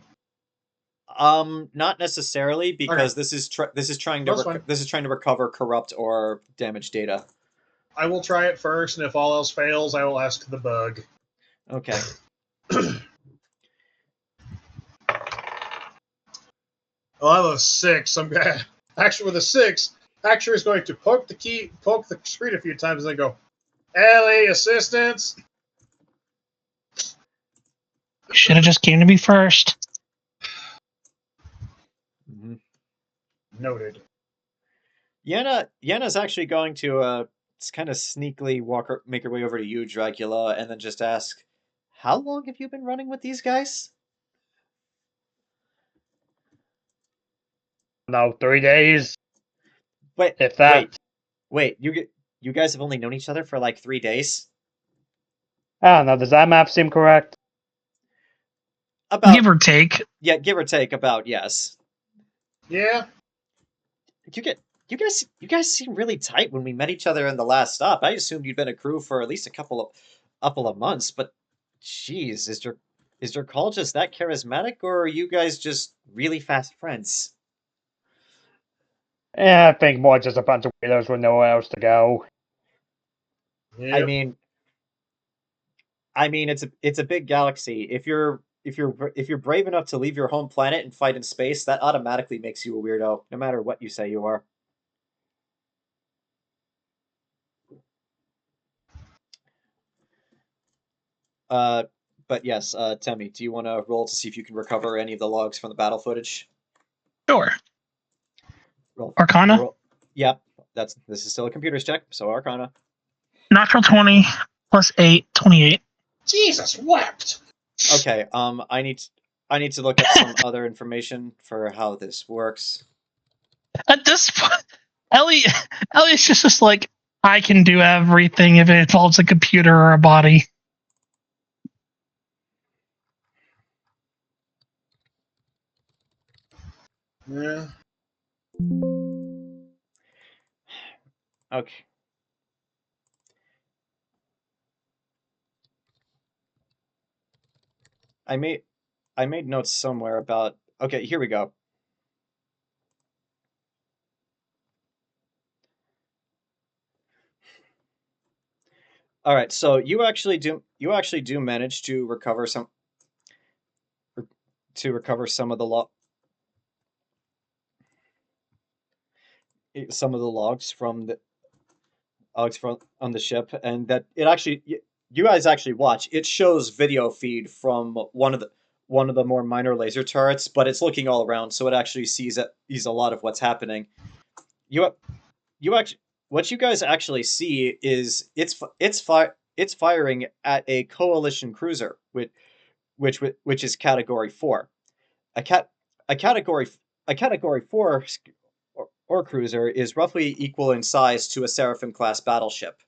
Not necessarily, because Okay. this is trying to recover corrupt or damaged data. I will try it first, and if all else fails, I will ask the bug. Okay. Well, I have a 6. Actually, with a 6, Actuary is going to poke the screen a few times, and then go, Ellie, assistance! Should have just came to me first. Mm-hmm. Noted. Yenna's actually going to kind of sneakily make her way over to you, Dragula, and then just ask, how long have you been running with these guys? No, 3 days. Wait, if that. Wait, you guys have only known each other for like 3 days? I don't know. Does that math seem correct? About give or take. Yeah, give or take. About, yes. Yeah. You guys seem really tight when we met each other in the last stop. I assumed you'd been a crew for at least a couple of months, but jeez, is Jerkaul just that charismatic, or are you guys just really fast friends? Yeah, I think more just a bunch of weirdos with nowhere else to go. Yep. I mean, it's a big galaxy. If you're brave enough to leave your home planet and fight in space, that automatically makes you a weirdo, no matter what you say you are. But yes, Temme, do you want to roll to see if you can recover any of the logs from the battle footage? Sure. Roll. Arcana? Yep. This is still a computer's check, so Arcana. Natural 20 plus 8, 28. Jesus wept! Okay, I need I need to look up some other information for how this works. At this point, Ellie's just like, I can do everything if it involves a computer or a body. Yeah. Okay. I made notes somewhere about. Okay, here we go. All right, so you actually do manage to recover some of the logs from the on the ship, and that it actually you guys actually watch. It shows video feed from one of the more minor laser turrets, but it's looking all around, so it actually sees a lot of what's happening. You actually what you guys actually see is it's firing at a coalition cruiser, which is category 4. A cat a category 4 or cruiser is roughly equal in size to a Seraphim class battleship.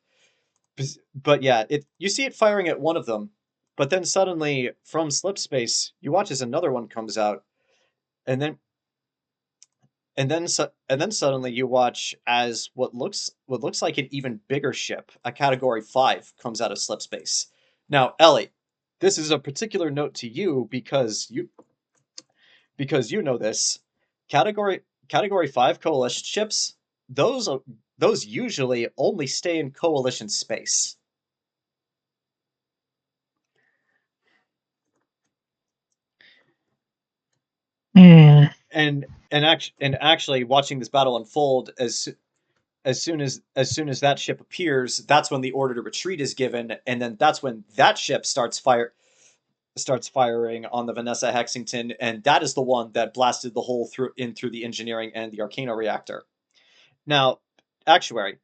But yeah, you see it firing at one of them, but then suddenly from slip space, you watch as another one comes out, and then suddenly you watch as what looks like an even bigger ship, a category 5, comes out of slip space. Now, Ellie, this is a particular note to you because you know this. Category 5 coalition ships, those usually only stay in coalition space. And actually watching this battle unfold, as soon as that ship appears, that's when the order to retreat is given, and then that's when that ship starts firing on the Vanessa Hexington, and that is the one that blasted the hole through the engineering and the Arcana reactor. Now, Actuary,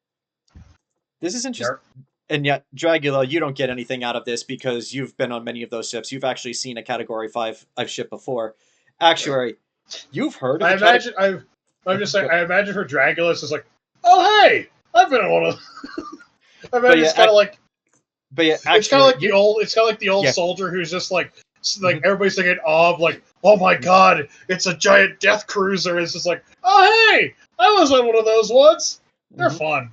this is interesting. Yep. And yet, Dragula, you don't get anything out of this because you've been on many of those ships. You've actually seen a Category 5 ship before. Actuary, you've heard of I'm just saying, I imagine for Dragula, it's just like, oh, hey, I've been on one of I imagine it's kind of like... But yeah, it's kind of like the old soldier who's just like everybody's thinking of like, oh my god, it's a giant death cruiser. It's just like, oh hey, I was on one of those once. They're fun.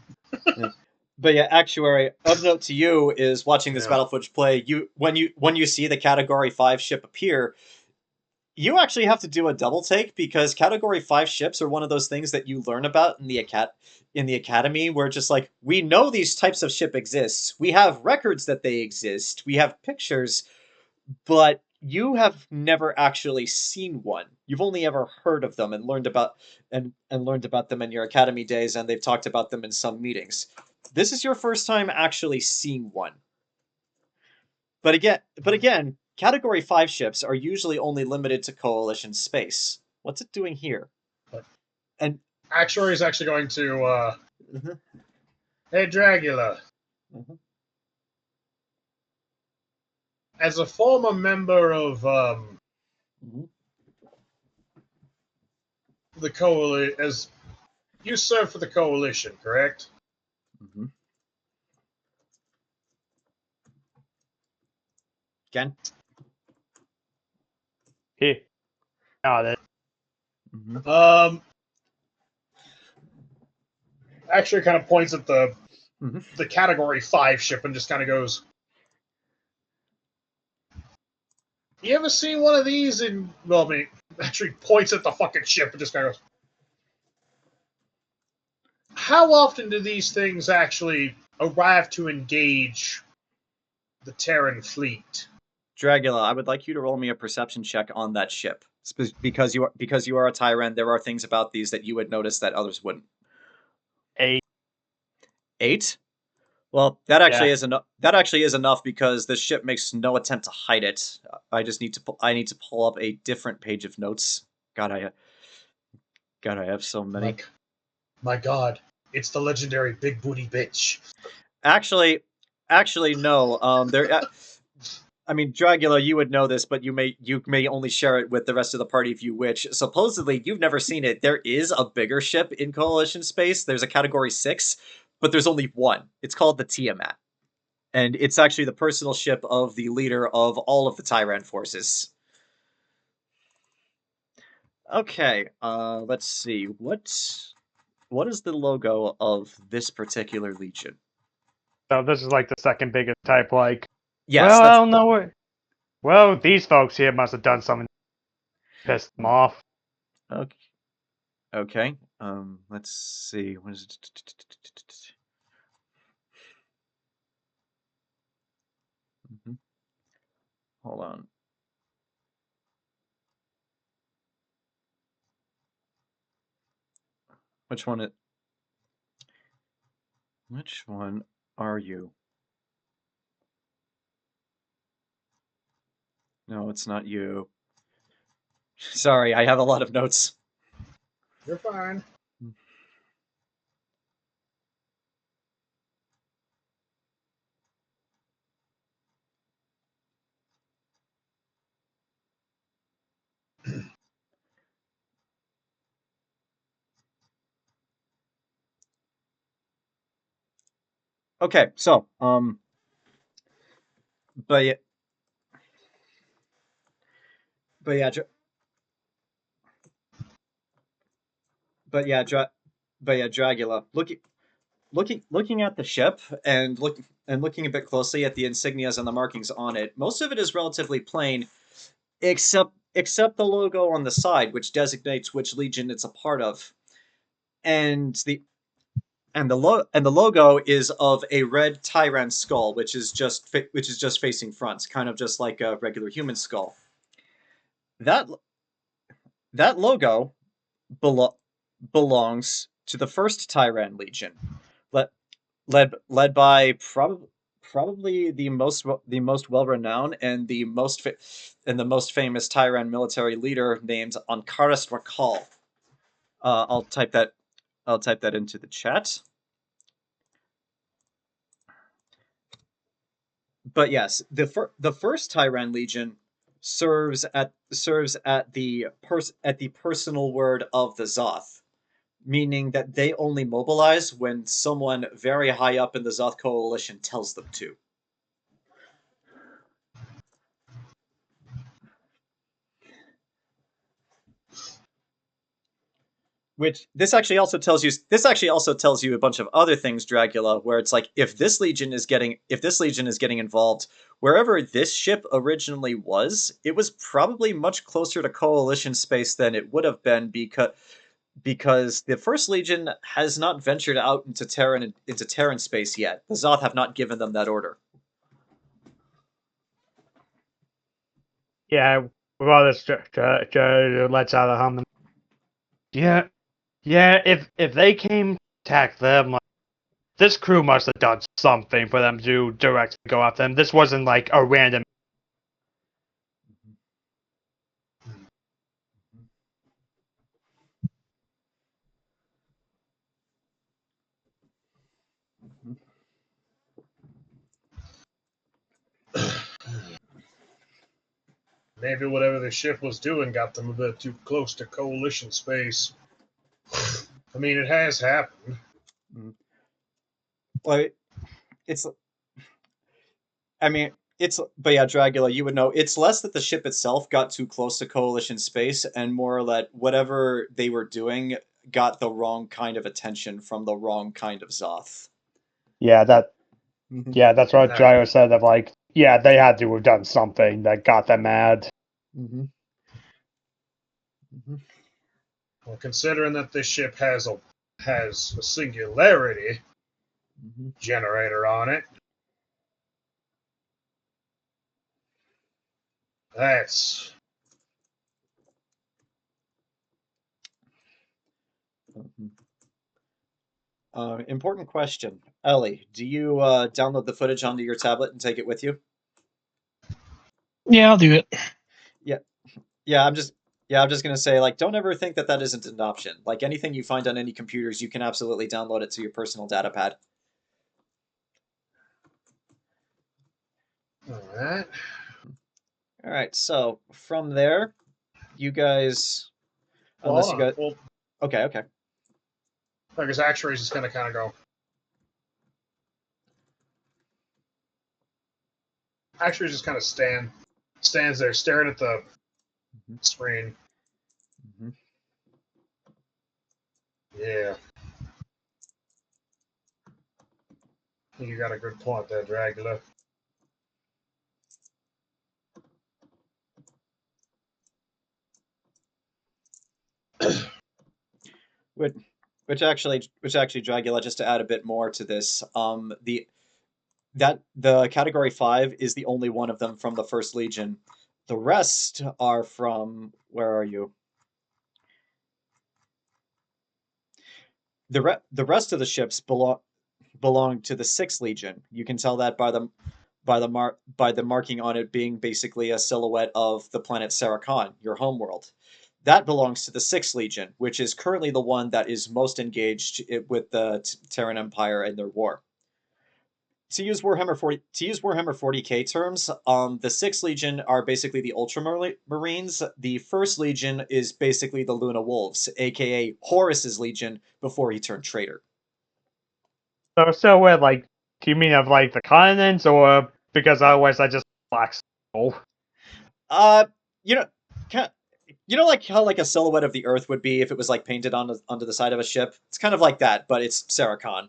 But yeah, Actuary, of note to you is watching this battle footage play. When you see the Category 5 ship appear, you actually have to do a double take because Category 5 ships are one of those things that you learn about in the academy, where just like, we know these types of ship exist. We have records that they exist. We have pictures, but you have never actually seen one. You've only ever heard of them and learned about them in your academy days, and they've talked about them in some meetings. This is your first time actually seeing one. But again, Category 5 ships are usually only limited to Coalition space. What's it doing here? And Actuary is actually going to, Hey, Dragula. As a former member of, the Coalition, as you serve for the Coalition, correct? Again? Here. Oh, Actually kind of points at the Category 5 ship and just kind of goes, you ever seen one of these in... Well, I mean, actually points at the fucking ship and just kind of goes, how often do these things actually arrive to engage the Terran fleet? Dragula, I would like you to roll me a perception check on that ship. Because you are a Tyran, there are things about these that you would notice that others wouldn't. 8. 8? Well, that actually is enough. That actually is enough because the ship makes no attempt to hide it. I need to pull up a different page of notes. God, I have so many. My God, it's the legendary big booty bitch. Actually, no. I mean, Dragula, you would know this, but you may only share it with the rest of the party if you wish. Supposedly, you've never seen it. There is a bigger ship in Coalition space. There's a Category 6, but there's only one. It's called the Tiamat. And it's actually the personal ship of the leader of all of the Tyran forces. Okay, let's see. What is the logo of this particular legion? So this is like the second biggest type. Like, Yes, well, I that's... don't know what. Well, these folks here must have done something to piss them off. Okay. Okay. Let's see. What is it? Hold on. Which one are you? No, it's not you. Sorry, I have a lot of notes. You're fine. Okay, so, but yeah, but yeah, Dragula. Looking at the ship and looking a bit closely at the insignias and the markings on it, most of it is relatively plain, except the logo on the side, which designates which legion it's a part of, and the logo is of a red Tyran skull, which is just facing front, kind of just like a regular human skull. That logo belongs to the first Tyran Legion, led by probably the most well renowned and the most famous Tyran military leader named Jerkaul. I'll type that into the chat. But yes, the first Tyran Legion serves at the personal word of the Zoth, meaning that they only mobilize when someone very high up in the Zoth coalition tells them to. Which this actually also tells you a bunch of other things, Dragula, where it's like if this legion is getting involved, wherever this ship originally was, it was probably much closer to coalition space than it would have been because the First Legion has not ventured out into Terran space yet. The Zoth have not given them that order. Yeah, with all this let's out of hum. Yeah, if they came to attack them, like, this crew must have done something for them to directly go after them. This wasn't like a random. Maybe whatever the ship was doing got them a bit too close to coalition space. I mean, it has happened. Like, but yeah, Dragula, you would know. It's less that the ship itself got too close to coalition space, and more that whatever they were doing got the wrong kind of attention from the wrong kind of Zoth. Yeah, that's what Gyro said. Of like, yeah, they had to have done something that got them mad. Well, considering that this ship has a singularity generator on it, that's Important question. Ellie, do you download the footage onto your tablet and take it with you? Yeah, I'll do it. Yeah, I'm just gonna say, like, don't ever think that isn't an option. Like, anything you find on any computers, you can absolutely download it to your personal data pad. all right. right, so from there, you guys, Well, unless hold you on. got, Well, okay. I guess Actuary's just gonna kind of go. Actuary's just kind of stands there staring at the screen. Mm-hmm. Yeah. I think you got a good point there, Dragula. Which actually, Dragula, just to add a bit more to this, the category 5 is the only one of them from the First Legion. The rest are from, where are you? The rest of the ships belong to the Sixth Legion. You can tell that by the marking on it being basically a silhouette of the planet Saracon, your homeworld. That belongs to the Sixth Legion, which is currently the one that is most engaged with the Terran Empire and their war. To use Warhammer 40k terms, the Sixth Legion are basically the Ultramarines. The First Legion is basically the Luna Wolves, aka Horus's Legion before he turned traitor. So where, like, do you mean of, like, the continents, or because otherwise I just black soul? You know, like how like a silhouette of the Earth would be if it was like painted onto the side of a ship. It's kind of like that, but it's Saracon.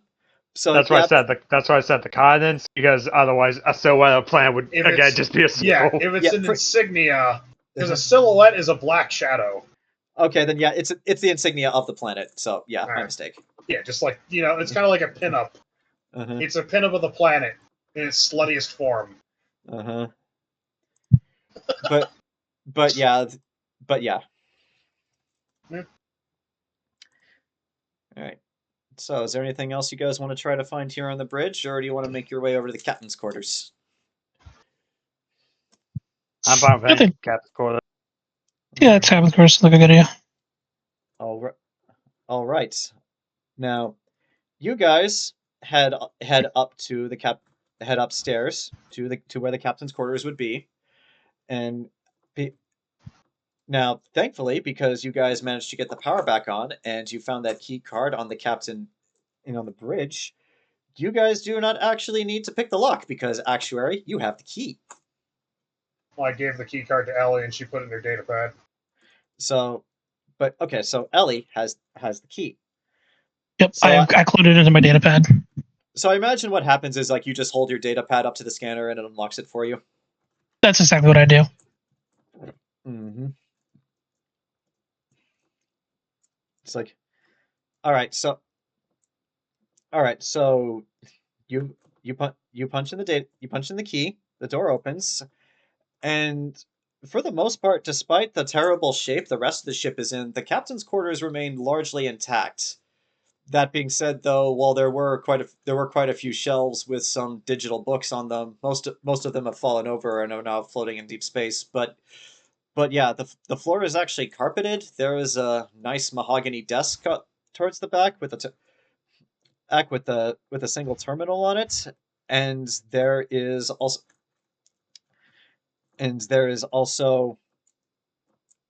So That's why I said the continents, because otherwise a silhouette of planet would If again it's- just be a Yeah, circle. if it's an insignia, because a silhouette is a black shadow. Okay, then yeah, it's the insignia of the planet. So yeah, my Alright. mistake. Yeah, just like, it's kind of like a pinup. Uh-huh. It's a pinup of the planet in its sluttiest form. Uh-huh. But yeah. Yeah. All right. So, is there anything else you guys want to try to find here on the bridge, or do you want to make your way over to the captain's quarters? I'm fine with I him. think- Captain's quarter. Yeah, that's having course like a good idea. All right. Now, you guys head up to head upstairs to where the captain's quarters would be, and now, thankfully, because you guys managed to get the power back on, and you found that key card on the captain and on the bridge, you guys do not actually need to pick the lock because Actuary, you have the key. Well, I gave the key card to Ellie and she put it in her data pad. So, but okay, so Ellie has the key. Yep, So I included it into my data pad. So I imagine what happens is like you just hold your data pad up to the scanner and it unlocks it for you. That's exactly what I do. Mm-hmm. It's like, all right, so you punch in the key, the door opens, and for the most part, despite the terrible shape the rest of the ship is in, the captain's quarters remain largely intact. That being said, though, while there were quite a few shelves with some digital books on them, most of them have fallen over and are now floating in deep space. But yeah, the floor is actually carpeted. There is a nice mahogany desk towards the back with a single terminal on it, and there is also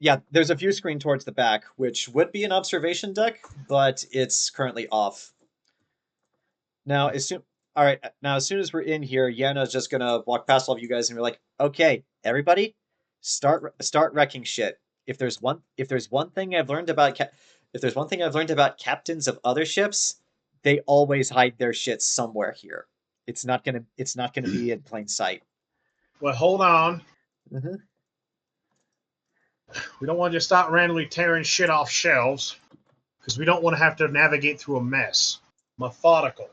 yeah, there's a view screen towards the back, which would be an observation deck, but it's currently off. Now, as soon as we're in here, Yana's just gonna walk past all of you guys and be like, "Okay, everybody, start wrecking shit. If there's one thing I've learned about captains of other ships, they always hide their shit somewhere here. It's not gonna be in plain sight." Well, hold on. Mm-hmm. We don't want to just start randomly tearing shit off shelves because we don't want to have to navigate through a mess. Methodical.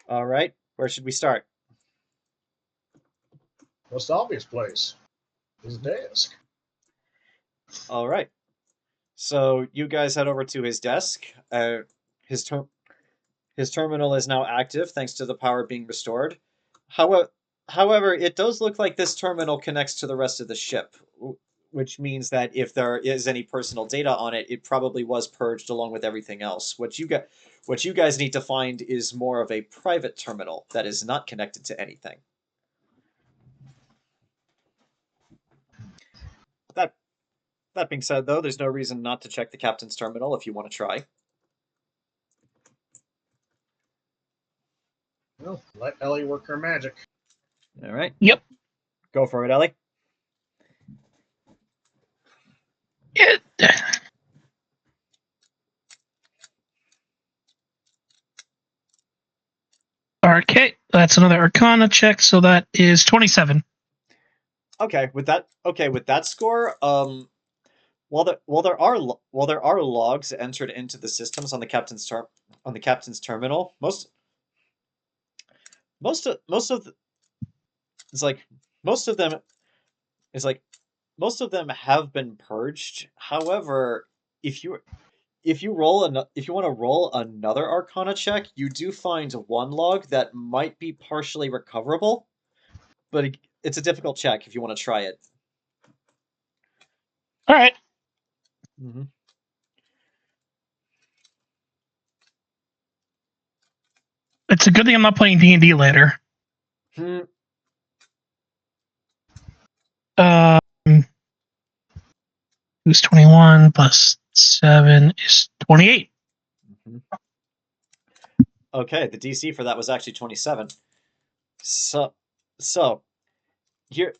All right, where should we start? Most obvious place. His desk. All right. So you guys head over to his desk. His terminal is now active thanks to the power being restored. However, it does look like this terminal connects to the rest of the ship, which means that if there is any personal data on it, it probably was purged along with everything else. What you guys need to find is more of a private terminal that is not connected to anything. That being said, though, there's no reason not to check the captain's terminal if you want to try. Well, let Ellie work her magic. All right. Yep. Go for it, Ellie. Okay, that's another Arcana check, so that is 27. Okay, with that score, while there are logs entered into the systems on the captain's terminal, most of them have been purged. However, if you want to roll another Arcana check, you do find one log that might be partially recoverable, but it's a difficult check if you want to try it. All right. Mm-hmm. It's a good thing I'm not playing D&D later. It was 21 plus 7 is 28. Mm-hmm. Okay, the DC for that was actually 27. So here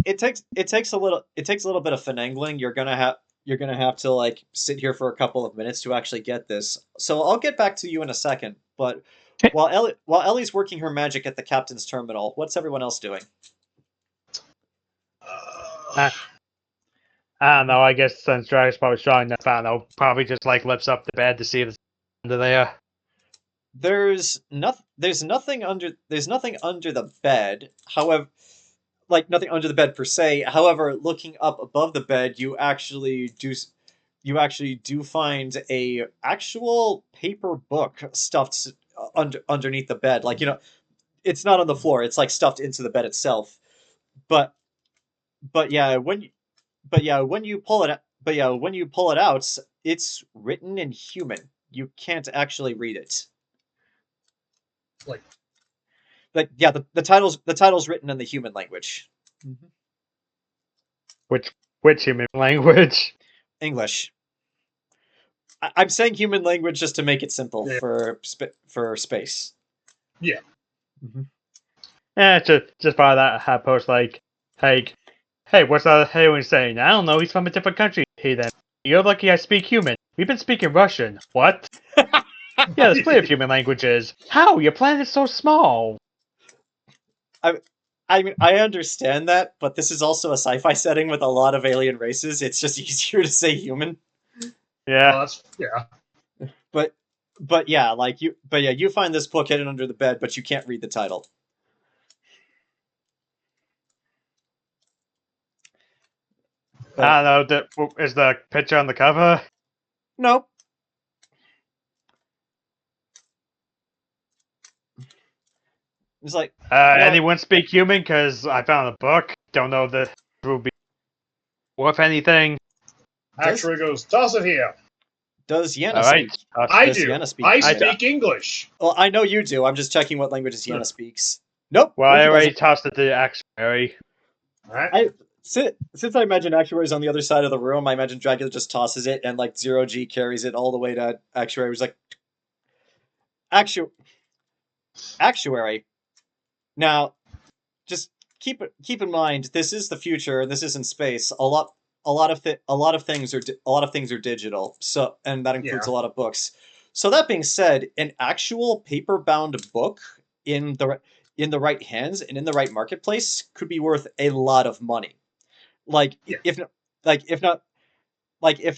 it takes a little bit of finagling. You're gonna have to like sit here for a couple of minutes to actually get this. So I'll get back to you in a second. But Okay. while Ellie's working her magic at the captain's terminal, what's everyone else doing? I don't know. I guess since Drag's probably strong enough, I don't know. Probably just like lifts up the bed to see if it's under there. There's nothing under the bed. However, like nothing under the bed per se. However, looking up above the bed, you actually do find a actual paper book stuffed underneath the bed. Like, it's not on the floor. It's like stuffed into the bed itself. But when you pull it out, it's written in human. You can't actually read it. The title's written in the human language. Mm-hmm. Which human language? English. I'm saying human language just to make it simple for space. Yeah. Mm-hmm. Yeah, just part of that post like, hey, what's that Hayward saying? I don't know. He's from a different country. Hey, then you're lucky I speak human. We've been speaking Russian. What? Yeah, there's plenty of human languages. How? Your planet's so small. I mean, I understand that, but this is also a sci-fi setting with a lot of alien races. It's just easier to say human. Yeah. But you find this book hidden under the bed, but you can't read the title. I don't know. Is the picture on the cover? Nope. It's like anyone speak human? Because I found a book. Don't know that it will be worth anything. Actuary goes, toss it here. Does Yenna speak? I do. I speak English. Well, I know you do. I'm just checking what languages Yenna speaks. Nope. Well, I already tossed it to Actuary. All right. Since I imagine Actuary's on the other side of the room, I imagine Dragula just tosses it and like 0G carries it all the way to Actuary. Who's like, Actuary. Now, just keep in mind, this is the future. This is in space. A lot of things are digital. So, and that includes a lot of books. So that being said, an actual paper-bound book in the right hands and in the right marketplace could be worth a lot of money. If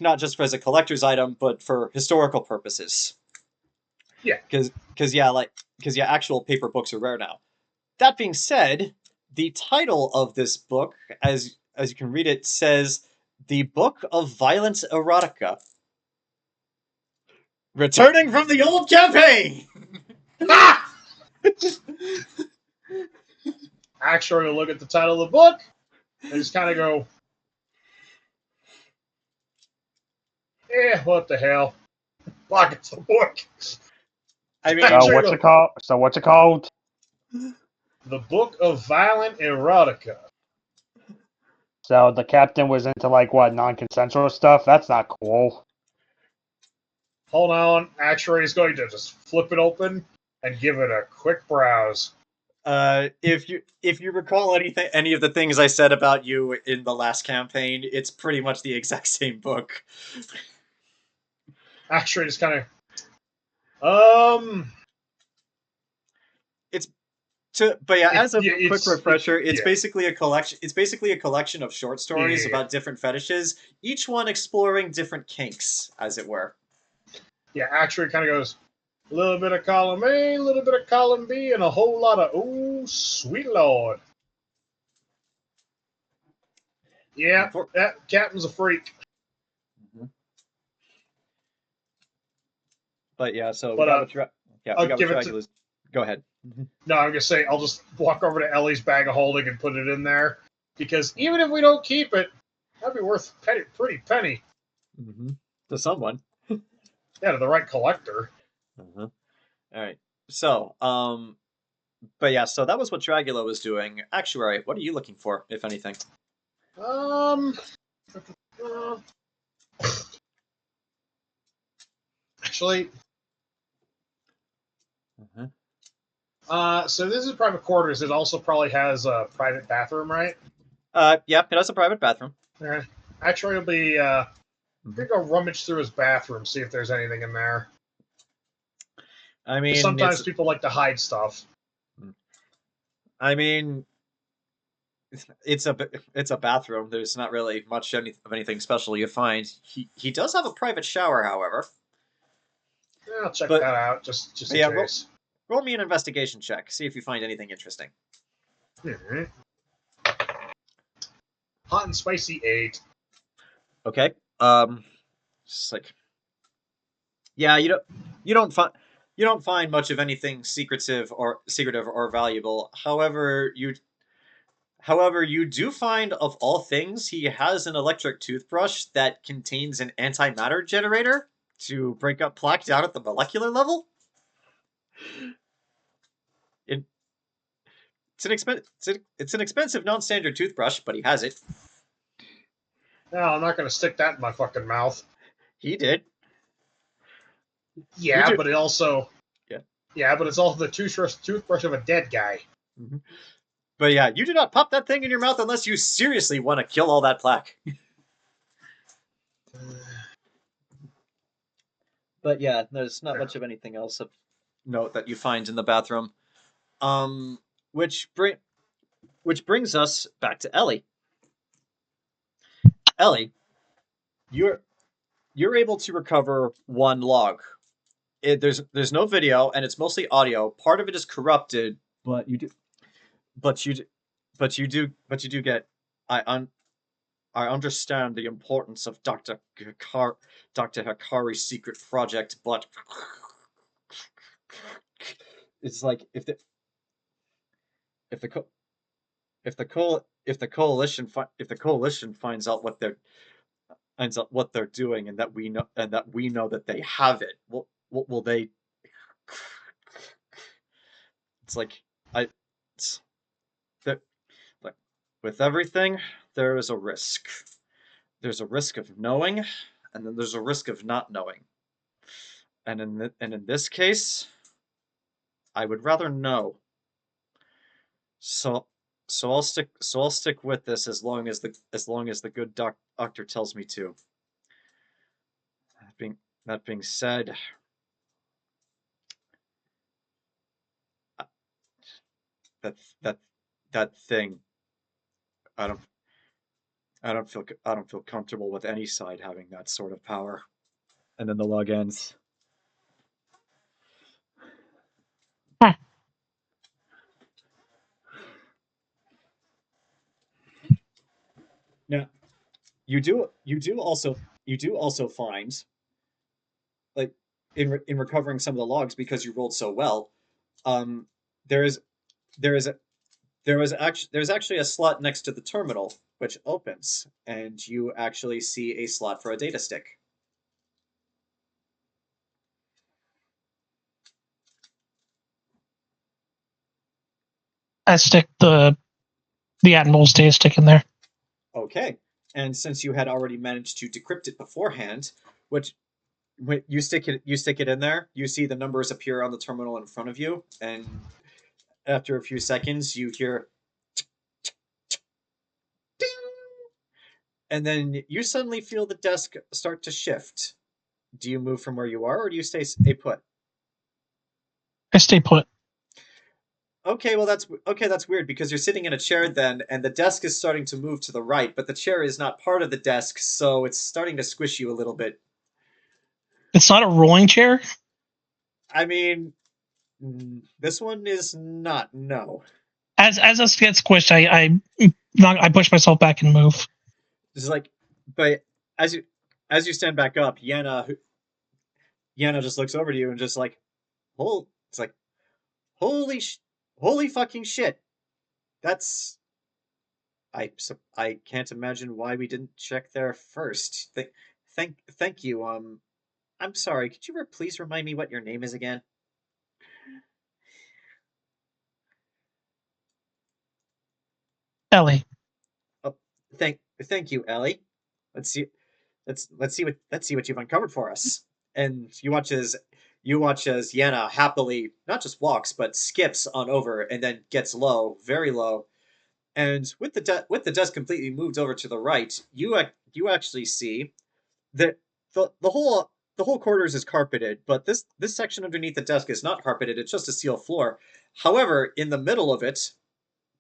not just as a collector's item, but for historical purposes. Yeah. Because actual paper books are rare now. That being said, the title of this book, as you can read it, says "The Book of Violent Erotica." Returning from the old campaign! Actuary will look at the title of the book and just kind of go, what the hell? Lock it's a book. I mean, what's it called? So what's it called? The Book of Violent Erotica. So the captain was into like what, non-consensual stuff? That's not cool. Hold on. Actuary is going to just flip it open and give it a quick browse. If you recall any of the things I said about you in the last campaign, it's pretty much the exact same book. Actuary just kind of, But yeah, as a Yeah, quick refresher, it's yeah. basically a collection. It's basically a collection of short stories Yeah. about different fetishes, each one exploring different kinks, as it were. Yeah, Actuary kind of goes, a little bit of column A, a little bit of column B, and a whole lot of, oh, sweet Lord. Yeah, that captain's a freak. But yeah, so But, we got what I'll we got give what it to- Dragula's. Go ahead. No, I'm going to say I'll just walk over to Ellie's bag of holding and put it in there. Because even if we don't keep it, that'd be worth a pretty penny. Mm-hmm. To someone. Yeah, to the right collector. All right. So, but yeah, so that was what Dragula was doing. Actuary, what are you looking for, if anything? Actually, so this is private quarters. It also probably has a private bathroom, right? Yeah, it has a private bathroom. Actually, it'll be. I'm gonna go rummage through his bathroom, see if there's anything in there. I mean, Sometimes people like to hide stuff. I mean, it's a bathroom. There's not really much of anything special you find. He does have a private shower, however. Yeah, I'll check that out just in case. Roll me an investigation check. See if you find anything interesting. Mm-hmm. Hot and spicy 8. Okay. Just like, yeah, you don't find much of anything secretive or valuable. However, you do find, of all things, he has an electric toothbrush that contains an antimatter generator to break up plaque down at the molecular level. It's an expensive non-standard toothbrush, but he has it. No, I'm not going to stick that in my fucking mouth. He did. Yeah, but it also... Yeah. Yeah, but it's also the toothbrush of a dead guy. Mm-hmm. But yeah, you do not pop that thing in your mouth unless you seriously want to kill all that plaque. But yeah, there's not much of anything else of note that you find in the bathroom. Which brings us back to Ellie. Ellie, you're able to recover one log. There's no video and it's mostly audio. Part of it is corrupted, but you do get. I understand the importance of Dr. Hikari's secret project, but it's like if the coalition finds out what they're doing, and that we know that they have it, what will they? It's like with everything, there is a risk. There's a risk of knowing, and then there's a risk of not knowing. And in this case, I would rather know. So I'll stick with this as long as the good doctor tells me to. That being said, that thing, I don't feel comfortable with any side having that sort of power. And then the log ends. Huh. Now, you do also find, like, in recovering some of the logs, because you rolled so well, there's actually a slot next to the terminal which opens, and you actually see a slot for a data stick. I stick the Admiral's data stick in there. Okay. And since you had already managed to decrypt it beforehand, which when you stick it in there, you see the numbers appear on the terminal in front of you, and after a few seconds you hear ding, and then you suddenly feel the desk start to shift. Do you move from where you are, or do you stay put? I stay put. Okay, well that's weird because you're sitting in a chair then, and the desk is starting to move to the right, but the chair is not part of the desk, so it's starting to squish you a little bit. It's not a rolling chair. I mean, this one is not. No. As us get squished, I push myself back and move. It's like, but as you stand back up, Yana just looks over to you and just like, it's like, holy fucking shit. That's I can't imagine why we didn't check there first. Thank you. I'm sorry. Could you please remind me what your name is again? Ellie. Oh, thank you, Ellie. Let's see what you've uncovered for us. And you watch as Yana happily not just walks but skips on over and then gets low, very low. And with the desk completely moved over to the right, you actually see that the whole quarters is carpeted, but this section underneath the desk is not carpeted. It's just a steel floor. However, in the middle of it,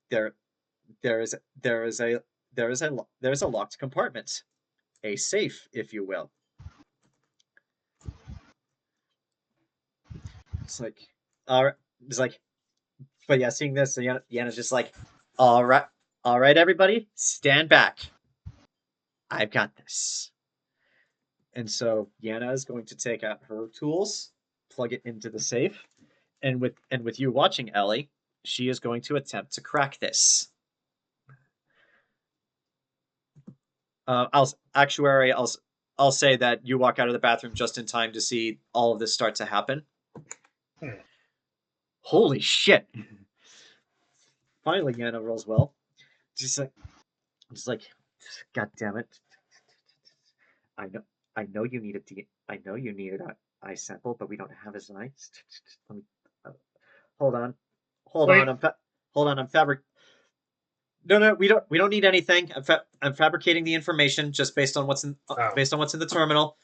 there is a locked compartment, a safe, if you will. It's like, but yeah, seeing this, Yana's just like, all right, everybody, stand back. I've got this. And so Yana is going to take out her tools, plug it into the safe, and with you watching, Ellie, she is going to attempt to crack this. Actuary, I'll say that you walk out of the bathroom just in time to see all of this start to happen. Holy shit! Finally, Yana rolls well. Just like, God damn it! I know you need an eye sample, but we don't have his eyes. Let me hold on. I'm fabric. No, we don't need anything. I'm fabricating the information just based on what's in the terminal.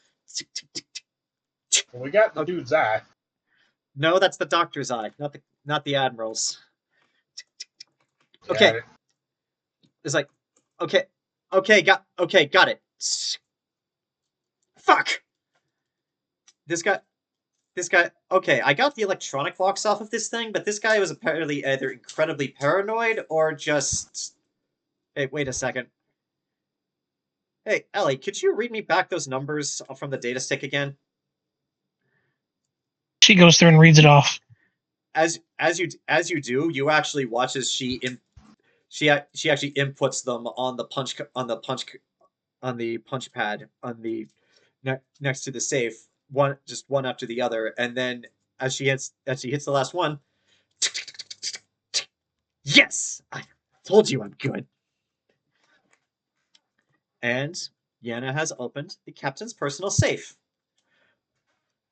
We got the dude's eye. No, that's the doctor's eye, not the admiral's. Okay. It's like, okay, got it. Fuck. This guy. Okay, I got the electronic locks off of this thing, but this guy was apparently either incredibly paranoid or just. Hey, wait a second. Hey, Ellie, could you read me back those numbers from the data stick again? She goes through and reads it off. As you do, you actually watch as she actually inputs them on the punch pad on the next to the safe, one after the other, and then as she hits the last one, yes, I told you I'm good. And Yana has opened the captain's personal safe,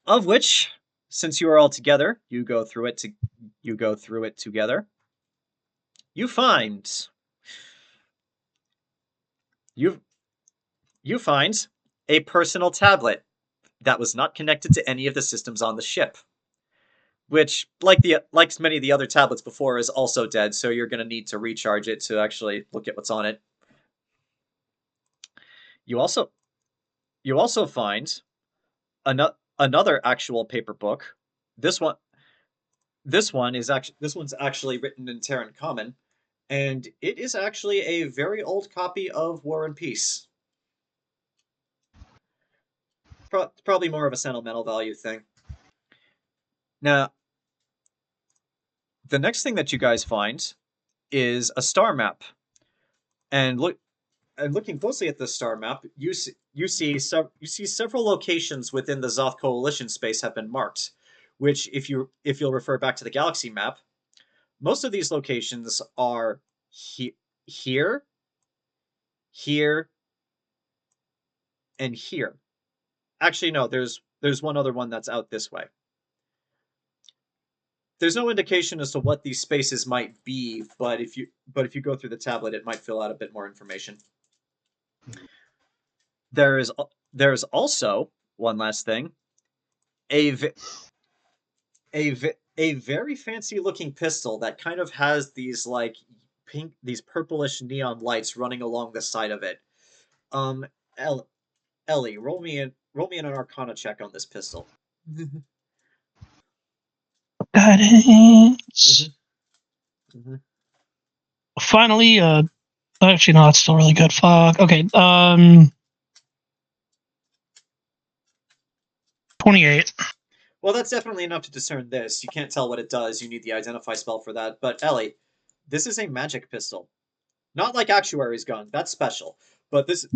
of which, since you are all together, you go through it together. You find a personal tablet that was not connected to any of the systems on the ship, which, like many of the other tablets before, is also dead. So you're going to need to recharge it to actually look at what's on it. You also find another actual paper book. This one's actually written in Terran Common, and it is actually a very old copy of War and Peace. Probably more of a sentimental value thing. Now, the next thing that you guys find is a star map, and looking closely at this star map, you see several locations within the Zoth Coalition space have been marked, which, if you'll refer back to the galaxy map, most of these locations are here, here, and here. Actually, no, there's one other one that's out this way. There's no indication as to what these spaces might be, but if you go through the tablet, it might fill out a bit more information. There's also one last thing, a very fancy looking pistol that kind of has these like these purplish neon lights running along the side of it. Ellie, roll me in an Arcana check on this pistol. Guidance. Finally, actually, no, that's still really good. Fuck. Okay, 28. Well, that's definitely enough to discern this. You can't tell what it does. You need the identify spell for that. But Ellie, this is a magic pistol. Not like Actuary's gun. That's special. But this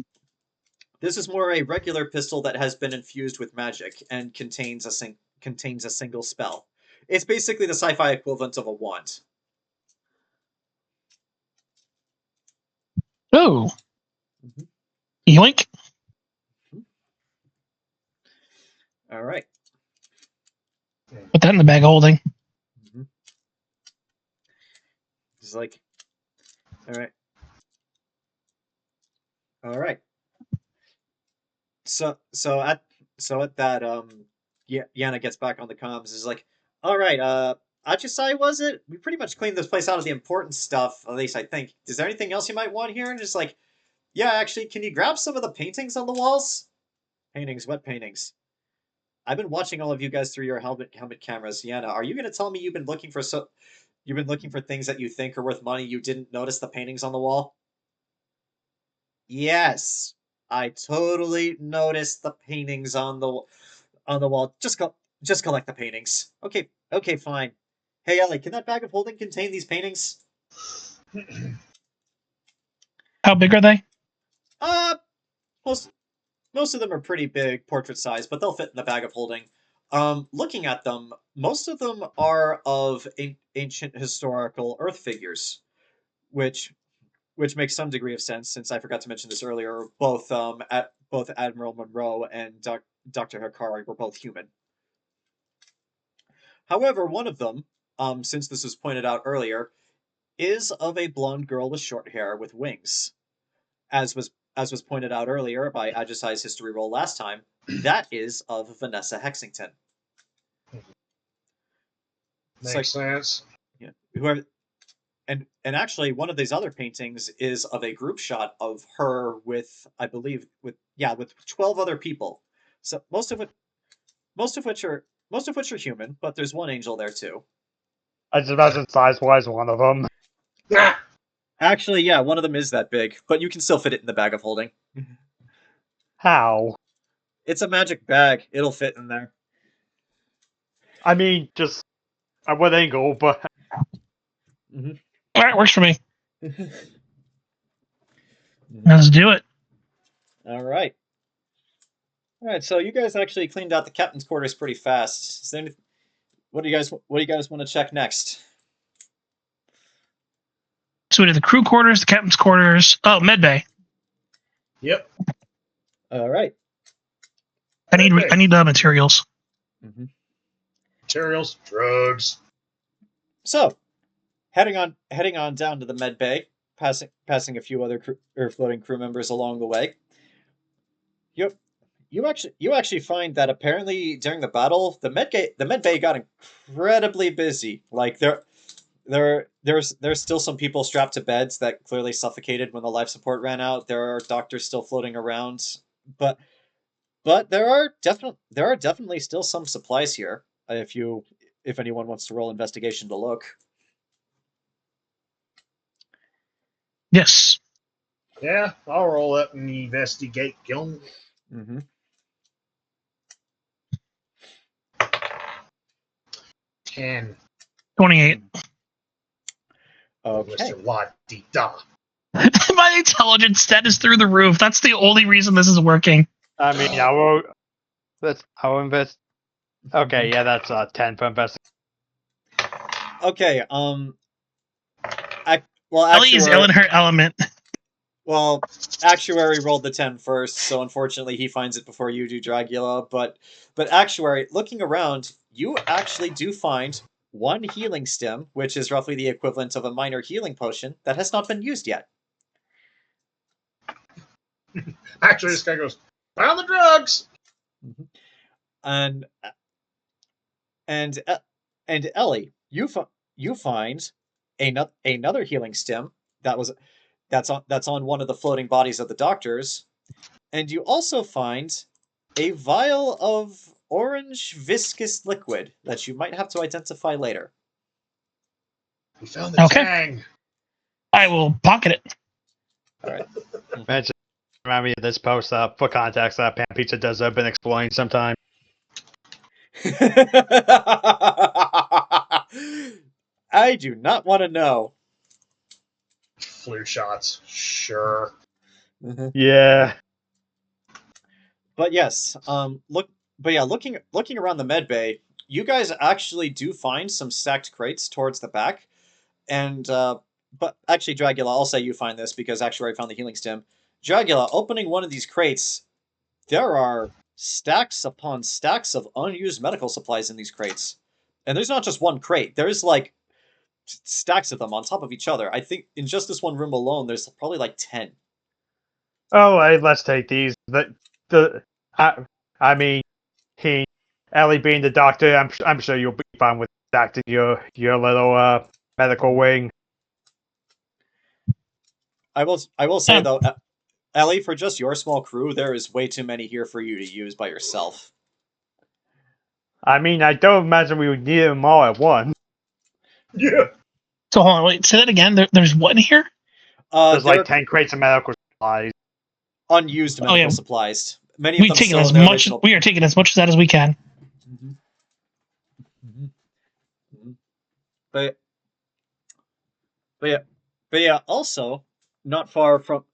is more a regular pistol that has been infused with magic and contains a single spell. It's basically the sci-fi equivalent of a wand. Oh. Yoink. All right. Put that in the bag of holding. It's like, all right. All right. So at that Yana gets back on the comms, is like, all right, Ajisai, was it? We pretty much cleaned this place out of the important stuff, at least I think. Is there anything else you might want here? And just like, yeah, actually, can you grab some of the paintings on the walls? Paintings? What paintings? I've been watching all of you guys through your helmet cameras. Yana, are you going to tell me you've been looking for things that you think are worth money? You didn't notice the paintings on the wall? Yes, I totally noticed the paintings on the wall. Just collect the paintings. Okay, fine. Hey, Ellie, can that bag of holding contain these paintings? How big are they? Most of them are pretty big, portrait size, but they'll fit in the bag of holding. Looking at them, most of them are of ancient historical Earth figures, which makes some degree of sense, since I forgot to mention this earlier. Both Admiral Monroe and Dr. Hikari were both human. However, one of them, since this was pointed out earlier, is of a blonde girl with short hair with wings. As was pointed out earlier by Ajisai's history roll last time, that is of Vanessa Hexington. Makes sense. Yeah, whoever, and actually, one of these other paintings is of a group shot of her with, I believe, with 12 other people. So most of which are human, but there's one angel there too. I just imagine size-wise one of them. Actually, yeah, one of them is that big, but you can still fit it in the bag of holding. How? It's a magic bag. It'll fit in there. I mean, just at what angle, but... All right, works for me. Let's do it. All right. So you guys actually cleaned out the captain's quarters pretty fast. Is there what do you guys want to check next? So we did the crew quarters, the captain's quarters. Oh, medbay. Yep. All right. I need materials. Materials, drugs. So, heading on down to the med bay, passing a few other floating crew members along the way. You actually find that apparently during the battle, the med bay got incredibly busy. Like there's still some people strapped to beds that clearly suffocated when the life support ran out. There are doctors still floating around, but there are definitely still some supplies here. If anyone wants to roll investigation to look. Yes. Yeah, I'll roll up and investigate. 10. 28. Okay. Mr. La-di-da. My intelligence stat is through the roof. That's the only reason this is working. I mean, I will invest. Okay, yeah, that's 10 for investing. Okay. Ellie is ill in her element. Well, Actuary rolled the 10 first, so unfortunately he finds it before you do, Dragula. But Actuary, looking around, you actually do find one healing stem, which is roughly the equivalent of a minor healing potion, that has not been used yet. Actually, this guy goes, found the drugs! And Ellie, you find another healing stem that's on one of the floating bodies of the doctors, and you also find a vial of orange viscous liquid that you might have to identify later. We found the tang. I will pocket it. All right. Mention, remind me of this post for context. Pan Pizza does been explained sometime. I do not want to know. Flu shots, sure. Yeah. But yes, looking around the med bay, you guys actually do find some stacked crates towards the back, and but actually, Dragula, I'll say you find this because Actuary found the healing stem. Dragula, opening one of these crates, there are stacks upon stacks of unused medical supplies in these crates, and there's not just one crate. There's like stacks of them on top of each other. I think in just this one room alone, there's probably like 10. Oh, hey, let's take these. I mean, Ellie being the doctor, I'm sure you'll be fine with stacked in your little medical wing. I will say though, Ellie, for just your small crew, there is way too many here for you to use by yourself. I mean, I don't imagine we would need them all at once. Yeah. So hold on, wait, say that again. There's what in here? There's like 10 crates of medical supplies. Unused medical supplies. Many of We them taking still as in their much. original... We are taking as much of that as we can. But yeah. Also, not far from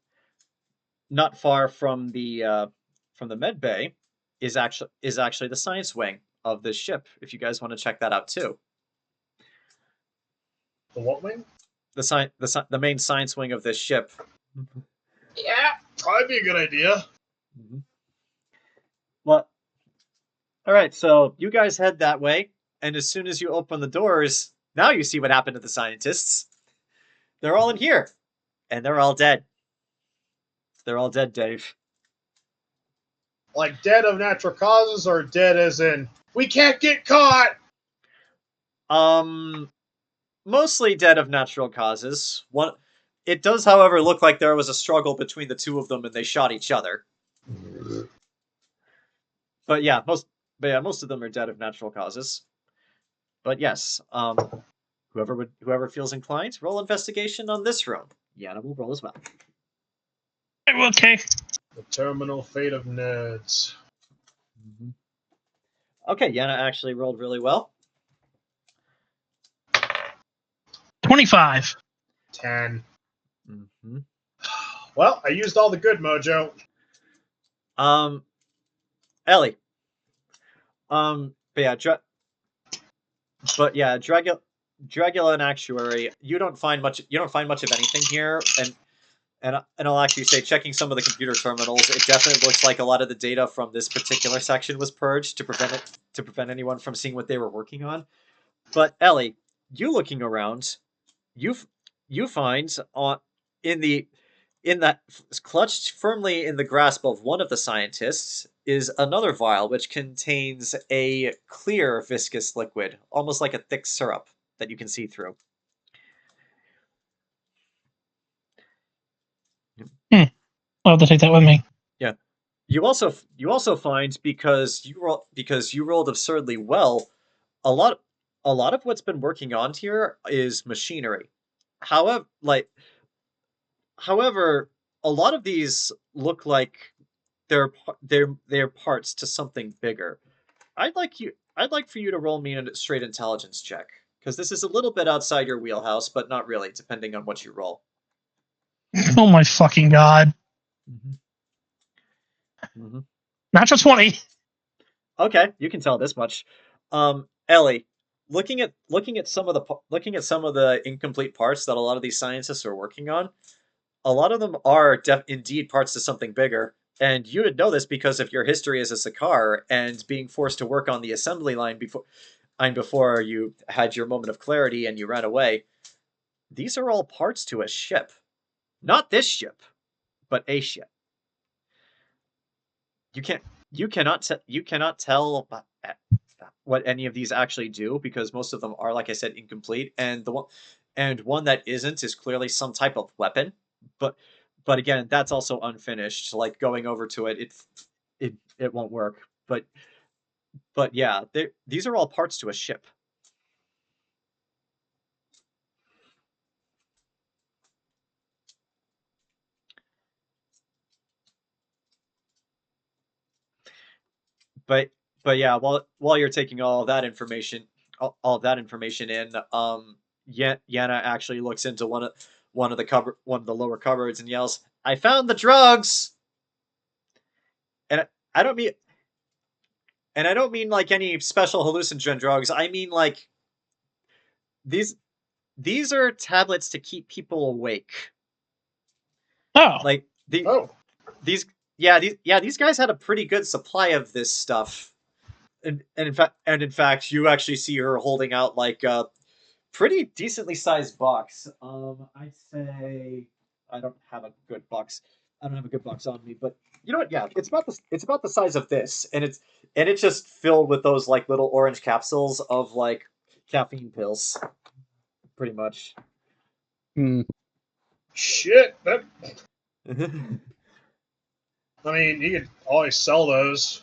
the med bay is actually the science wing of this ship. If you guys want to check that out too. The what wing? The main science wing of this ship. Yeah, probably be a good idea. Well, all right. So you guys head that way, and as soon as you open the doors, now you see what happened to the scientists. They're all in here, and they're all dead. They're all dead, Dave. Like dead of natural causes, or dead as in we can't get caught? Mostly dead of natural causes. It does, however, look like there was a struggle between the two of them, and they shot each other. But yeah, most of them are dead of natural causes. But yes, whoever feels inclined, roll investigation on this room. Yana will roll as well. Okay. The terminal fate of nerds. Okay, Yana actually rolled really well. 25. 10. Well, I used all the good mojo. Ellie. Dragula and Actuary, you don't find much of anything here, and I'll actually say, checking some of the computer terminals, it definitely looks like a lot of the data from this particular section was purged to prevent anyone from seeing what they were working on. But Ellie, you looking around, you find in that clutched firmly in the grasp of one of the scientists is another vial which contains a clear viscous liquid, almost like a thick syrup that you can see through. I'll have to take that with me. Yeah. You also find, because you rolled absurdly well, a lot of what's been working on here is machinery. However, a lot of these look like they're parts to something bigger. I'd like for you to roll me a straight intelligence check, because this is a little bit outside your wheelhouse, but not really, depending on what you roll. Oh my fucking god. Natural 20. Okay, you can tell this much. Ellie, looking at some of the incomplete parts that a lot of these scientists are working on, are indeed parts of something bigger. And you would know this because of your history as a Sakaar and being forced to work on the assembly line before you had your moment of clarity and you ran away. These are all parts to a ship. Not this ship, but a ship. You cannot tell what any of these actually do because most of them are, like I said, incomplete, and one that isn't is clearly some type of weapon. But again, that's also unfinished. Like going over to it won't work. But yeah, these are all parts to a ship. But yeah, while you're taking all of that information in, Yana actually looks into one of the lower cupboards and yells, "I found the drugs!" And I don't mean like any special hallucinogen drugs. I mean like these are tablets to keep people awake. Oh. Like these guys had a pretty good supply of this stuff. And in fact, you actually see her holding out like a pretty decently sized box. I'd say I don't have a good box. I don't have a good box on me, but you know what? Yeah, it's about the size of this, and it's just filled with those like little orange capsules of like caffeine pills, pretty much. Shit. That. I mean, you could always sell those.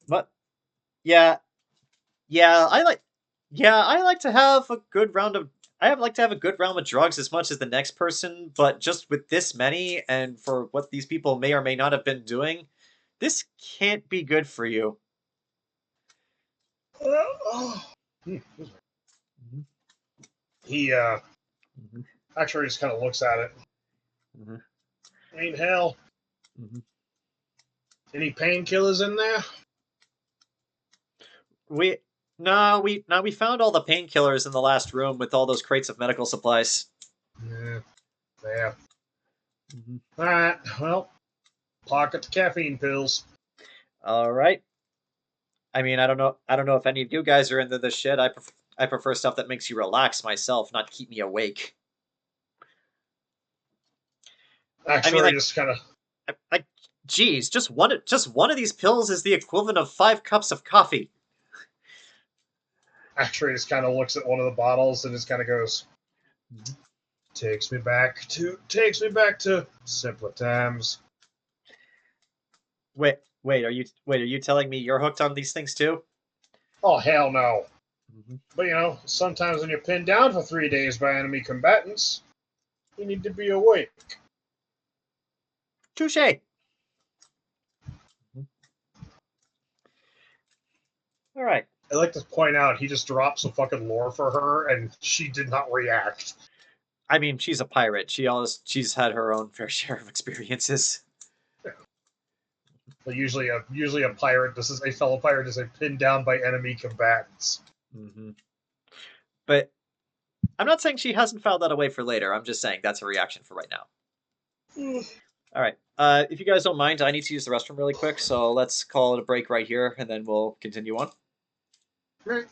But yeah, I like to have a good round of. I like to have a good round of drugs as much as the next person, but just with this many and for what these people may or may not have been doing, this can't be good for you. He actually just kind of looks at it. I mean, hell. Any painkillers in there? We found all the painkillers in the last room with all those crates of medical supplies. Yeah. All right. Well, pocket the caffeine pills. All right. I mean, I don't know if any of you guys are into this shit. I prefer stuff that makes you relax myself, not keep me awake. Actually, like, just kind of like, geez, just one of these pills is the equivalent of 5 cups of coffee. Actually, just kind of looks at one of the bottles and just kind of goes, takes me back to simpler times. Wait, are you telling me you're hooked on these things too? Oh, hell no. But you know, sometimes when you're pinned down for 3 days by enemy combatants, you need to be awake. Touché. All right. I'd like to point out he just dropped some fucking lore for her, and she did not react. I mean, she's a pirate. She's had her own fair share of experiences. But usually a pirate, a fellow pirate, is pinned down by enemy combatants. But I'm not saying she hasn't filed that away for later. I'm just saying that's a reaction for right now. All right. If you guys don't mind, I need to use the restroom really quick, so let's call it a break right here, and then we'll continue on. Right.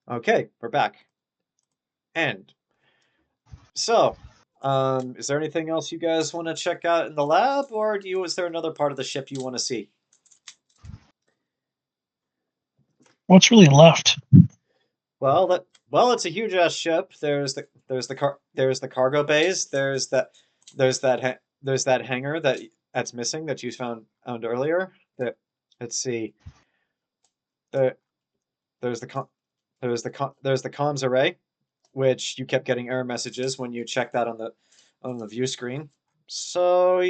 Okay, we're back. And so, is there anything else you guys want to check out in the lab, or is there another part of the ship you want to see? What's really left? Well, it's a huge ass ship. There's the cargo bays. There's that hangar that's missing that you found earlier. Let's see. There's the comms array, which you kept getting error messages when you checked that on the view screen. So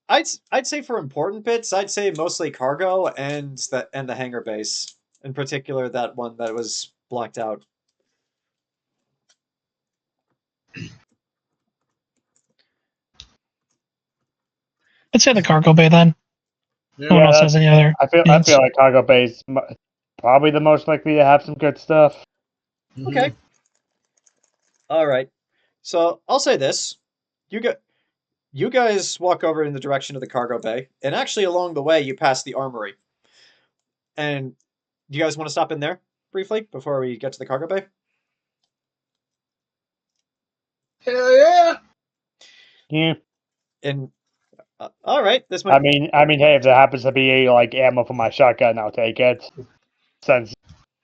I'd say for important bits, I'd say mostly cargo and the hangar base, in particular that one that was blocked out. I'd say the cargo bay then. No one else has any other. I feel like cargo bay's probably the most likely to have some good stuff. Okay. All right. So I'll say this: you guys walk over in the direction of the cargo bay, and actually along the way you pass the armory. And do you guys want to stop in there briefly before we get to the cargo bay? Hell yeah! Yeah. And all right, this I might. mean, hey, if there happens to be like ammo for my shotgun, I'll take it. Since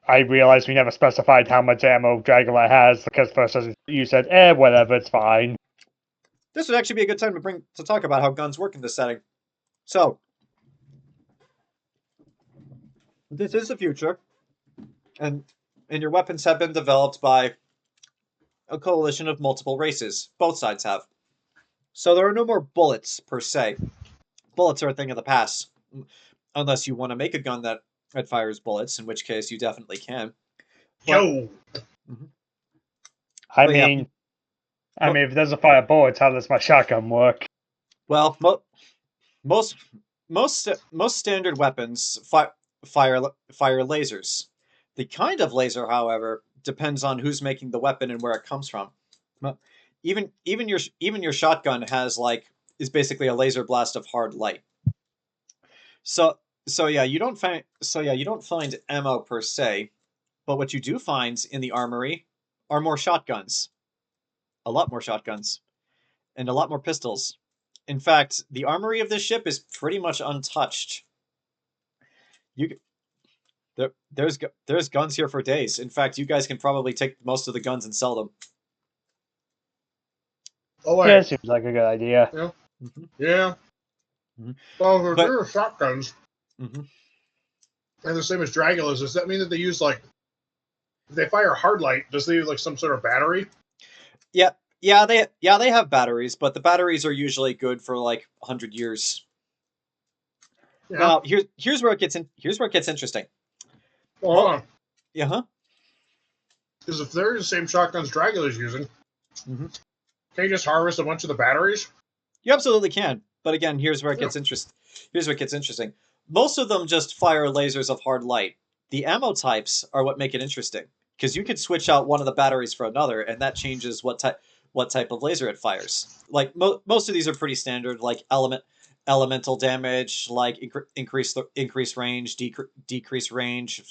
I realized we never specified how much ammo Dragula has, because first you said, whatever, it's fine. This would actually be a good time to talk about how guns work in this setting. So, this is the future, and your weapons have been developed by a coalition of multiple races. Both sides have. So there are no more bullets per se. Bullets are a thing of the past, unless you want to make a gun that fires bullets, in which case you definitely can. Yo! I But yeah. mean, if it doesn't fire bullets, how does my shotgun work? Well, most standard weapons fire lasers. The kind of laser, however, depends on who's making the weapon and where it comes from. Even your shotgun is basically a laser blast of hard light. So yeah, you don't find ammo per se, but what you do find in the armory are more shotguns. A lot more shotguns. And a lot more pistols. In fact, the armory of this ship is pretty much untouched. There's guns here for days. In fact, you guys can probably take most of the guns and sell them. Oh, wait. Yeah, seems like a good idea. Yeah. Mm-hmm. Yeah. Mm-hmm. Well, if they're shotguns, Mm-hmm. and the same as Dragulas, does that mean that they use, like, if they fire hard light, does they use, like, some sort of battery? Yeah, they have batteries, but the batteries are usually good for like 100 years. Yeah. Now, here's where it gets interesting. Well, hold on. Yeah, huh? Because if they're the same shotguns Dragula's using, Mm-hmm. can you just harvest a bunch of the batteries? You absolutely can. But again, here's where it gets interesting. Most of them just fire lasers of hard light. The ammo types are what make it interesting, because you could switch out one of the batteries for another, and that changes what type of laser it fires. Like most of these are pretty standard, like elemental damage, like increase range, decrease range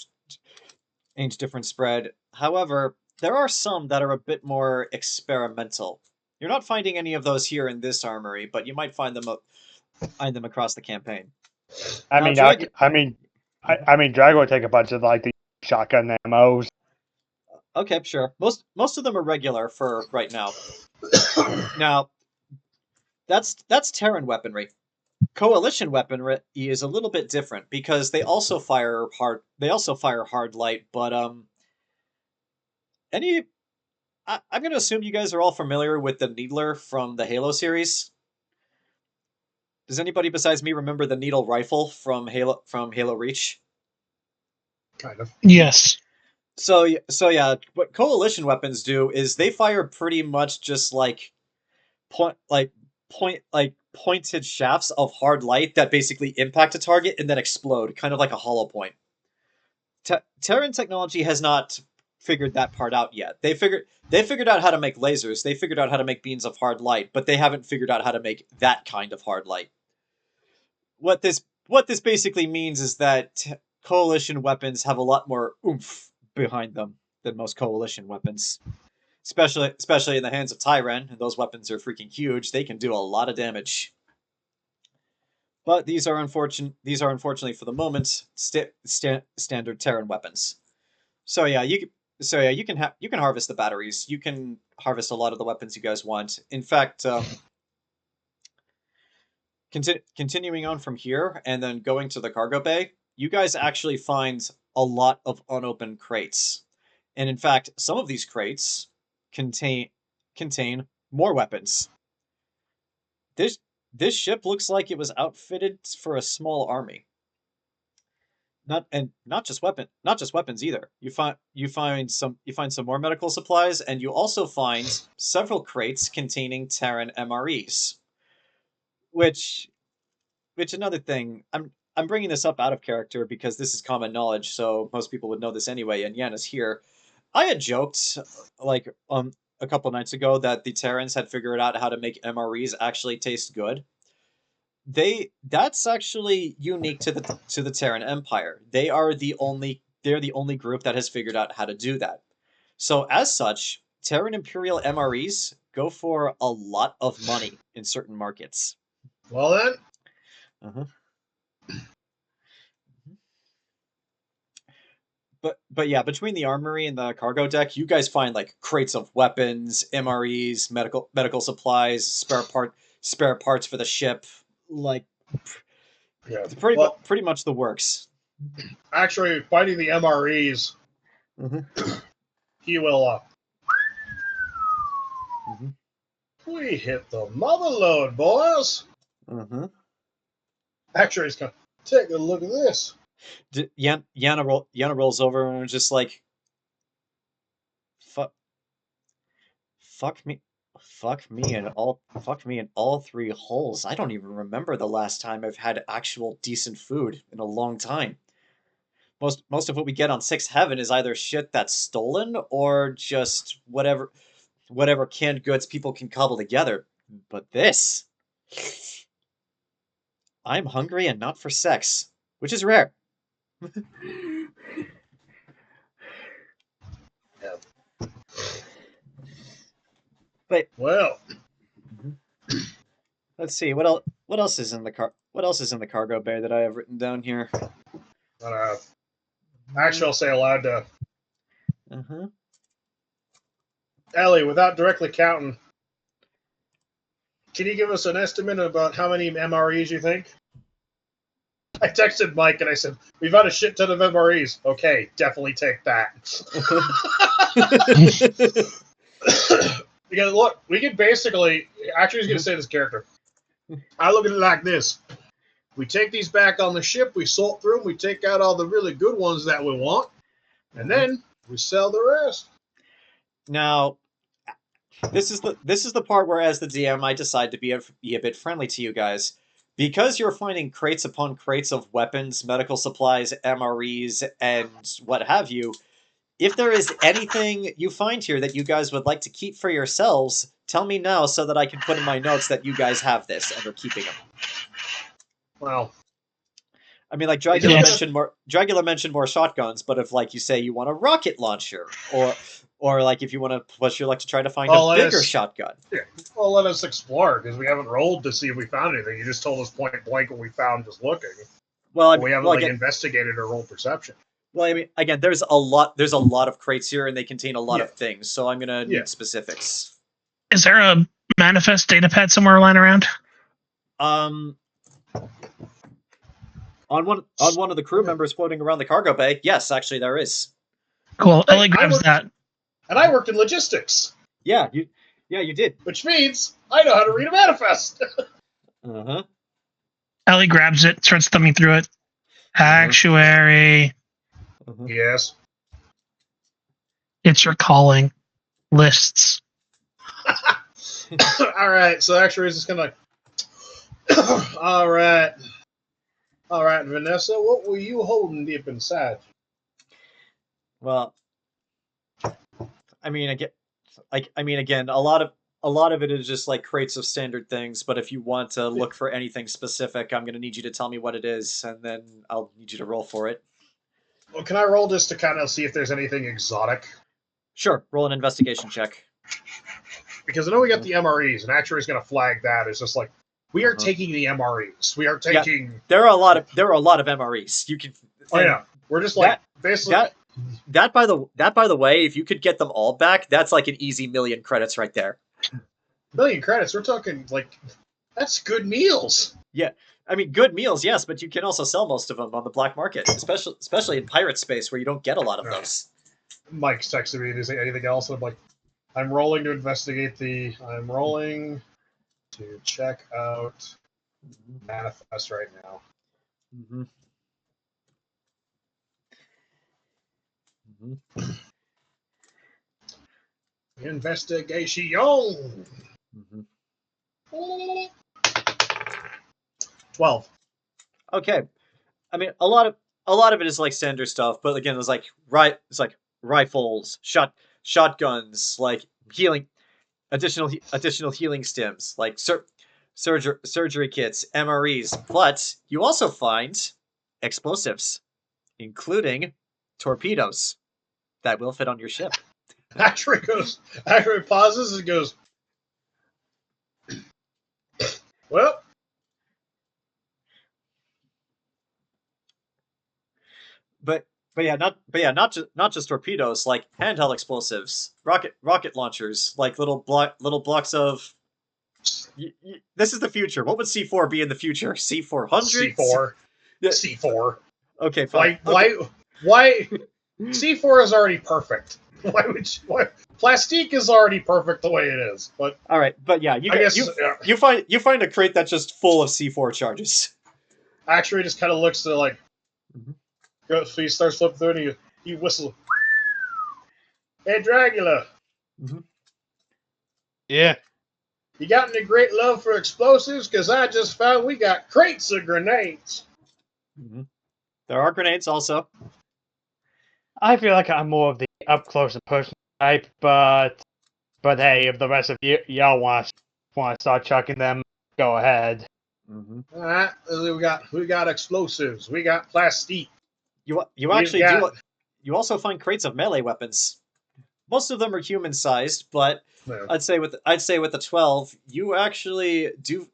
different spread. However, there are some that are a bit more experimental. You're not finding any of those here in this armory, but you might find them across the campaign. I Now, mean, Drag- Drag will take a bunch of like the shotgun ammos. Okay, sure. Most of them are regular for right now. Now, that's Terran weaponry. Coalition weaponry is a little bit different because they also fire hard. They also fire hard light, but I'm going to assume you guys are all familiar with the Needler from the Halo series. Does anybody besides me remember the needle rifle from Halo Reach? Kind of. Yes. So yeah, what coalition weapons do is they fire pretty much just pointed shafts of hard light that basically impact a target and then explode, kind of like a hollow point. Terran technology has not figured that part out yet. They figured out how to make lasers. They figured out how to make beams of hard light, but they haven't figured out how to make that kind of hard light. What this basically means is that coalition weapons have a lot more oomph behind them than most coalition weapons. Especially in the hands of Tyran, and those weapons are freaking huge. They can do a lot of damage. But these are unfortunately for the moment standard Terran weapons. So yeah, you can harvest the batteries. You can harvest a lot of the weapons you guys want. In fact, continuing on from here and then going to the cargo bay, you guys actually find a lot of unopened crates. And in fact, some of these crates contain more weapons. This ship looks like it was outfitted for a small army. Not just weapons either. You find some more medical supplies, and you also find several crates containing Terran MREs. Which another thing, I'm bringing this up out of character because this is common knowledge, so most people would know this anyway, and Yan is here. I had joked like a couple nights ago that the Terrans had figured out how to make MREs actually taste good. That's actually unique to the Terran Empire. They're the only group that has figured out how to do that. So as such, Terran Imperial MREs go for a lot of money in certain markets. Well then, But yeah, between the armory and the cargo deck, you guys find like crates of weapons, MREs, medical supplies, spare parts for the ship, like yeah. pretty much the works. Actually, fighting the MREs, he will. We hit the mother load, boys. Actuary's going, take a look at this. Yana rolls over and is just like, fuck me in all three holes. I don't even remember the last time I've had actual decent food in a long time. Most of what we get on Sixth Heaven is either shit that's stolen or just whatever canned goods people can cobble together. But this, I'm hungry and not for sex, which is rare. But well, let's see what else is in the cargo bay that I have written down here. Actually, I'll say aloud to Ellie, without directly counting, can you give us an estimate about how many MREs you think? I texted Mike and I said, we've had a shit ton of MREs. Okay, definitely take that. Because look, we can basically, actually he's going to say this character. I look at it like this. We take these back on the ship, we sort through them, we take out all the really good ones that we want, and then we sell the rest. Now, this is the part where, as the DM, I decide to be a bit friendly to you guys. Because you're finding crates upon crates of weapons, medical supplies, MREs, and what have you, if there is anything you find here that you guys would like to keep for yourselves, tell me now so that I can put in my notes that you guys have this and are keeping them. Well, I mean, like Dragula mentioned more shotguns, but if like you say you want a rocket launcher, or like if you want to push your luck to try to find a bigger shotgun. Yeah. Well, let us explore because we haven't rolled to see if we found anything. You just told us point blank what we found just looking. Well, we haven't investigated or rolled perception. Well, I mean, again, there's a lot of crates here, and they contain a lot of things. So I'm gonna need specifics. Is there a manifest data pad somewhere lying around? On one of the crew members floating around the cargo bay, yes, actually there is. Cool. Ellie grabs that. And I worked in logistics. Yeah, you did. Which means I know how to read a manifest. Ellie grabs it, starts thumbing through it. Actuary. Yes. It's your calling. Lists. All right, so Actuary is just gonna. All right, Vanessa, what were you holding deep inside? Well, I mean, again, a lot of it is just like crates of standard things. But if you want to look for anything specific, I'm gonna need you to tell me what it is, and then I'll need you to roll for it. Well, can I roll just to kind of see if there's anything exotic? Sure, roll an investigation check. Because I know we got the MREs, and Actuary's going to flag that. It's just like we are taking the MREs. We are taking. Yeah, there are a lot of MREs. You can. Oh yeah, we're just like basically. That by the way, if you could get them all back, that's like an easy 1,000,000 credits right there. 1,000,000 credits. We're talking like that's good meals. Yeah. I mean, good meals, yes, but you can also sell most of them on the black market, especially in pirate space where you don't get a lot of those. Mike's texted me, is there anything else? And I'm like, I'm rolling to investigate I'm rolling to check out manifest right now. Investigation. 12. Okay. I mean, a lot of it is like standard stuff, but again, it's like rifles, shotguns, like additional healing stims, like surgery kits, MREs. But you also find explosives, including torpedoes that will fit on your ship. Actuary pauses and goes, well, But not just torpedoes, like handheld explosives, rocket launchers, like little blocks of. This is the future. What would C4 be in the future? C400. C4. Yeah. C4. Okay, fine. Why? C4 is already perfect. Why? Plastique is already perfect the way it is. But all right, but yeah, you find a crate that's just full of C4 charges. Actually, just kind of looks to like. So he starts flipping through and he whistles. Hey, Dragula. Mm-hmm. Yeah. You got any great love for explosives? Because I just found we got crates of grenades. Mm-hmm. There are grenades also. I feel like I'm more of the up close and personal type, but hey, if the rest of y'all want to start chucking them, go ahead. Mm-hmm. All right, we got explosives. We got plastique. You actually do. You also find crates of melee weapons. Most of them are human sized, but No. I'd say with the 12, you actually do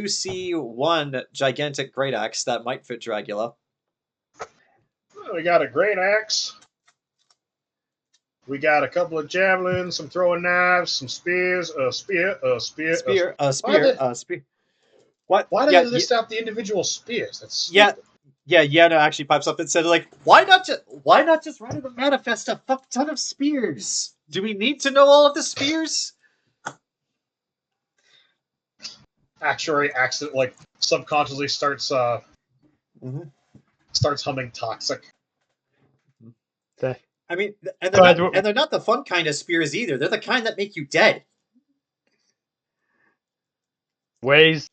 see one gigantic great axe that might fit Dragula. We got a great axe. We got a couple of javelins, some throwing knives, some spears, a spear. Spear. What? Why did they list out the individual spears? That's stupid. Yenna actually pipes up and said, like, why not just write in the manifest a fuck ton of spears? Do we need to know all of the spears? Actuary subconsciously starts humming Toxic. I mean, and they're not the fun kind of spears either. They're the kind that make you dead. Ways.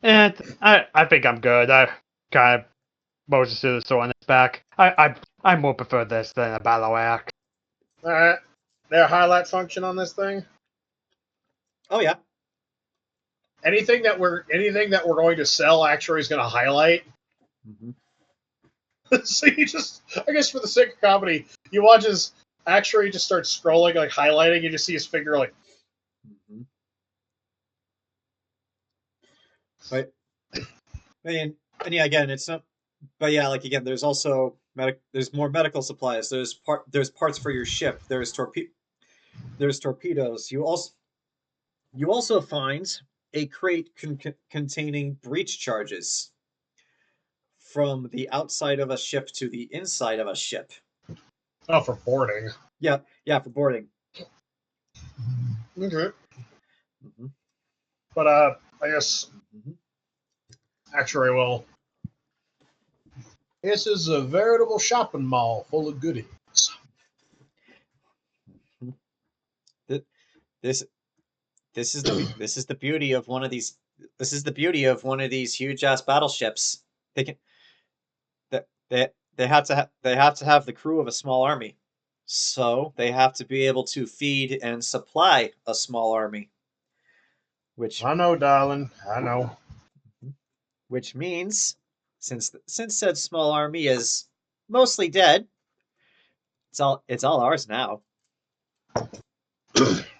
And I think I'm good. I kind of Moses to the sword on his back. I more prefer this than a battle axe. Alright. There a highlight function on this thing? Oh yeah. Anything that we're going to sell actually is going to highlight. Mm-hmm. So you just, I guess for the sake of comedy, you watch his actuary just start scrolling, like highlighting, you just see his finger like. Mm-hmm. But and yeah, again, it's not. But yeah, like again, there's also there's more medical supplies. There's parts for your ship. There's torpedoes. You also find a crate containing breach charges from the outside of a ship to the inside of a ship. Oh, for boarding. Yeah, for boarding. Okay. Mm-hmm. But I guess actuary will. This is a veritable shopping mall full of goodies. This is the beauty of one of these. This is the beauty of one of these huge ass battleships. They have to have the crew of a small army, so they have to be able to feed and supply a small army. Which I know, darling. I know. Which means, since said small army is mostly dead, it's all ours now.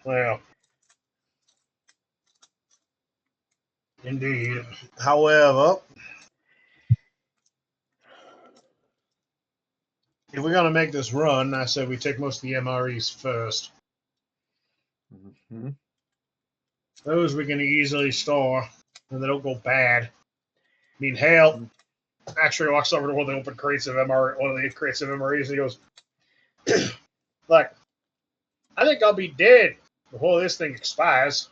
Well, indeed. However, if we're going to make this run, I said we take most of the MREs first. Mm-hmm. Those we can easily store, and they don't go bad. I mean, Hale actually walks over to one of the open crates of MREs, and he goes, "Look, I think I'll be dead before this thing expires."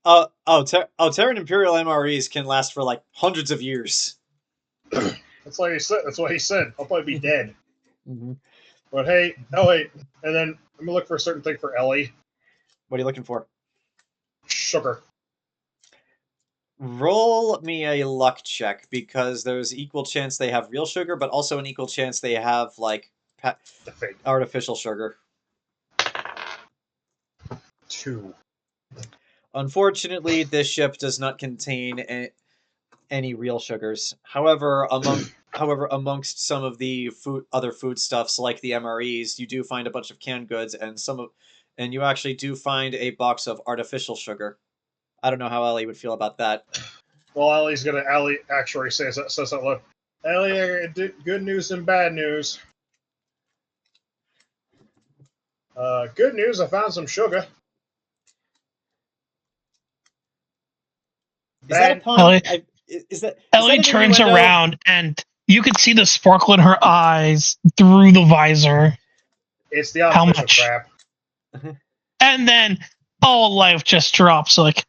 Terran Imperial MREs can last for like hundreds of years. That's what he said. I'll probably be dead. Mm-hmm. But hey, and then I'm gonna look for a certain thing for Ellie. What are you looking for? Sugar. Roll me a luck check, because there's equal chance they have real sugar, but also an equal chance they have like artificial sugar. 2. Unfortunately, this ship does not contain any real sugars. However, amongst some of the other foodstuffs like the MREs, you do find a bunch of canned goods, and you actually do find a box of artificial sugar. I don't know how Ellie would feel about that. Well, Ellie actually says that. Look, Ellie, good news and bad news. Good news, I found some sugar. Ellie turns around and you can see the sparkle in her eyes through the visor. It's the artificial crap. And then all life just drops like.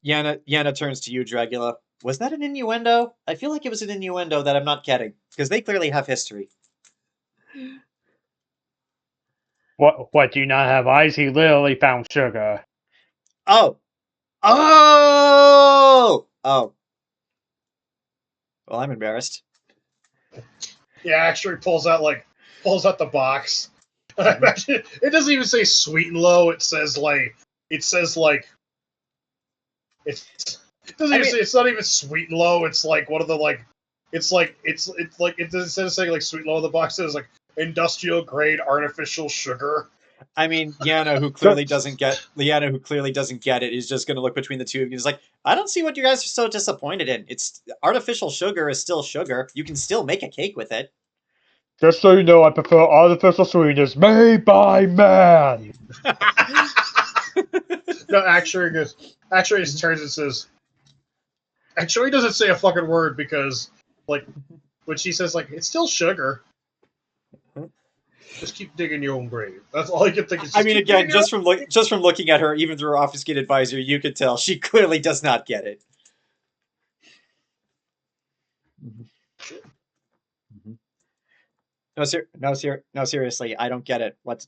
Yana turns to you, Dragula. Was that an innuendo? I feel like it was an innuendo that I'm not getting, because they clearly have history. What, do you not have eyes? He literally found sugar. Oh! Well, I'm embarrassed. Yeah, actually pulls out the box. It doesn't even say sweet and low. It says it's not even sweet and low. It's like one of the it's like it doesn't say like sweet and low on the box. It says like industrial grade artificial sugar. I mean, Yana, who clearly doesn't get it, is just going to look between the two of you. He's like, I don't see what you guys are so disappointed in. It's artificial sugar is still sugar. You can still make a cake with it. Just so you know, I prefer artificial sweetness made by man. No, actually just turns and says, actually doesn't say a fucking word because, like, when she says, like, it's still sugar. Just keep digging your own grave. That's all I can think. I mean, again, just from looking at her, even through her obfuscated visor, you could tell she clearly does not get it. No, seriously, I don't get it. What's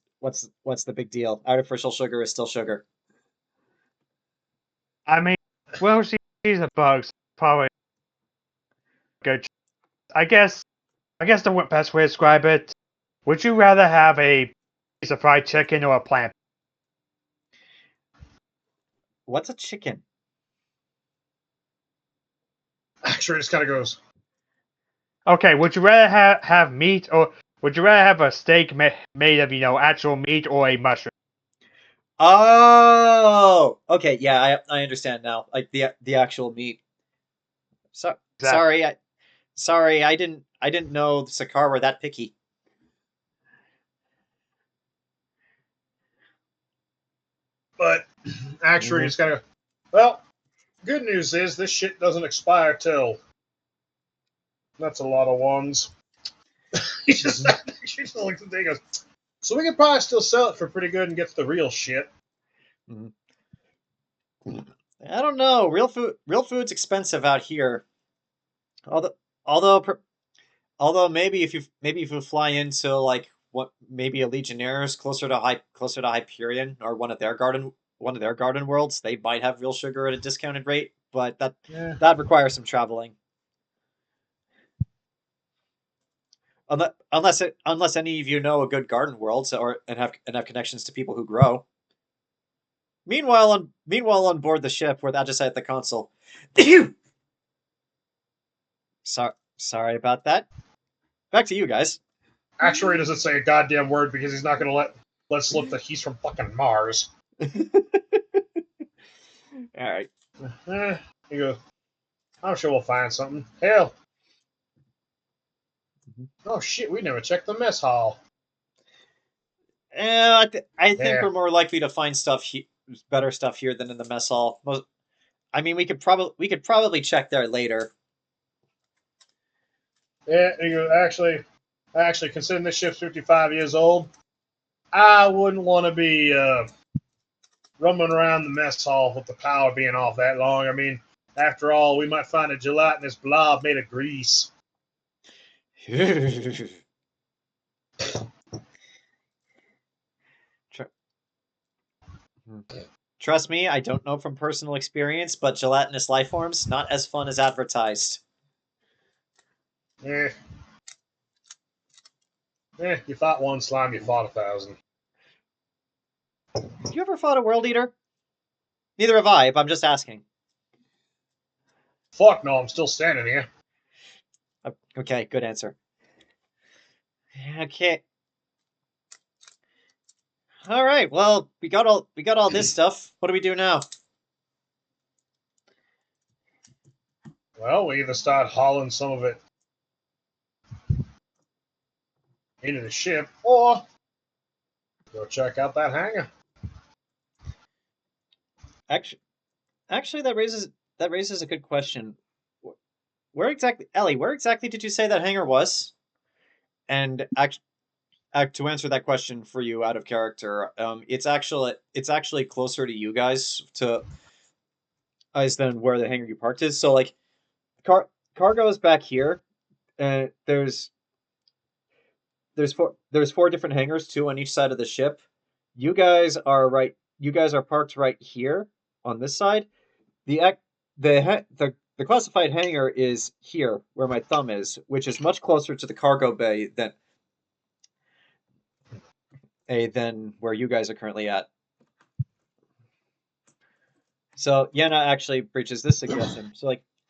the big deal? Artificial sugar is still sugar. I mean, well, she's a bug, so probably good. I guess the best way to describe it. Would you rather have a piece of fried chicken or a plant? What's a chicken? Actually, just kind of goes. Okay, would you rather have meat, or would you rather have a steak made of, actual meat, or a mushroom? Oh, okay, yeah, I understand now. Like the actual meat. Sorry, I didn't know Sakar were that picky. But actually, it's kind of, well, good news is this shit doesn't expire till. That's a lot of ones. She just looks at the thing and goes, so we can probably still sell it for pretty good and get to the real shit. I don't know. Real food's expensive out here. Although maybe if you fly into maybe a Legionnaires closer to Hyperion or one of their garden worlds, they might have real sugar at a discounted rate, but that requires some traveling. Unless any of you know a good garden world and have connections to people who grow. Meanwhile on board the ship with Ajisai at the console. Sorry about that. Back to you guys. Actuary doesn't say a goddamn word because he's not going to let slip that he's from fucking Mars. All right. He goes, I'm sure we'll find something. Hell. Oh shit, we never checked the mess hall. I think we're more likely to find better stuff here than in the mess hall. I mean, we could probably check there later. Yeah, he goes, actually, considering this ship's 55 years old, I wouldn't want to be roaming around the mess hall with the power being off that long. I mean, after all, we might find a gelatinous blob made of grease. Trust me, I don't know from personal experience, but gelatinous life forms not as fun as advertised. Yeah. You fought one slime, you fought 1,000. Have you ever fought a World Eater? Neither have I, but I'm just asking. Fuck no, I'm still standing here. Okay, good answer. Okay. All right. Well, we got all this stuff. What do we do now? Well, we either start hauling some of it into the ship, or go check out that hangar. Actually, that raises a good question. Where exactly, Ellie? Where exactly did you say that hangar was? And to answer that question for you out of character, it's actually closer to you guys than where the hangar you parked is. So like, cargo is back here, and there's four different hangars, two on each side of the ship. You guys are parked right here on this side. The classified hangar is here where my thumb is, which is much closer to the cargo bay than where you guys are currently at. So Yenna actually breaches this suggestion.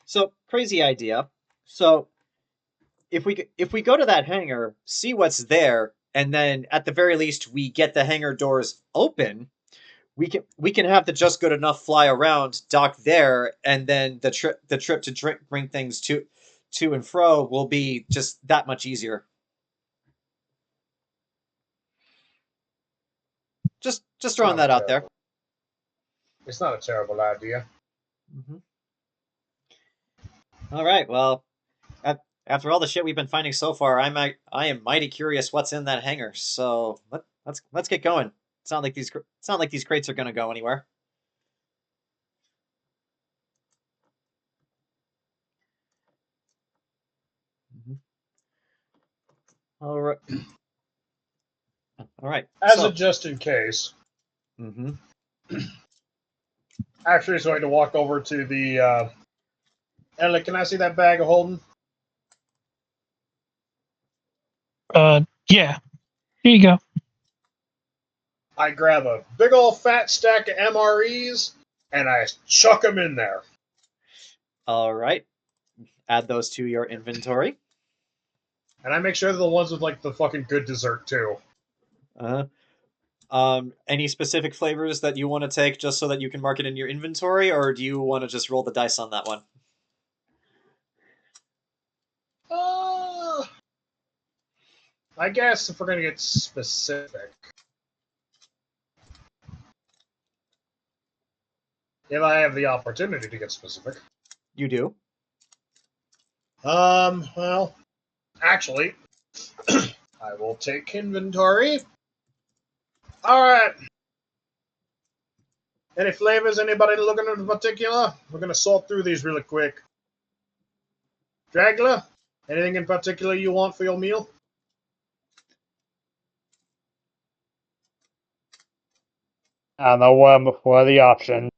So crazy idea. So if we go to that hangar, see what's there, and then at the very least we get the hangar doors open, we can have the just good enough fly around, dock there, and then the trip to bring things to and fro will be just that much easier. Just throwing that out there. It's not a terrible idea. Mm-hmm. All right. Well, after all the shit we've been finding so far, I am mighty curious what's in that hangar. So let's get going. It's not like these crates are gonna go anywhere. Mm-hmm. All right. All right. As a just in case. Mm-hmm. Actually, he's going to walk over to the. Ellie, can I see that bag of holding? Yeah. Here you go. I grab a big old fat stack of MREs and I chuck them in there. All right. Add those to your inventory. And I make sure they're the ones with like the fucking good dessert too. Any specific flavors that you want to take just so that you can mark it in your inventory, or do you want to just roll the dice on that one? I guess if we're gonna get specific, if I have the opportunity to get specific, you do. Well, actually, I will take inventory. All right. Any flavors? Anybody looking in particular? We're gonna sort through these really quick. Dragula, anything in particular you want for your meal? I don't know what are the options.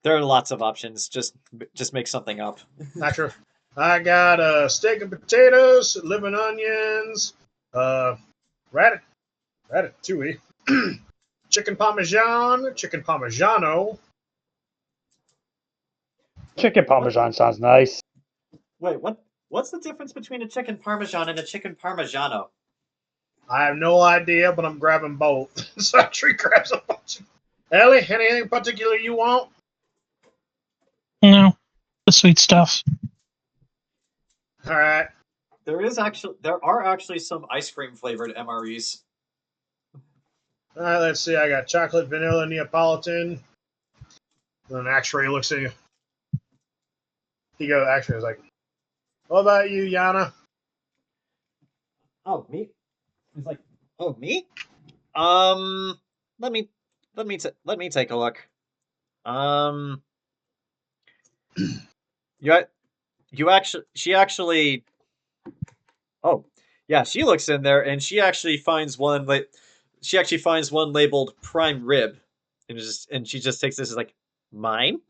There are lots of options. Just make something up. Not sure. I got a steak and potatoes, living onions, ratatouille, chicken parmesan, chicken parmigiano. Chicken parmesan sounds nice. Wait, what's the difference between a chicken parmesan and a chicken parmigiano? I have no idea, but I'm grabbing both. So Tree grabs a bunch. Ellie, anything in particular you want? No, the sweet stuff. All right. There are actually some ice cream flavored MREs. All right, let's see. I got chocolate, vanilla, Neapolitan. Then Actuary looks at you. He goes, Actuary is like, what about you, Yana? Oh, me? He's like, oh, me? Let me take a look. She actually. Oh, yeah. She looks in there and she actually finds one. Labeled prime rib, and she just takes this as like mine.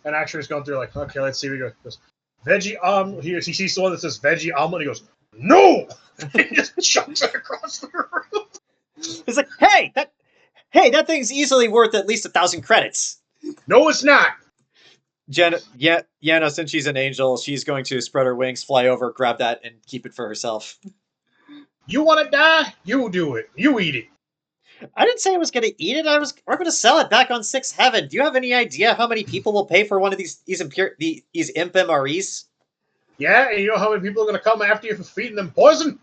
And Actuary's going through like, okay, let's see. He goes, veggie he sees the one that says veggie omelet. He goes, No! He just chucks it across the room. It's like, that thing's easily worth at least 1,000 credits. No, it's not. Yenna, since she's an angel, she's going to spread her wings, fly over, grab that, and keep it for herself. You want to die? You do it. You eat it. I didn't say I was going to eat it. We're going to sell it back on Sixth Heaven. Do you have any idea how many people will pay for one of these imp MREs? Yeah, and you know how many people are going to come after you for feeding them poison?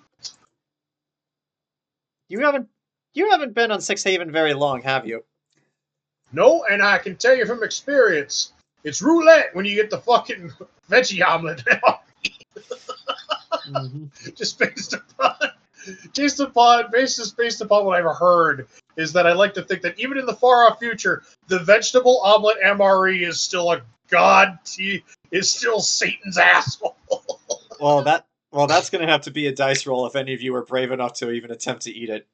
You haven't been on Sixth Haven very long, have you? No, and I can tell you from experience, it's roulette when you get the fucking veggie omelet. Just based upon what I've heard, is that I like to think that even in the far off future, the vegetable omelet MRE is still is still Satan's asshole. Well, that's going to have to be a dice roll if any of you are brave enough to even attempt to eat it.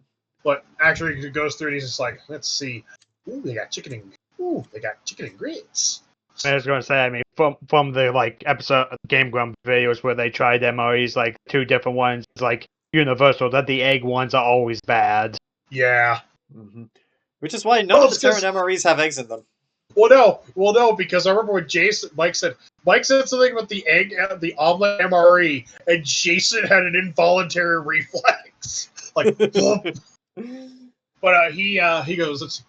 But actually, he goes through and he's just like, let's see. Ooh, they got chicken and grits. I was going to say, I mean, from the episode of Game Grumps videos where they tried MREs, two different ones, it's universal that the egg ones are always bad. Yeah. Mm-hmm. Which is why none of the Terran MREs have eggs in them. Well, no, because I remember when Mike said something about the egg, the omelet MRE, and Jayson had an involuntary reflex, But he goes, "It's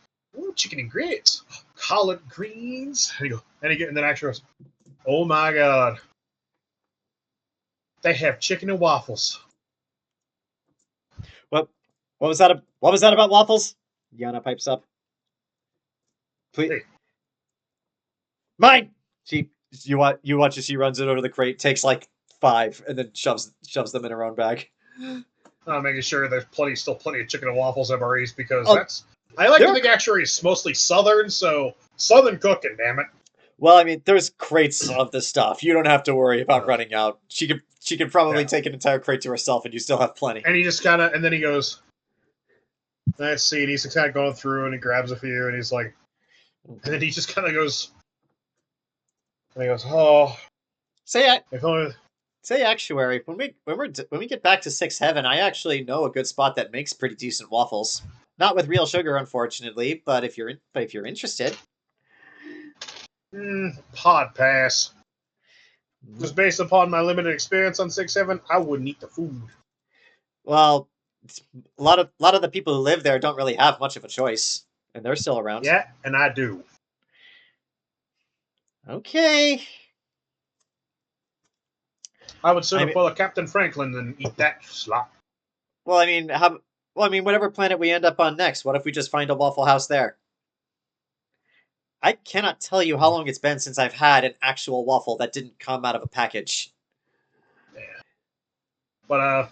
chicken and grits, collard greens," and then actually goes, "Oh my god, they have chicken and waffles." What was that? What was that about waffles? Yana pipes up. Please. Hey. Mine. You watch as she runs it over the crate, takes 5, and then shoves them in her own bag. Making sure there's still plenty of chicken and waffles MREs because I like to think Actuary is mostly Southern, so Southern cooking, damn it. Well, I mean, there's crates of this stuff. You don't have to worry about running out. She could probably take an entire crate to herself, and you still have plenty. And he just and then he goes, let's see, and he's kind of going through, and he grabs a few, and he's like, and then he just kind of goes, oh. Say Actuary, when we get back to Sixth Heaven, I actually know a good spot that makes pretty decent waffles. Not with real sugar, unfortunately, but if you're interested. Pod pass. Just based upon my limited experience on Sixth Heaven, I wouldn't eat the food. Well, a lot of the people who live there don't really have much of a choice, and they're still around. Yeah, and I do. Okay. I would sooner pull a Captain Franklin than eat that slop. Well, I mean, whatever planet we end up on next, what if we just find a Waffle House there? I cannot tell you how long it's been since I've had an actual waffle that didn't come out of a package. Yeah. But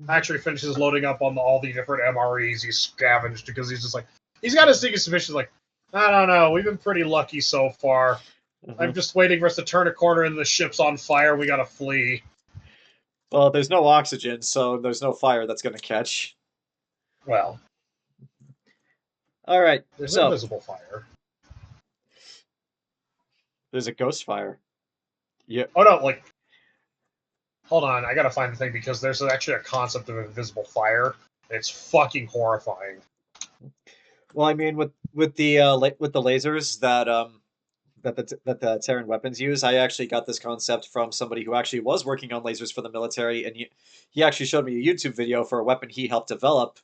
actually finishes loading up on all the different MREs he's scavenged because he's just he's got his sneaking suspicion I don't know, we've been pretty lucky so far. Mm-hmm. I'm just waiting for us to turn a corner and the ship's on fire. We gotta flee. Well, there's no oxygen, so there's no fire that's gonna catch. Well. All right. There's invisible fire. There's a ghost fire. Yeah. Oh, no, hold on. I gotta find the thing because there's actually a concept of invisible fire. It's fucking horrifying. Well, I mean, with the lasers that the Terran weapons use, I actually got this concept from somebody who actually was working on lasers for the military, and he actually showed me a YouTube video for a weapon he helped develop.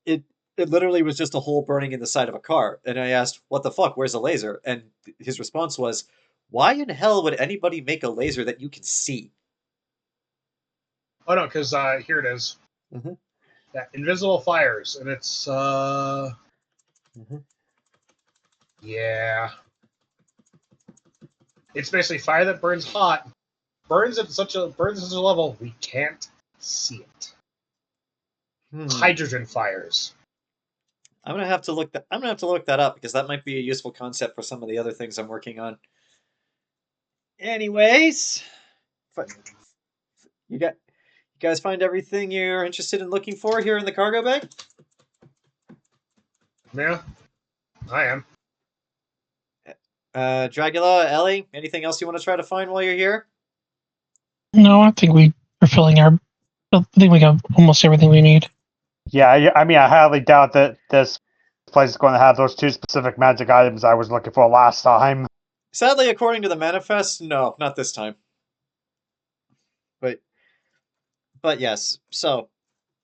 It literally was just a hole burning in the side of a car, and I asked, "What the fuck? Where's a laser?" And his response was, "Why in hell would anybody make a laser that you can see?" Oh no, because here it is. Mm-hmm. Yeah, invisible fires, and it's yeah. It's basically fire that burns hot, burns at such a level we can't see it. Hydrogen fires. I'm gonna have to look that up because that might be a useful concept for some of the other things I'm working on. Anyways, you guys find everything you're interested in looking for here in the cargo bay? Yeah, I am. Dragula, Ellie, anything else you want to try to find while you're here? No, I think we are filling our I think we got almost everything we need. Yeah, I mean, I highly doubt that this place is going to have those 2 specific magic items I was looking for last time. Sadly, according to the manifest, no, not this time. But yes. So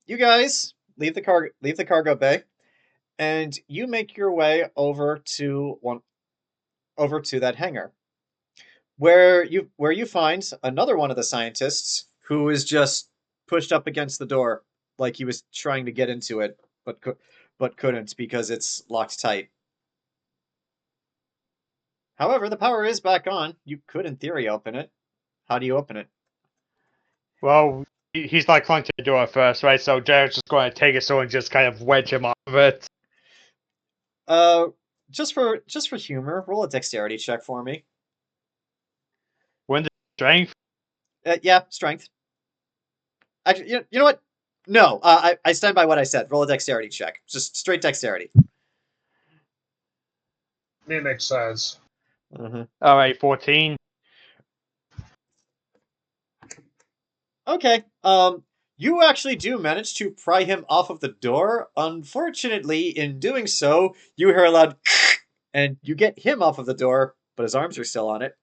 you guys leave the cargo bay, and you make your way over to that hangar, where you find another one of the scientists who is just pushed up against the door, like he was trying to get into it, but couldn't because it's locked tight. However, the power is back on. You could, in theory, open it. How do you open it? Well, he's not clung to the door first, right? So Jared's just going to take it so and just kind of wedge him off of it. Just for humor, roll a dexterity check for me. When the strength? Yeah, strength. Actually, you know what? No, I stand by what I said. Roll a dexterity check. Just straight dexterity. It makes sense. Alright, 14. Okay. You actually do manage to pry him off of the door. Unfortunately, in doing so, you hear a loud and you get him off of the door, but his arms are still on it.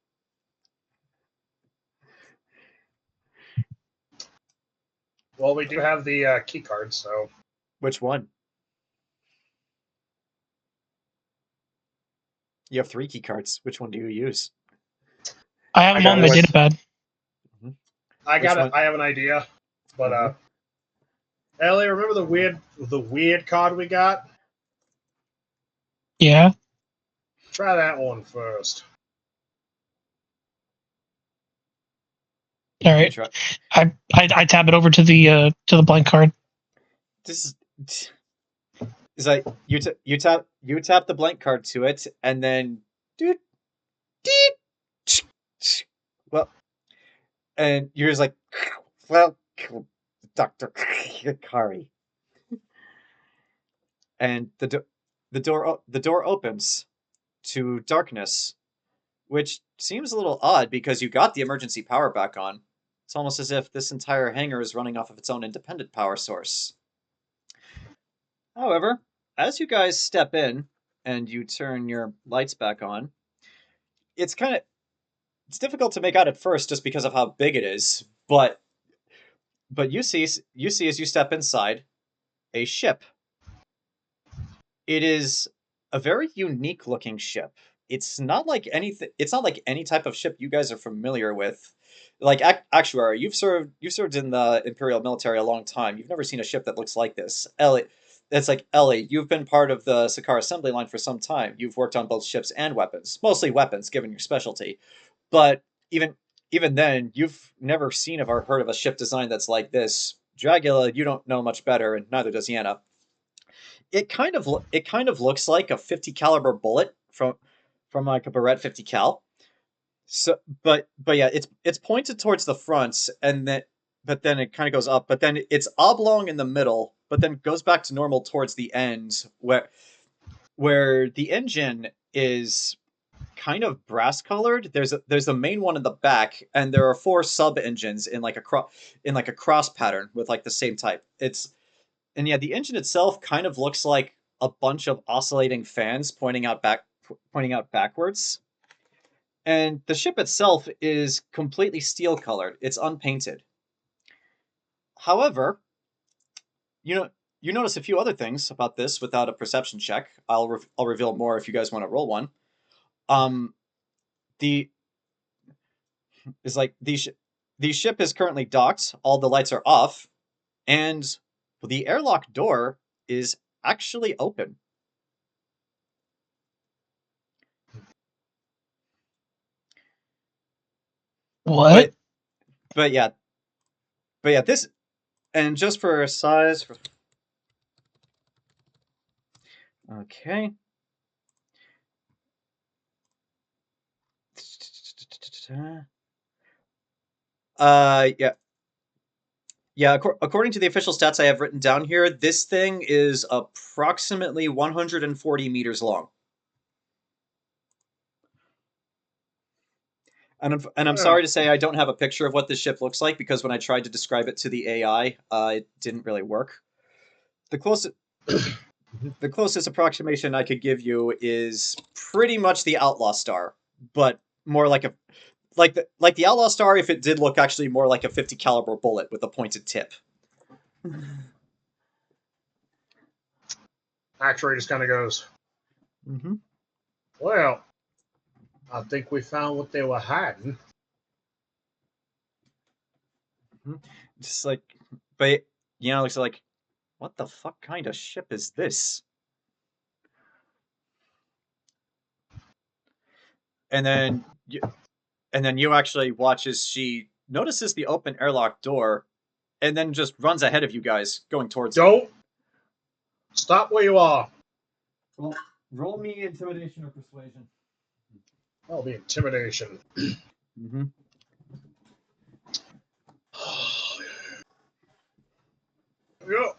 Well, we do have the key card, so Which one? You have 3 key cards. Which one do you use? I have them on my data pad. I Which one? I have an idea, but Ellie, remember the weird card we got? Yeah. Try that one first. All right. I tab it over to the blank card. This is like you tap the blank card to it, and then well, and you're just like, well, Dr. Kari, and the door opens to darkness, which seems a little odd because you got the emergency power back on. It's almost as if this entire hangar is running off of its own independent power source. However, as you guys step in and you turn your lights back on, it's difficult to make out at first just because of how big it is, but you see as you step inside a ship. It is a very unique looking ship. It's not like anything. It's not like any type of ship you guys are familiar with. Like Actuary, you've served in the Imperial military a long time. You've never seen a ship that looks like this. Ellie, it's like Ellie. You've been part of the Sakaar assembly line for some time. You've worked on both ships and weapons, mostly weapons, given your specialty. But even then, you've never seen or heard of a ship design that's like this. Dragula, you don't know much better, and neither does Yana. It kind of looks like a 50 caliber bullet from like a Barrett 50 cal. So, but yeah, it's pointed towards the front, and then it kind of goes up, but then it's oblong in the middle, but then goes back to normal towards the end, where the engine is kind of brass colored. There's the main one in the back, and there are 4 sub engines in like a cross pattern with like the same type. And yeah, the engine itself kind of looks like a bunch of oscillating fans pointing out backwards. And the ship itself is completely steel colored. It's unpainted. However, you notice a few other things about this without a perception check. I'll reveal more if you guys want to roll one. The ship is currently docked. All the lights are off, and the airlock door is actually open. What? But yeah, this, and just for size, okay. Yeah. Yeah, according to the official stats I have written down here, this thing is approximately 140 meters long. I'm sorry to say I don't have a picture of what this ship looks like, because when I tried to describe it to the AI, it didn't really work. The closest approximation I could give you is pretty much the Outlaw Star, but more like the Outlaw Star if it did look actually more like a 50 caliber bullet with a pointed tip. Actuary just kind of goes, Mm-hmm. well, I think we found what they were hiding. Just like, but looks like, what the fuck kind of ship is this? And then you actually watch as she notices the open airlock door, and then just runs ahead of you guys, going towards it. Don't stop where you are. Well, roll me intimidation or persuasion. That'll be intimidation. Mm-hmm. Yeah.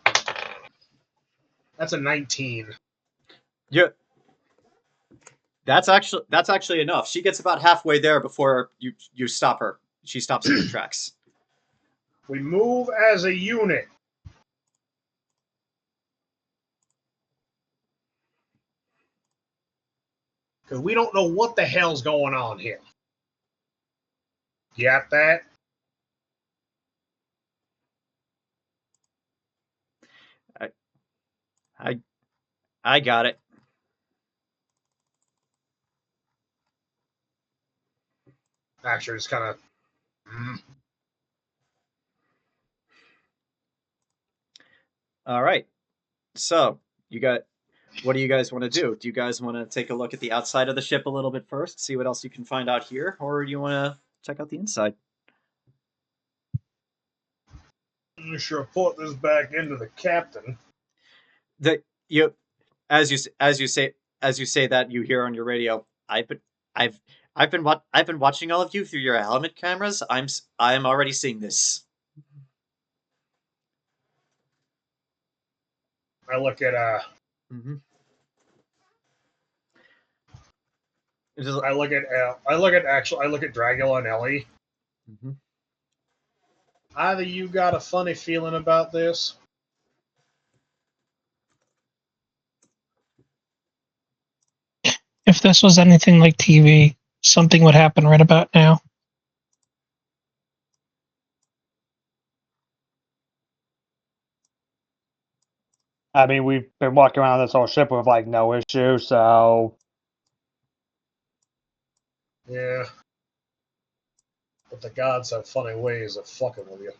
That's a 19. Yeah. That's actually enough. She gets about halfway there before you stop her. She stops in her tracks. We move as a unit. Because we don't know what the hell's going on here. You got that? I got it. Actually, just kind of. All right. So what do you guys want to do? Do you guys want to take a look at the outside of the ship a little bit first, see what else you can find out here, or do you want to check out the inside? You should report this back into the captain. As you say that, you hear on your radio, I've been watching all of you through your helmet cameras. I'm already seeing this. I look at Mm-hmm. I look at Dragula and Ellie. Mm-hmm. Either you got a funny feeling about this. If this was anything like TV, something would happen right about now. I mean, we've been walking around this whole ship with like no issue, so Yeah. But the gods have funny ways of fucking with you.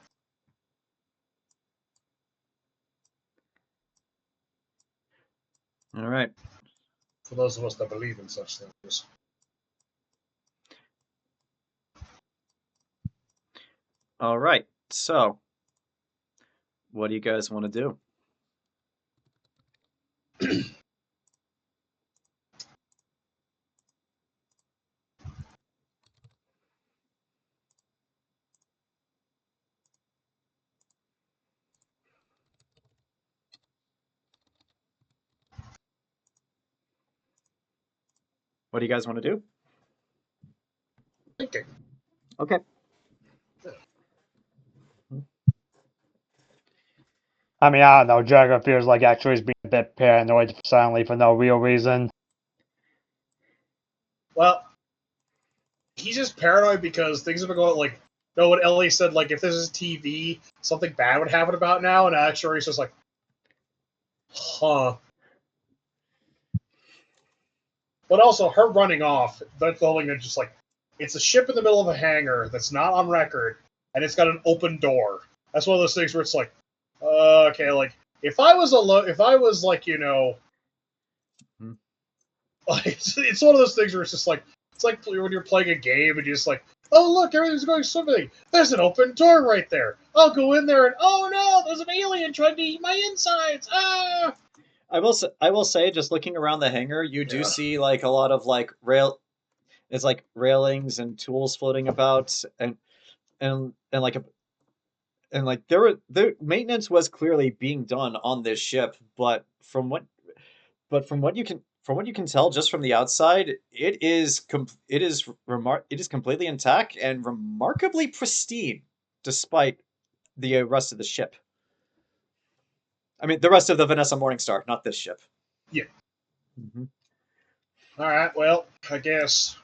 All right. For those of us that believe in such things. All right. So, what do you guys want to do? What do you guys want to do? Thinking. Okay. I mean, I don't know. Jerkaul feels like Actuary's being a bit paranoid silently for no real reason. Well, he's just paranoid because things have been going like. Know what Ellie said? Like, if this is TV, something bad would happen about now, and Actuary's just like, huh. But also, her running off, that's the whole thing that's just like, it's a ship in the middle of a hangar that's not on record, and it's got an open door. That's one of those things where it's like, okay, like, if I was like, like, it's one of those things where it's just like, it's like when you're playing a game and you're just like, oh, look, everything's going swimmingly. There's an open door right there. I'll go in there and, oh no, there's an alien trying to eat my insides. Ah! I will say, just looking around the hangar, you do see like a lot of like it's like railings and tools floating about, and like the maintenance was clearly being done on this ship, but from what from what you can tell just from the outside, it is completely intact and remarkably pristine, despite the rest of the ship. I mean, the rest of the Vanessa Morningstar, not this ship. Yeah. Mm-hmm. All right. Well, I guess.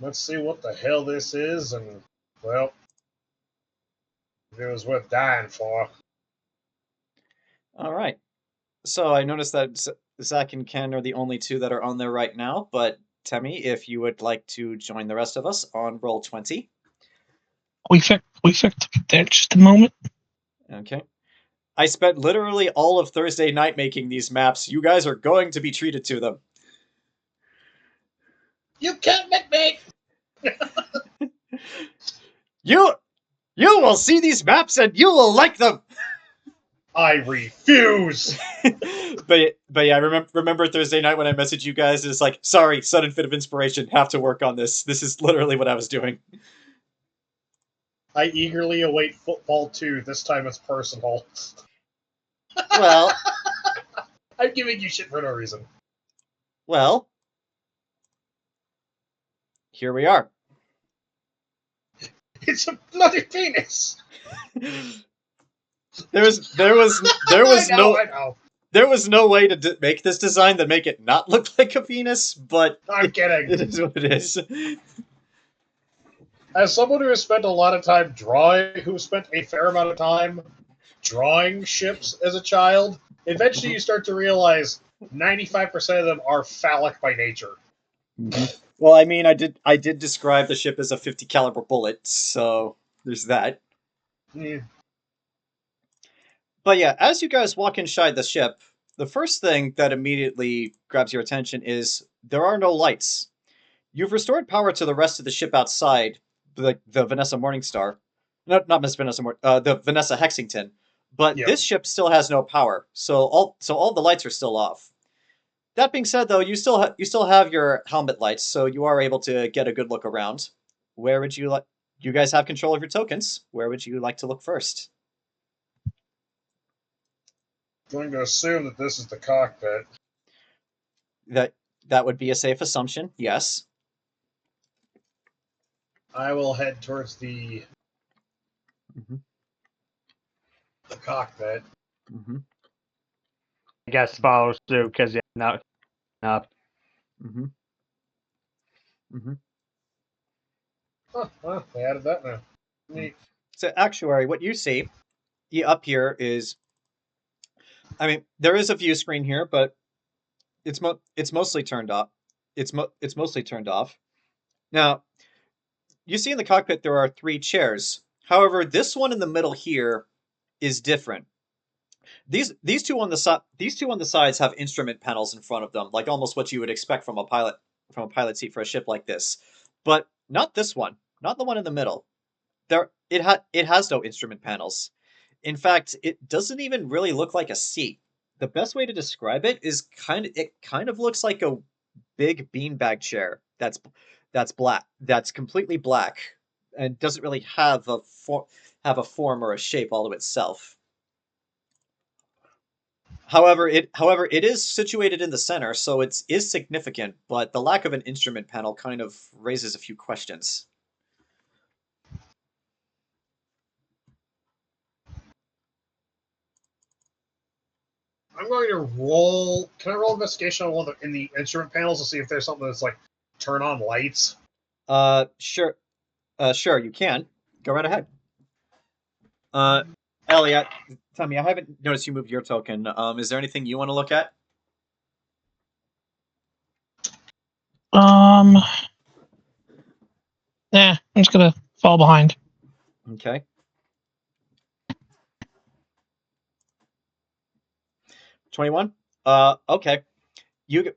Let's see what the hell this is, and well, if it was worth dying for. All right. So I noticed that Zach and Ken are the only two that are on there right now, but Temme, if you would like to join the rest of us on roll 20. We fixed there just a moment. Okay. I spent literally all of Thursday night making these maps. You guys are going to be treated to them. You can't make me. You will see these maps and you will like them. I refuse. but yeah, remember Thursday night when I messaged you guys? It's like, sorry, sudden fit of inspiration. Have to work on this. This is literally what I was doing. I eagerly await football 2. This time it's personal. Well, I'm giving you shit for no reason. Well, here we are. It's a bloody penis. There was no way to make this design that make it not look like a penis, but I'm kidding. It is what it is. As someone who has spent a lot of time drawing, who spent a fair amount of time drawing ships as a child, eventually you start to realize 95% of them are phallic by nature. Well, I mean, I did describe the ship as a 50 caliber bullet, so there's that. Mm. But yeah, as you guys walk inside the ship, the first thing that immediately grabs your attention is there are no lights. You've restored power to the rest of the ship outside, the Vanessa Morningstar. No, not Miss Vanessa the Vanessa Hexington. But Yep. This ship still has no power, so all the lights are still off. That being said, though, you still have your helmet lights, so you are able to get a good look around. Where would you like? You guys have control of your tokens. Where would you like to look first? I'm going to assume that this is the cockpit. That would be a safe assumption. Yes. I will head towards the cockpit. Mm-hmm. I guess follows through because yeah, no. Mm-hmm. Mm-hmm. Huh, well, they added that now. Neat. So, Actuary, what you see up here is, I mean, there is a view screen here, but it's mostly turned off. It's mostly turned off. Now, you see in the cockpit there are 3 chairs. However, this one in the middle here is different. These two on the sides have instrument panels in front of them, like almost what you would expect from a pilot seat for a ship like this. But not this one, not the one in the middle. It has no instrument panels. In fact, it doesn't even really look like a seat. The best way to describe it is it kind of looks like a big beanbag chair that's black, that's completely black, and doesn't really have a form or a shape all to itself. However, it is situated in the center, so it is significant, but the lack of an instrument panel kind of raises a few questions. I'm going to roll. Can I roll investigation on one in the instrument panels to see if there's something that's like turn on lights? Sure. Sure, you can. Go right ahead. Ellie, tell me, I haven't noticed you moved your token. Is there anything you want to look at? I'm just gonna fall behind. Okay. $21. Okay. You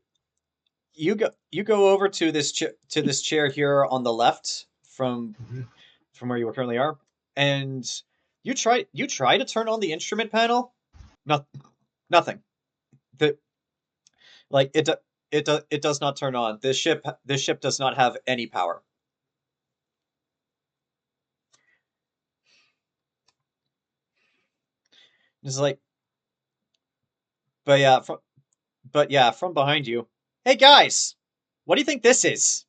go over to this chair here on the left from where you currently are, and you try to turn on the instrument panel. Nothing. It does not turn on. This ship does not have any power. It's like, from behind you. Hey guys, what do you think this is?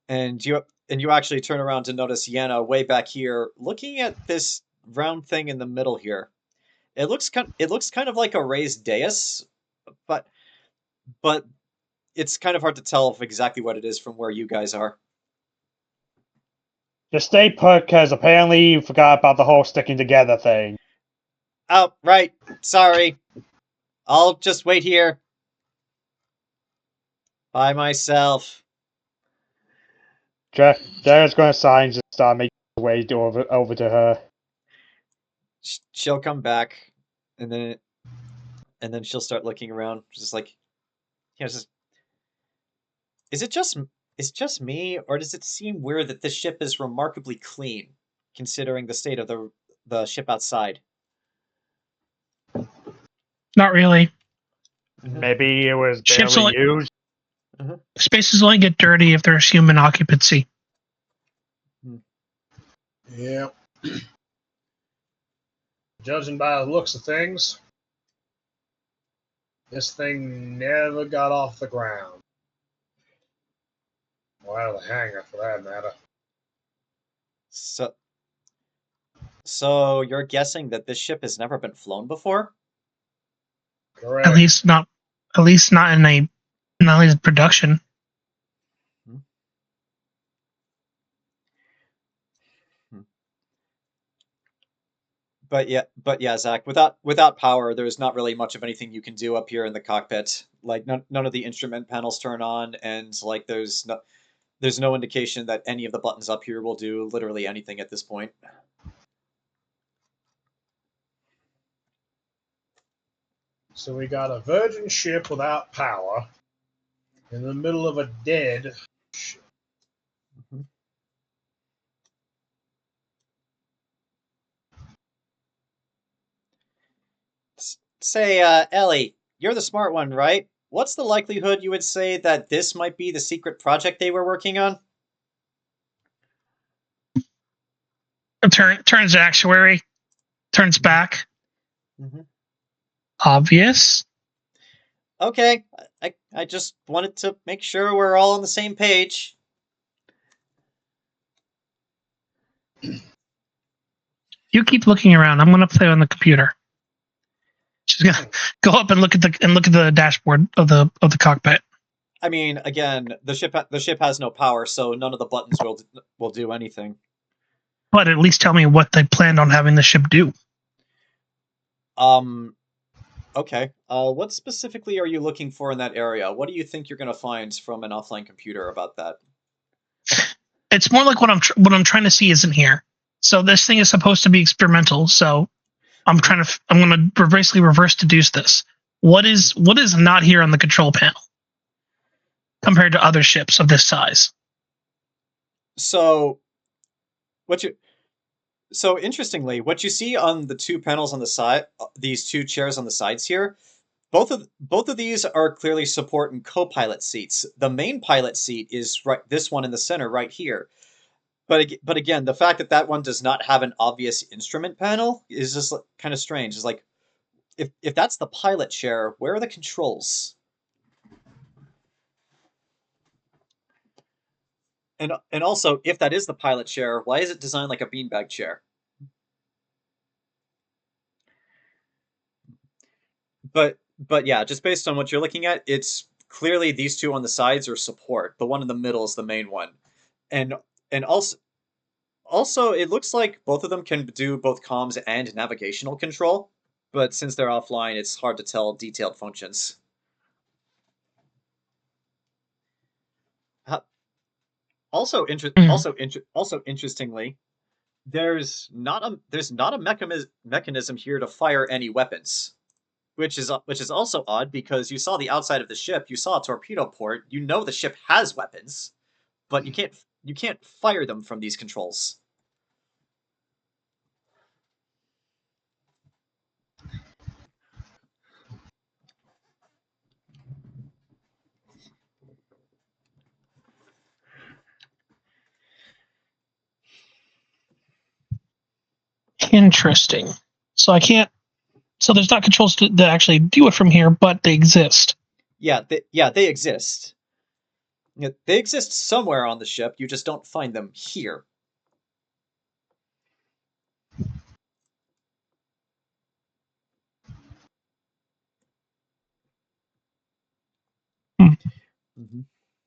And you actually turn around to notice Yana way back here, looking at this round thing in the middle here. It looks kind of like a raised dais, but it's kind of hard to tell if exactly what it is from where you guys are. Just stay put, because apparently you forgot about the whole sticking together thing. Oh, right. Sorry. I'll just wait here. By myself. Jared's going to sign, just start making his way over to her. She'll come back, and then she'll start looking around, just like, just. Is it just me, or does it seem weird that this ship is remarkably clean, considering the state of the ship outside? Not really. Maybe it was Ships barely only- used. Spaces only get dirty if there's human occupancy. Yeah. Judging by the looks of things, this thing never got off the ground. Or out of the hangar, for that matter. So you're guessing that this ship has never been flown before? Correct. At least not in at least production. But yeah, Zach. Without power, there's not really much of anything you can do up here in the cockpit. Like none of the instrument panels turn on, and like there's no indication that any of the buttons up here will do literally anything at this point. So we got a virgin ship without power in the middle of a dead ship. Say, Ellie, you're the smart one, right? What's the likelihood you would say that this might be the secret project they were working on? Turns to Actuary. Turns back. Obvious. Okay, I just wanted to make sure we're all on the same page. You keep looking around. I'm gonna play on the computer. She's gonna go up and look at the dashboard of the cockpit. I mean, again, the ship has no power, so none of the buttons will do anything. But at least tell me what they planned on having the ship do. Okay. What specifically are you looking for in that area? What do you think you're going to find from an offline computer about that? It's more like what I'm trying to see isn't here. So this thing is supposed to be experimental. So I'm going to basically reverse deduce this. What is not here on the control panel compared to other ships of this size? So interestingly, what you see on the two panels on the side, these two chairs on the sides here, both of these are clearly support and co-pilot seats. The main pilot seat is this one in the center right here. But again, the fact that one does not have an obvious instrument panel is just kind of strange. It's like, if that's the pilot chair, where are the controls? And also, if that is the pilot chair, why is it designed like a beanbag chair? But yeah, just based on what you're looking at, it's clearly these two on the sides are support. The one in the middle is the main one, and also it looks like both of them can do both comms and navigational control. But since they're offline, it's hard to tell detailed functions. Also interestingly, there's not a mechanism here to fire any weapons. Which is also odd, because you saw the outside of the ship, you saw a torpedo port, you know the ship has weapons, but you can't fire them from these controls. Interesting. So I can't So there's not controls to actually do it from here, but they exist. Yeah, they exist. Yeah, they exist somewhere on the ship. You just don't find them here. Mm-hmm.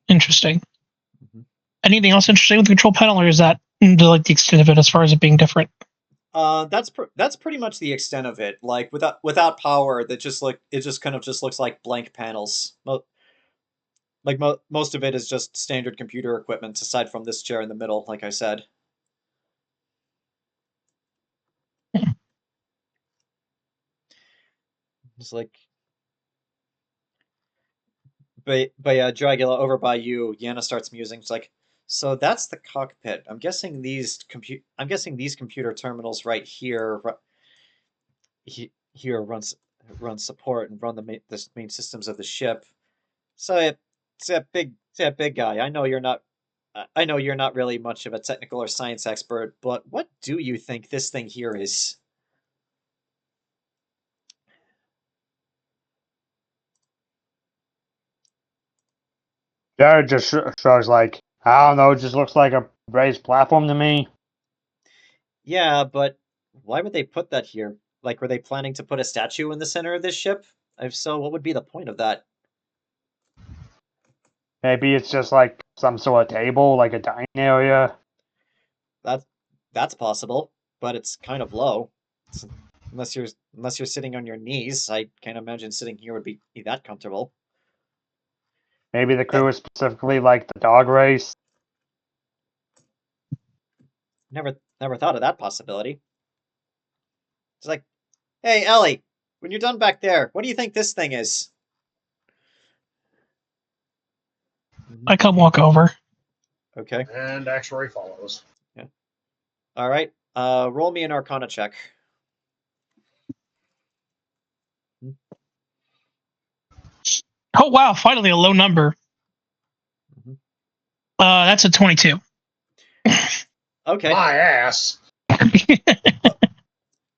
Interesting. Mm-hmm. Anything else interesting with the control panel, or is that the extent of it as far as it being different? That's pretty much the extent of it. Like without power, it just kind of just looks like blank panels. Most of it is just standard computer equipment, aside from this chair in the middle, like I said. It's like, but yeah, Dragula, over by you, Yana starts musing. It's like, so that's the cockpit. I'm guessing these computer terminals right here, here run support and run the main systems of the ship. So it's a big guy. I know you're not really much of a technical or science expert, but what do you think this thing here is? Jared just shrugs like, I don't know, it just looks like a raised platform to me. Yeah, but why would they put that here? Like, were they planning to put a statue in the center of this ship? If so, what would be the point of that? Maybe it's just like some sort of table, like a dining area. That's possible, but it's kind of low. Unless you're sitting on your knees, I can't imagine sitting here would be that comfortable. Maybe the crew is specifically like the dog race. Never thought of that possibility. It's like, hey, Ellie, when you're done back there, what do you think this thing is? I come walk over. Okay. And Actuary follows. Yeah. All right. Roll me an Arcana check. Oh wow! Finally, a low number. Mhm. That's a 22. Okay. My ass.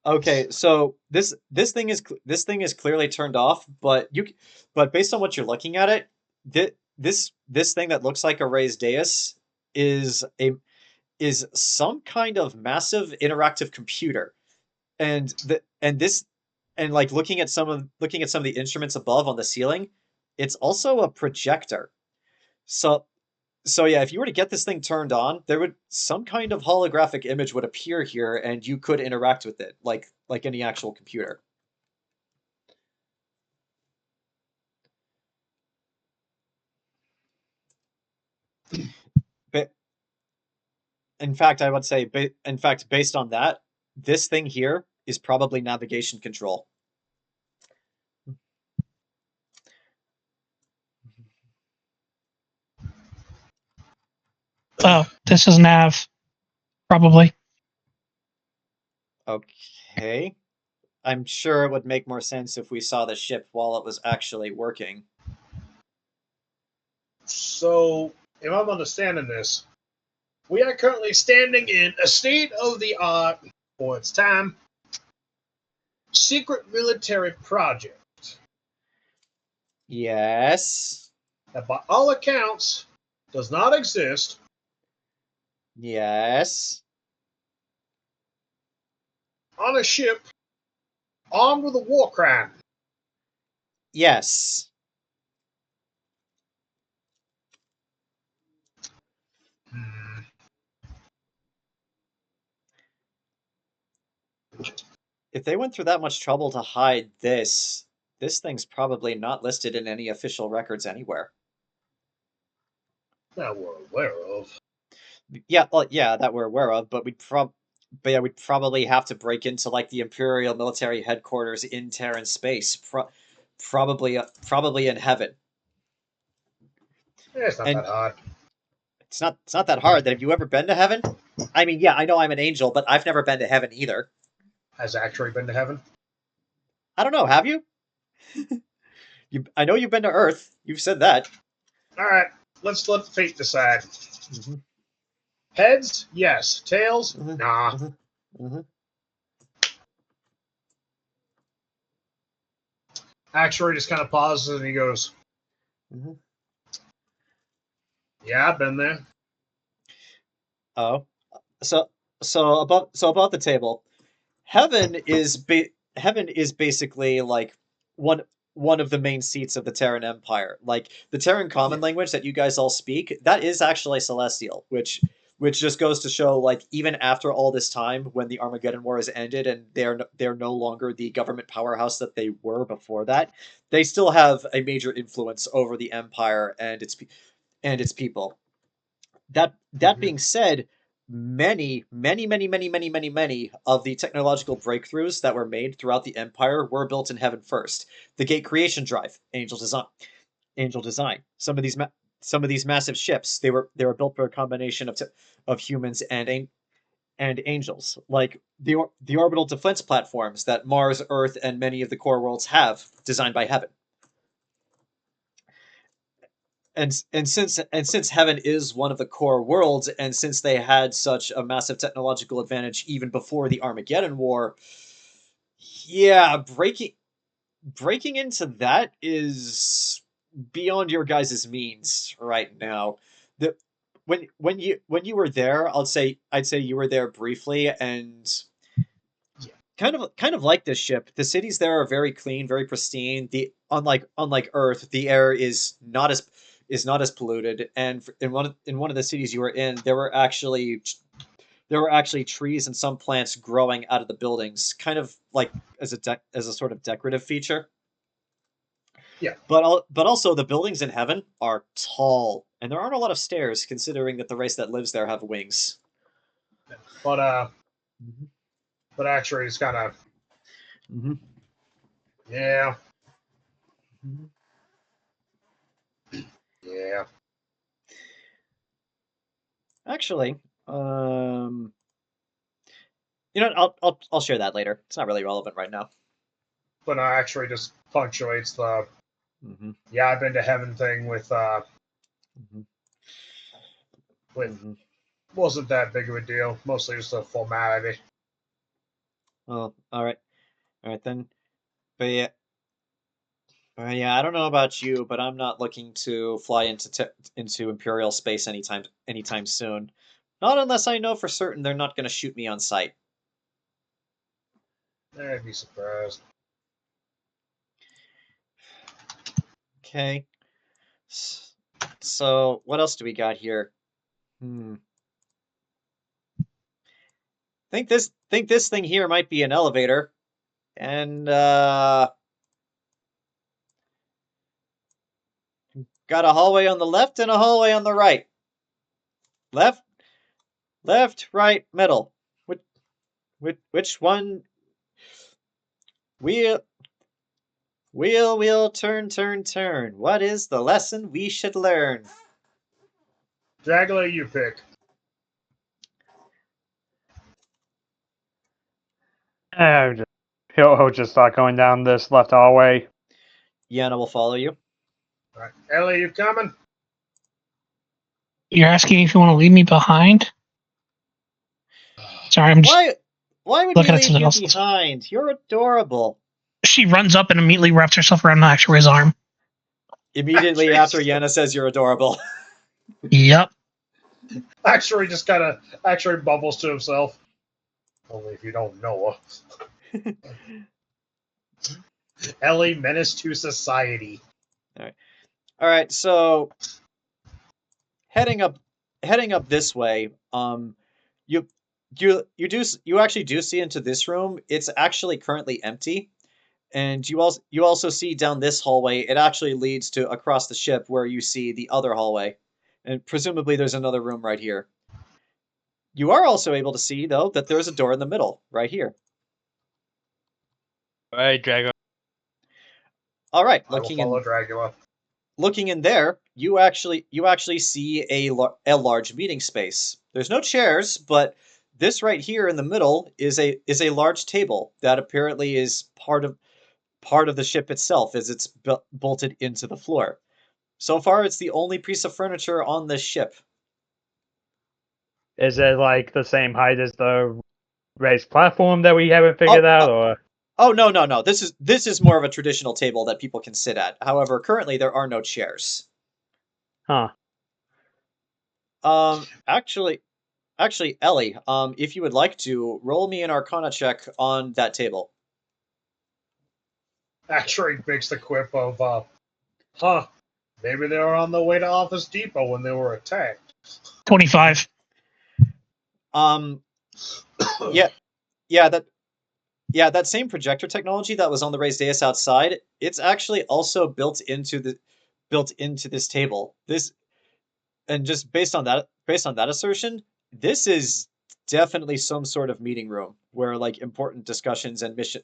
Okay. So this thing is clearly turned off, but based on what you're looking at it, this thing that looks like a raised dais is some kind of massive interactive computer, and like looking at some of the instruments above on the ceiling, it's also a projector. So yeah, if you were to get this thing turned on, there would some kind of holographic image would appear here, and you could interact with it like any actual computer. But in fact, I would say, based on that, this thing here is probably navigation control. Oh, this is nav, probably. Okay. I'm sure it would make more sense if we saw the ship while it was actually working. So, if I'm understanding this, we are currently standing in a state of the art, for its time, secret military project Yes. that, by all accounts, does not exist. Yes. On a ship armed with a war crime. Yes. If they went through that much trouble to hide this thing's probably not listed in any official records anywhere. That we're aware of. Yeah, well, yeah, that we're aware of, but we'd probably have to break into like the Imperial military headquarters in Terran space, probably in heaven. It's not that hard. It's not that hard. Have you ever been to heaven? I mean, yeah, I know I'm an angel, but I've never been to heaven either. Has Actuary been to heaven? I don't know. Have you? I know you've been to Earth. You've said that. All right, let's let fate decide. Mm-hmm. Heads, yes. Tails, Mm-hmm. nah. Mm-hmm. Mm-hmm. Actuary just kind of pauses and he goes, Mhm. "Yeah, I've been there." Oh, so above the table, heaven is basically like one one of the main seats of the Terran Empire. Like the Terran Common language that you guys all speak, that is actually Celestial, which just goes to show, like, even after all this time, when the Armageddon War has ended and they're no longer the government powerhouse that they were before that, they still have a major influence over the Empire and its people. That being said, many of the technological breakthroughs that were made throughout the Empire were built in heaven first. The Gate Creation Drive, Angel Design. Some of these massive ships, they were built for a combination of humans and angels, like the orbital defense platforms that Mars, Earth, and many of the core worlds have, designed by Heaven. And since Heaven is one of the core worlds, and since they had such a massive technological advantage even before the Armageddon War, yeah, breaking into that is beyond your guys' means right now. The when you were there, I'd say you were there briefly, and kind of like this ship. The cities there are very clean, very pristine. The unlike Earth, the air is not as polluted. And in one of the cities you were in, there were actually trees and some plants growing out of the buildings, kind of like as a sort of decorative feature. Yeah. But also the buildings in heaven are tall, and there aren't a lot of stairs, considering that the race that lives there have wings. But Actuary is kind of, Mm-hmm. yeah, Mm-hmm. yeah. Actually, you know what, I'll share that later. It's not really relevant right now. But Actuary just punctuates the, Mm-hmm. "Yeah, I've been to heaven" thing with Mm-hmm. with Mm-hmm. wasn't that big of a deal. Mostly just a formality. Well, all right then. But yeah, I don't know about you, but I'm not looking to fly into Imperial space anytime soon. Not unless I know for certain they're not going to shoot me on sight. I'd be surprised. Okay. So what else do we got here? Think this thing here might be an elevator, and got a hallway on the left and a hallway on the right. Left, right, middle. Which one? Wheel, wheel, turn. What is the lesson we should learn? Dragula, you pick. He'll just start going down this left hallway. Yana will follow you. All right, Ellie, you coming? You're asking if you want to leave me behind? Sorry, I'm just Why would we looking at leave something you else. behind? You're adorable. She runs up and immediately wraps herself around Actuary's arm. Immediately after Yana says you're adorable. Yep. Actuary just kind of Actuary bubbles to himself. Only if you don't know her. Ellie, menace to society. All right, so heading up this way, you you actually do see into this room. It's actually currently empty, and you also see down this hallway. It actually leads to across the ship where you see the other hallway, and presumably there's another room right here. You are also able to see, though, that there's a door in the middle right here. Alright, Drago. All right, I will follow Dragula. looking in there, you actually see a large meeting space. There's no chairs, but this right here in the middle is a large table that apparently is part of the ship itself, as it's bolted into the floor. So far, it's the only piece of furniture on this ship. Is it like the same height as the raised platform that we haven't figured out, or? Oh no. This is more of a traditional table that people can sit at. However, currently there are no chairs. Huh. Actually, Ellie, if you would like to, roll me an Arcana check on that table. Actuary makes the quip of, maybe they were on the way to Office Depot when they were attacked. 25. That same projector technology that was on the raised dais outside, it's actually also built into this table. And just based on that assertion, this is definitely some sort of meeting room where like important discussions and mission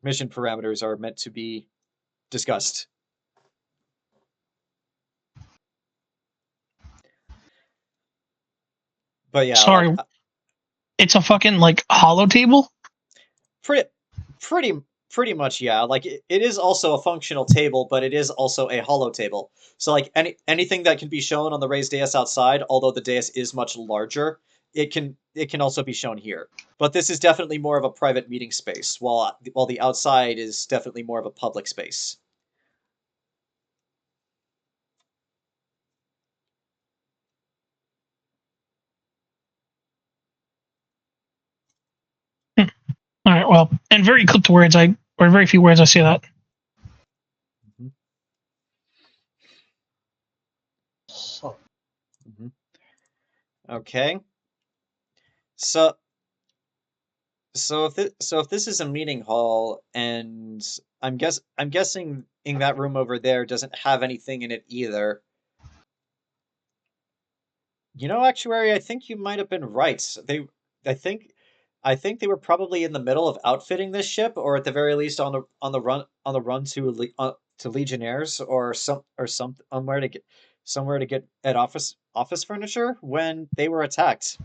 parameters are meant to be discussed. But yeah, Sorry, it's a fucking like hollow table. Pretty much, yeah. Like it is also a functional table, but it is also a hollow table. So like anything that can be shown on the raised dais outside, although the dais is much larger, it can also be shown here. But this is definitely more of a private meeting space, while the outside is definitely more of a public space. All right, well, in very clipped words, or very few words, I say that. Okay. So if this is a meeting hall, and I'm guessing in that room over there doesn't have anything in it either. You know, Actuary, I think you might have been right. I think they were probably in the middle of outfitting this ship, or at the very least on the run to Legionnaires, or somewhere to get at office furniture when they were attacked.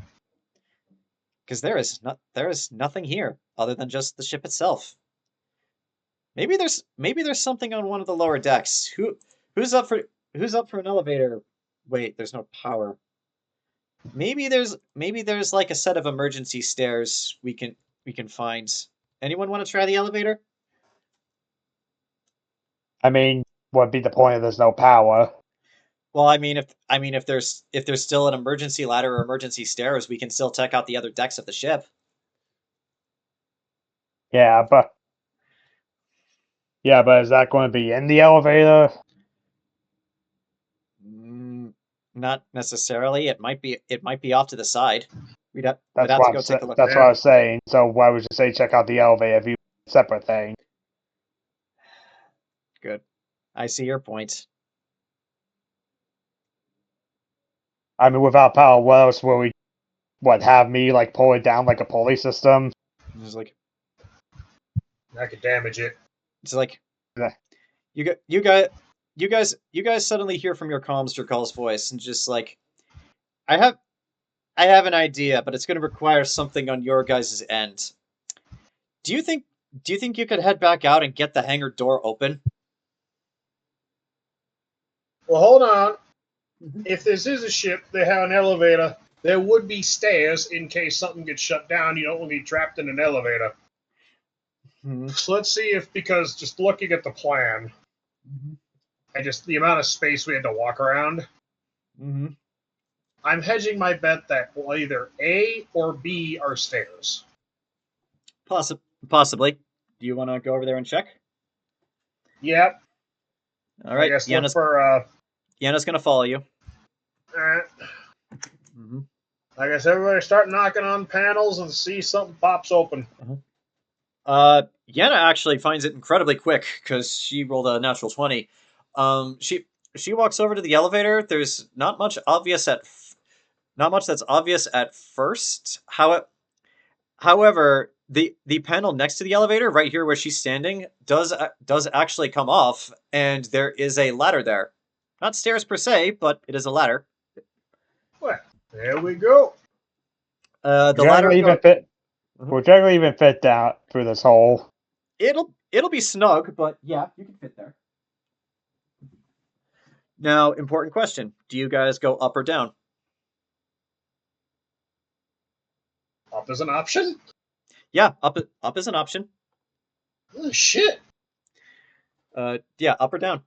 Because there is nothing here other than just the ship itself. Maybe there's something on one of the lower decks. Who's up for an elevator? Wait, there's no power. Maybe there's like a set of emergency stairs we can find. Anyone want to try the elevator? I mean, what'd be the point if there's no power? Well, I mean, if there's still an emergency ladder or emergency stairs, we can still check out the other decks of the ship. Yeah, but is that going to be in the elevator? Not necessarily. It might be off to the side. We'd have to go take a look. That's what I was saying. So why would you say check out the elevator if you separate thing? Good. I see your point. I mean, without power, what else will we? Have me like pull it down like a pulley system? It's like I could damage it. it's like Yeah. you guys suddenly hear from your comms Jerkaul's voice, and just like I have an idea, but it's going to require something on your guys' end. Do you think you could head back out and get the hangar door open? Well, hold on. If this is a ship, they have an elevator. There would be stairs in case something gets shut down. You don't want to be trapped in an elevator. So let's see if, because just looking at the plan, and just the amount of space we had to walk around, I'm hedging my bet that well, either A or B are stairs. Possibly. Do you want to go over there and check? Yep. All right. I guess look for Yenna's gonna follow you. All right. I guess everybody start knocking on panels and see something pops open. Yenna actually finds it incredibly quick because she rolled a natural 20. She walks over to the elevator. There's not much that's obvious at first. However, the panel next to the elevator, right here where she's standing, does actually come off, and there is a ladder there. Not stairs per se, but it is a ladder. Well, there we go. The ladder even fit. Will Dragula even fit down through this hole? It'll be snug, but yeah, you can fit there. Now, important question: do you guys go up or down? Up is an option. Yeah, up is an option. Oh, shit. Yeah, up or down.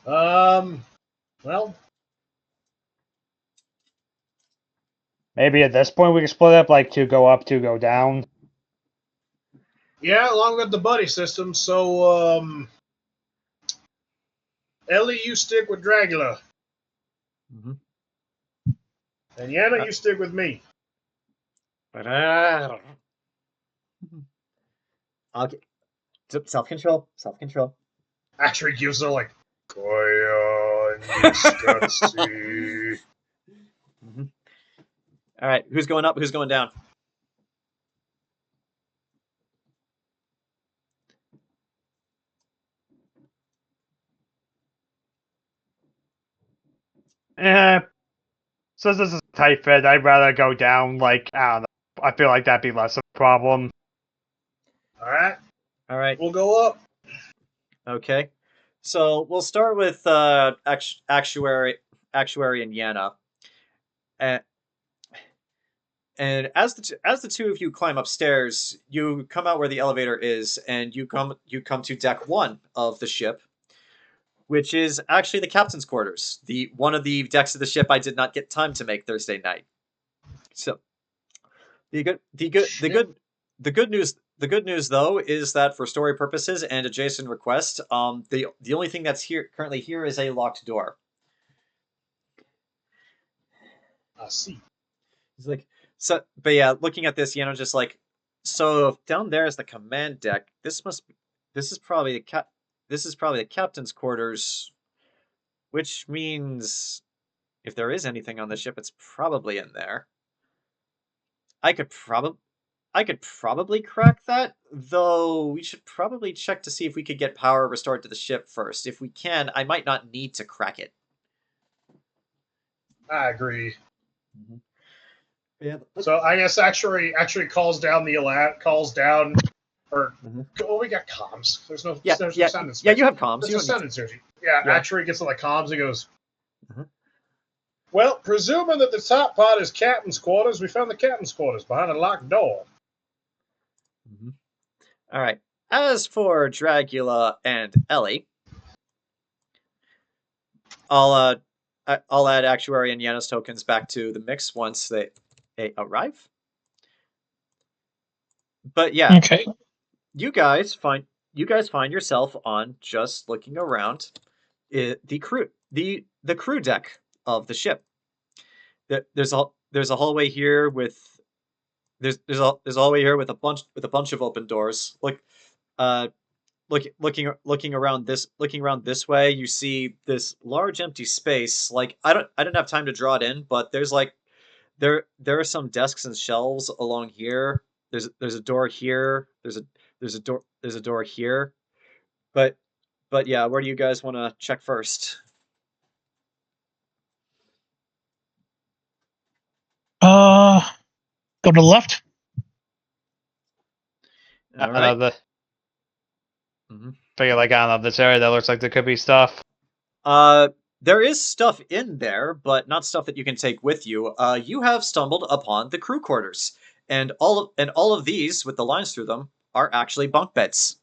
Well, Maybe at this point we can split up, like two go up, two go down. yeah, along with the buddy system. So, Ellie, you stick with Dragula. Mm-hmm. And Yana, you stick with me. Okay. Self-control. Self-control. Actually gives her, like, Koya Niskatsi. Mm-hmm. All right, who's going up? Who's going down? Since this is a tight fit, I'd rather go down, like, I don't know. I feel like that'd be less of a problem. Alright, All right. we'll go up. Okay. So we'll start with Actuary and Yana. And as the two of you climb upstairs, you come out where the elevator is, and you come to deck 1 of the ship, which is actually the captain's quarters. The one of the decks of the ship I did not get time to make Thursday night. So the good news though is that for story purposes and a Jayson request, the only thing that's currently here is a locked door. I see. He's like, so, but yeah, looking at this, just like, so if down there is the command deck, this is probably the captain's quarters, which means if there is anything on the ship, it's probably in there. I could probably crack that, though we should probably check to see if we could get power restored to the ship first. If we can, I might not need to crack it. I agree. Mm-hmm. Yeah. So I guess actually calls down the alert, or oh, we got comms. There's no sound in space. Yeah, you have comms. There's You no sound in space. Yeah, actually gets on the comms and goes, well, presuming that the top part is captain's quarters, we found the captain's quarters behind a locked door. Mm-hmm. All right. As for Dragula and Ellie, I'll add Actuary and Yana's tokens back to the mix once they arrive. But yeah, Okay. you guys find yourself on just looking around the crew deck of the ship. There's a hallway here with there's a hallway here with a bunch of open doors. Looking around this way, you see this large empty space. Like I didn't have time to draw it in, but there's like there are some desks and shelves along here. There's a door here. There's a door here. But yeah, where do you guys want to check first? Go to the left. All right. Figure, like, I don't know, this area that looks like there could be stuff. There is stuff in there, but not stuff that you can take with you. You have stumbled upon the crew quarters, and all of these with the lines through them are actually bunk beds.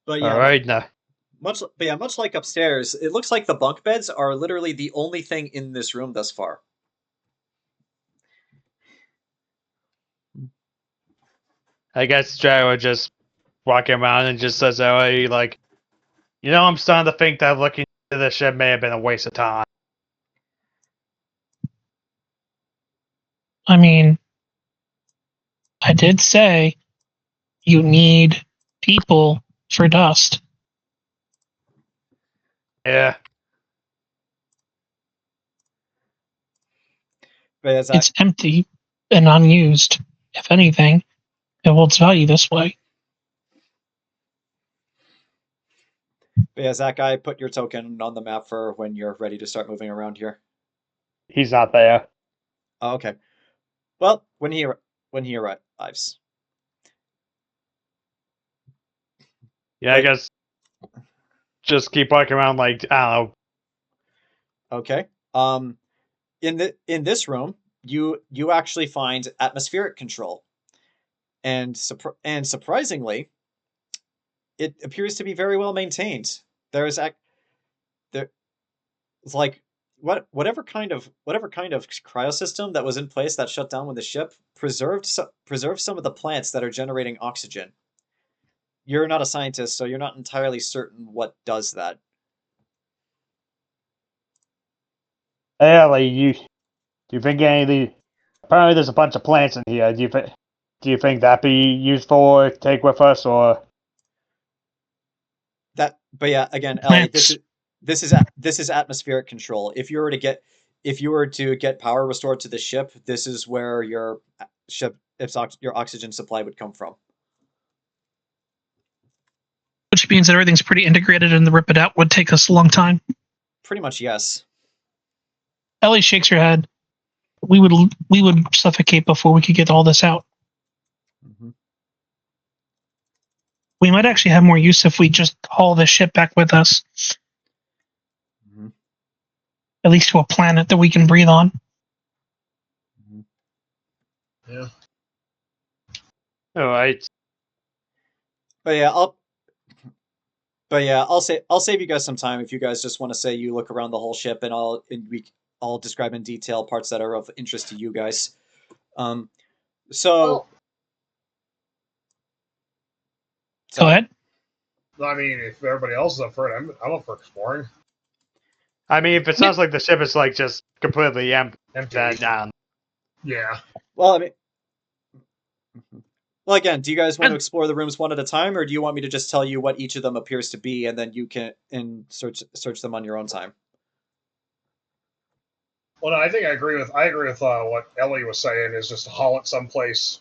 But yeah, All right, now. much like upstairs, it looks like the bunk beds are literally the only thing in this room thus far. I guess Jared just walking around and just says, "Oh, like, I'm starting to think that looking into the ship may have been a waste of time." I mean, I did say you need people for dust. Yeah. But It's empty and unused. If anything, it holds value this way. But yeah, Zach, I put your token on the map for when you're ready to start moving around here. He's not there. Oh, okay. Well, when he arrives. Yeah, I guess just keep walking around like, I don't know. Okay. In this room, you actually find atmospheric control, and surprisingly, it appears to be very well maintained. There's like whatever kind of cryosystem that was in place that shut down when the ship preserved some of the plants that are generating oxygen. You're not a scientist, so you're not entirely certain what does that. Ellie, do you think any of the... Apparently there's a bunch of plants in here. Do you think that'd be useful to take with us, or... But yeah, again, Ellie, Plants. this is atmospheric control. If you were to get power restored to the ship, this is where your oxygen supply would come from. Which means that everything's pretty integrated, and the rip it out would take us a long time. Pretty much, yes. Ellie shakes her head. We would suffocate before we could get all this out. Mm-hmm. We might actually have more use if we just haul this ship back with us. Mm-hmm. At least to a planet that we can breathe on. Mm-hmm. Yeah. All right. But yeah, I'll save you guys some time if you guys just want to say you look around the whole ship, and I'll describe in detail parts that are of interest to you guys. So Go ahead. I mean, if everybody else is up for it, I'm up for exploring. I mean, if it sounds like the ship is like just completely empty, Empty. then Yeah. well, I mean, well, again, do you guys want to explore the rooms one at a time, or do you want me to just tell you what each of them appears to be, and then you can search them on your own time? Well, no, I think I agree with what Ellie was saying. Is just to haul it someplace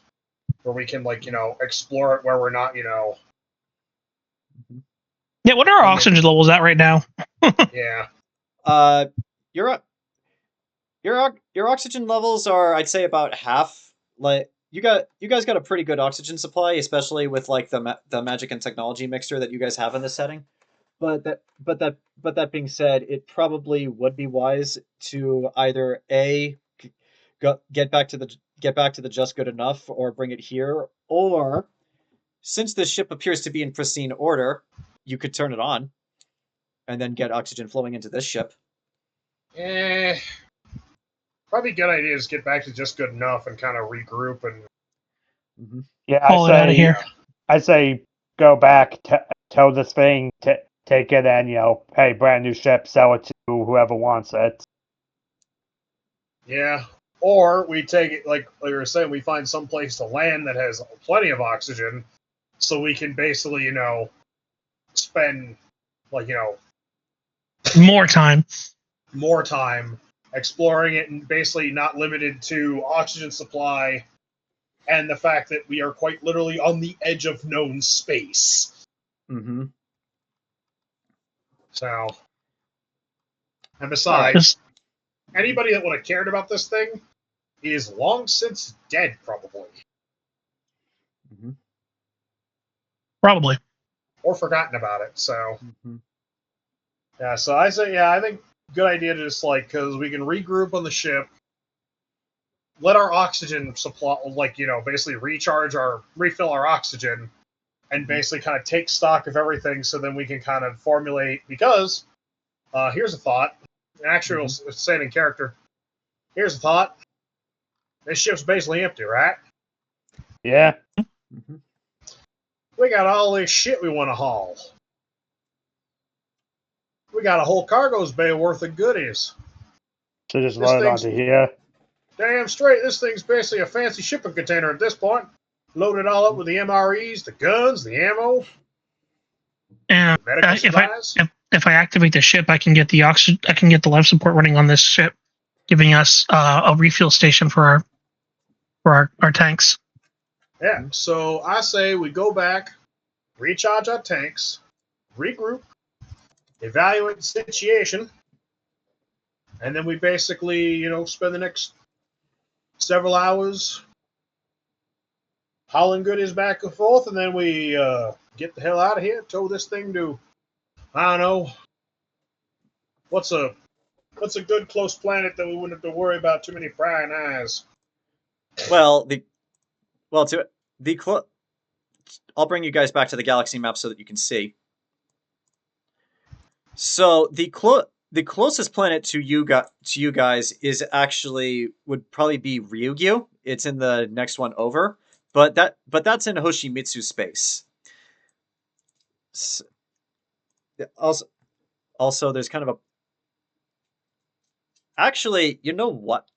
where we can, explore it where we're not, Yeah, what are our oxygen levels at right now? Yeah. Your oxygen levels are, I'd say, about half. Like you guys got a pretty good oxygen supply, especially with like the magic and technology mixture that you guys have in this setting. But that being said, it probably would be wise to either get back to the just good enough, or bring it here, or since the ship appears to be in pristine order, you could turn it on and then get oxygen flowing into this ship. Probably a good idea is get back to just good enough and kind of regroup and. Mm-hmm. yeah, Haul it out of here. I say go back, tell this thing, take it, and hey, brand new ship, sell it to whoever wants it. Yeah. Or we take it, like we were saying, we find some place to land that has plenty of oxygen, so we can basically, spend, More time. more time exploring it, and basically not limited to oxygen supply and the fact that we are quite literally on the edge of known space. Mm-hmm. So, and besides, anybody that would have cared about this thing is long since dead, probably. Mm-hmm. Probably. Or forgotten about it, so. Mm-hmm. Yeah, so I say, I think good idea to just, because we can regroup on the ship, let our oxygen supply, basically refill our oxygen, and basically kind of take stock of everything, so then we can kind of formulate, because, here's a thought, actually, we'll say it in character, here's a thought, this ship's basically empty, right? Yeah. Mm-hmm. We got all this shit we want to haul. We got a whole cargo's bay worth of goodies. So just load it onto here. Damn straight, this thing's basically a fancy shipping container at this point. Load it all up with the MREs, the guns, the ammo. And if I activate the ship, I can get the I can get the life support running on this ship, giving us a refuel station for our tanks. Yeah, so I say we go back, recharge our tanks, regroup, evaluate the situation, and then we basically, spend the next several hours hauling goodies back and forth, and then we get the hell out of here, tow this thing to, I don't know, what's a What's a good close planet that we wouldn't have to worry about too many prying eyes? Well, I'll bring you guys back to the galaxy map so that you can see. So the closest planet to you guys is actually would probably be Ryugyu. It's in the next one over, but that's in Hoshimitsu space. Also, there's kind of a. Actually, you know what?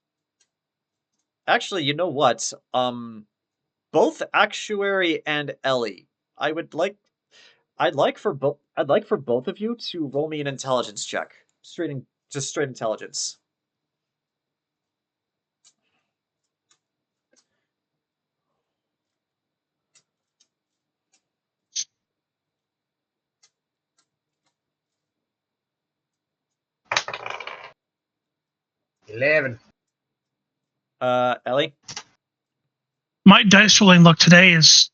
Both Actuary and Ellie, I'd like for both of you to roll me an intelligence check. Straight intelligence. $11. Ellie? My dice rolling luck today is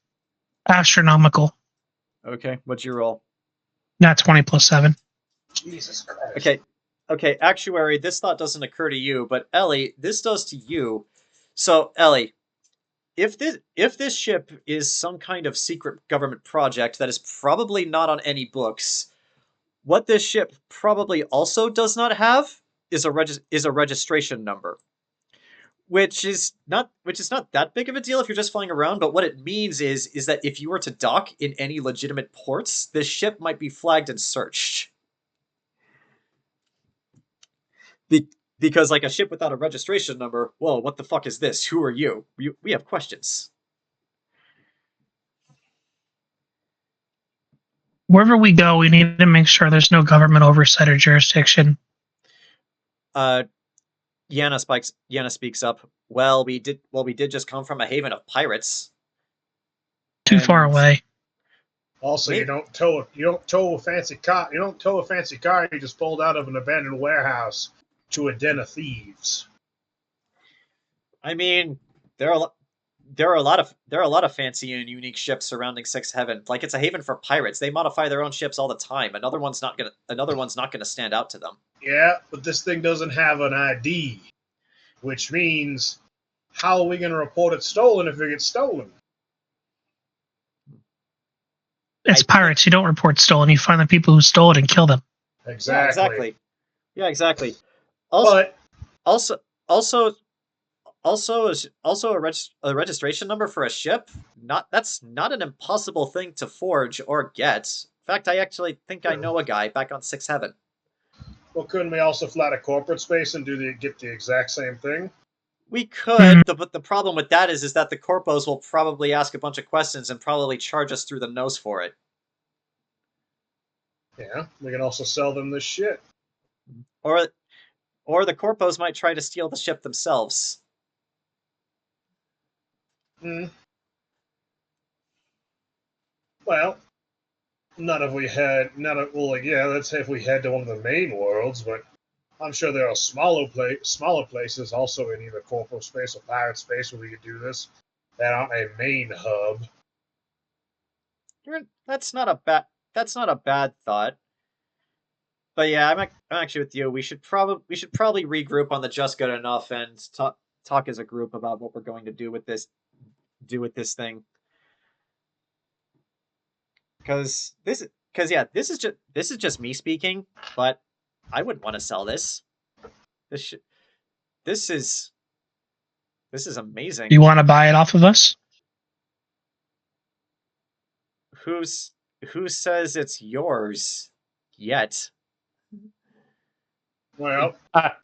astronomical. Okay, what's your roll? Not 20 plus 7. Jesus Christ. Okay, Actuary, this thought doesn't occur to you, but Ellie, this does to you. So, Ellie, if this ship is some kind of secret government project that is probably not on any books, what this ship probably also does not have is a registration number. Which is not that big of a deal if you're just flying around, but what it means is that if you were to dock in any legitimate ports, this ship might be flagged and searched. Because like a ship without a registration number, whoa, what the fuck is this? Who are you? We have questions. Wherever we go, we need to make sure there's no government oversight or jurisdiction. Yana speaks up. Well, we did just come from a haven of pirates. Too far away. Also, you don't tow a fancy car. You don't tow a fancy car. You just pulled out of an abandoned warehouse to a den of thieves. I mean, there are a lot of fancy and unique ships surrounding Sixth Heaven. Like, it's a haven for pirates. They modify their own ships all the time. Another one's not gonna stand out to them. Yeah, but this thing doesn't have an ID, which means how are we going to report it stolen if it gets stolen? It's pirates. You don't report stolen. You find the people who stole it and kill them. Exactly. Yeah, exactly. But Also a registration number for a ship. That's not an impossible thing to forge or get. In fact, I actually think I know a guy back on Sixth Heaven. well, couldn't we also fly to corporate space and get the exact same thing? We could, but the problem with that is that the corpos will probably ask a bunch of questions and probably charge us through the nose for it. Yeah, we can also sell them this shit. Or the corpos might try to steal the ship themselves. Well, let's say if we head to one of the main worlds, but I'm sure there are smaller places also in either corporal space or pirate space where we could do this that aren't a main hub. That's not a bad thought. But yeah, I'm actually with you. We should probably regroup on the Just Good Enough and talk as a group about what we're going to do with this thing. Because this is just me speaking, but I wouldn't want to sell this. This is amazing. You want to buy it off of us? Who says it's yours yet? Well,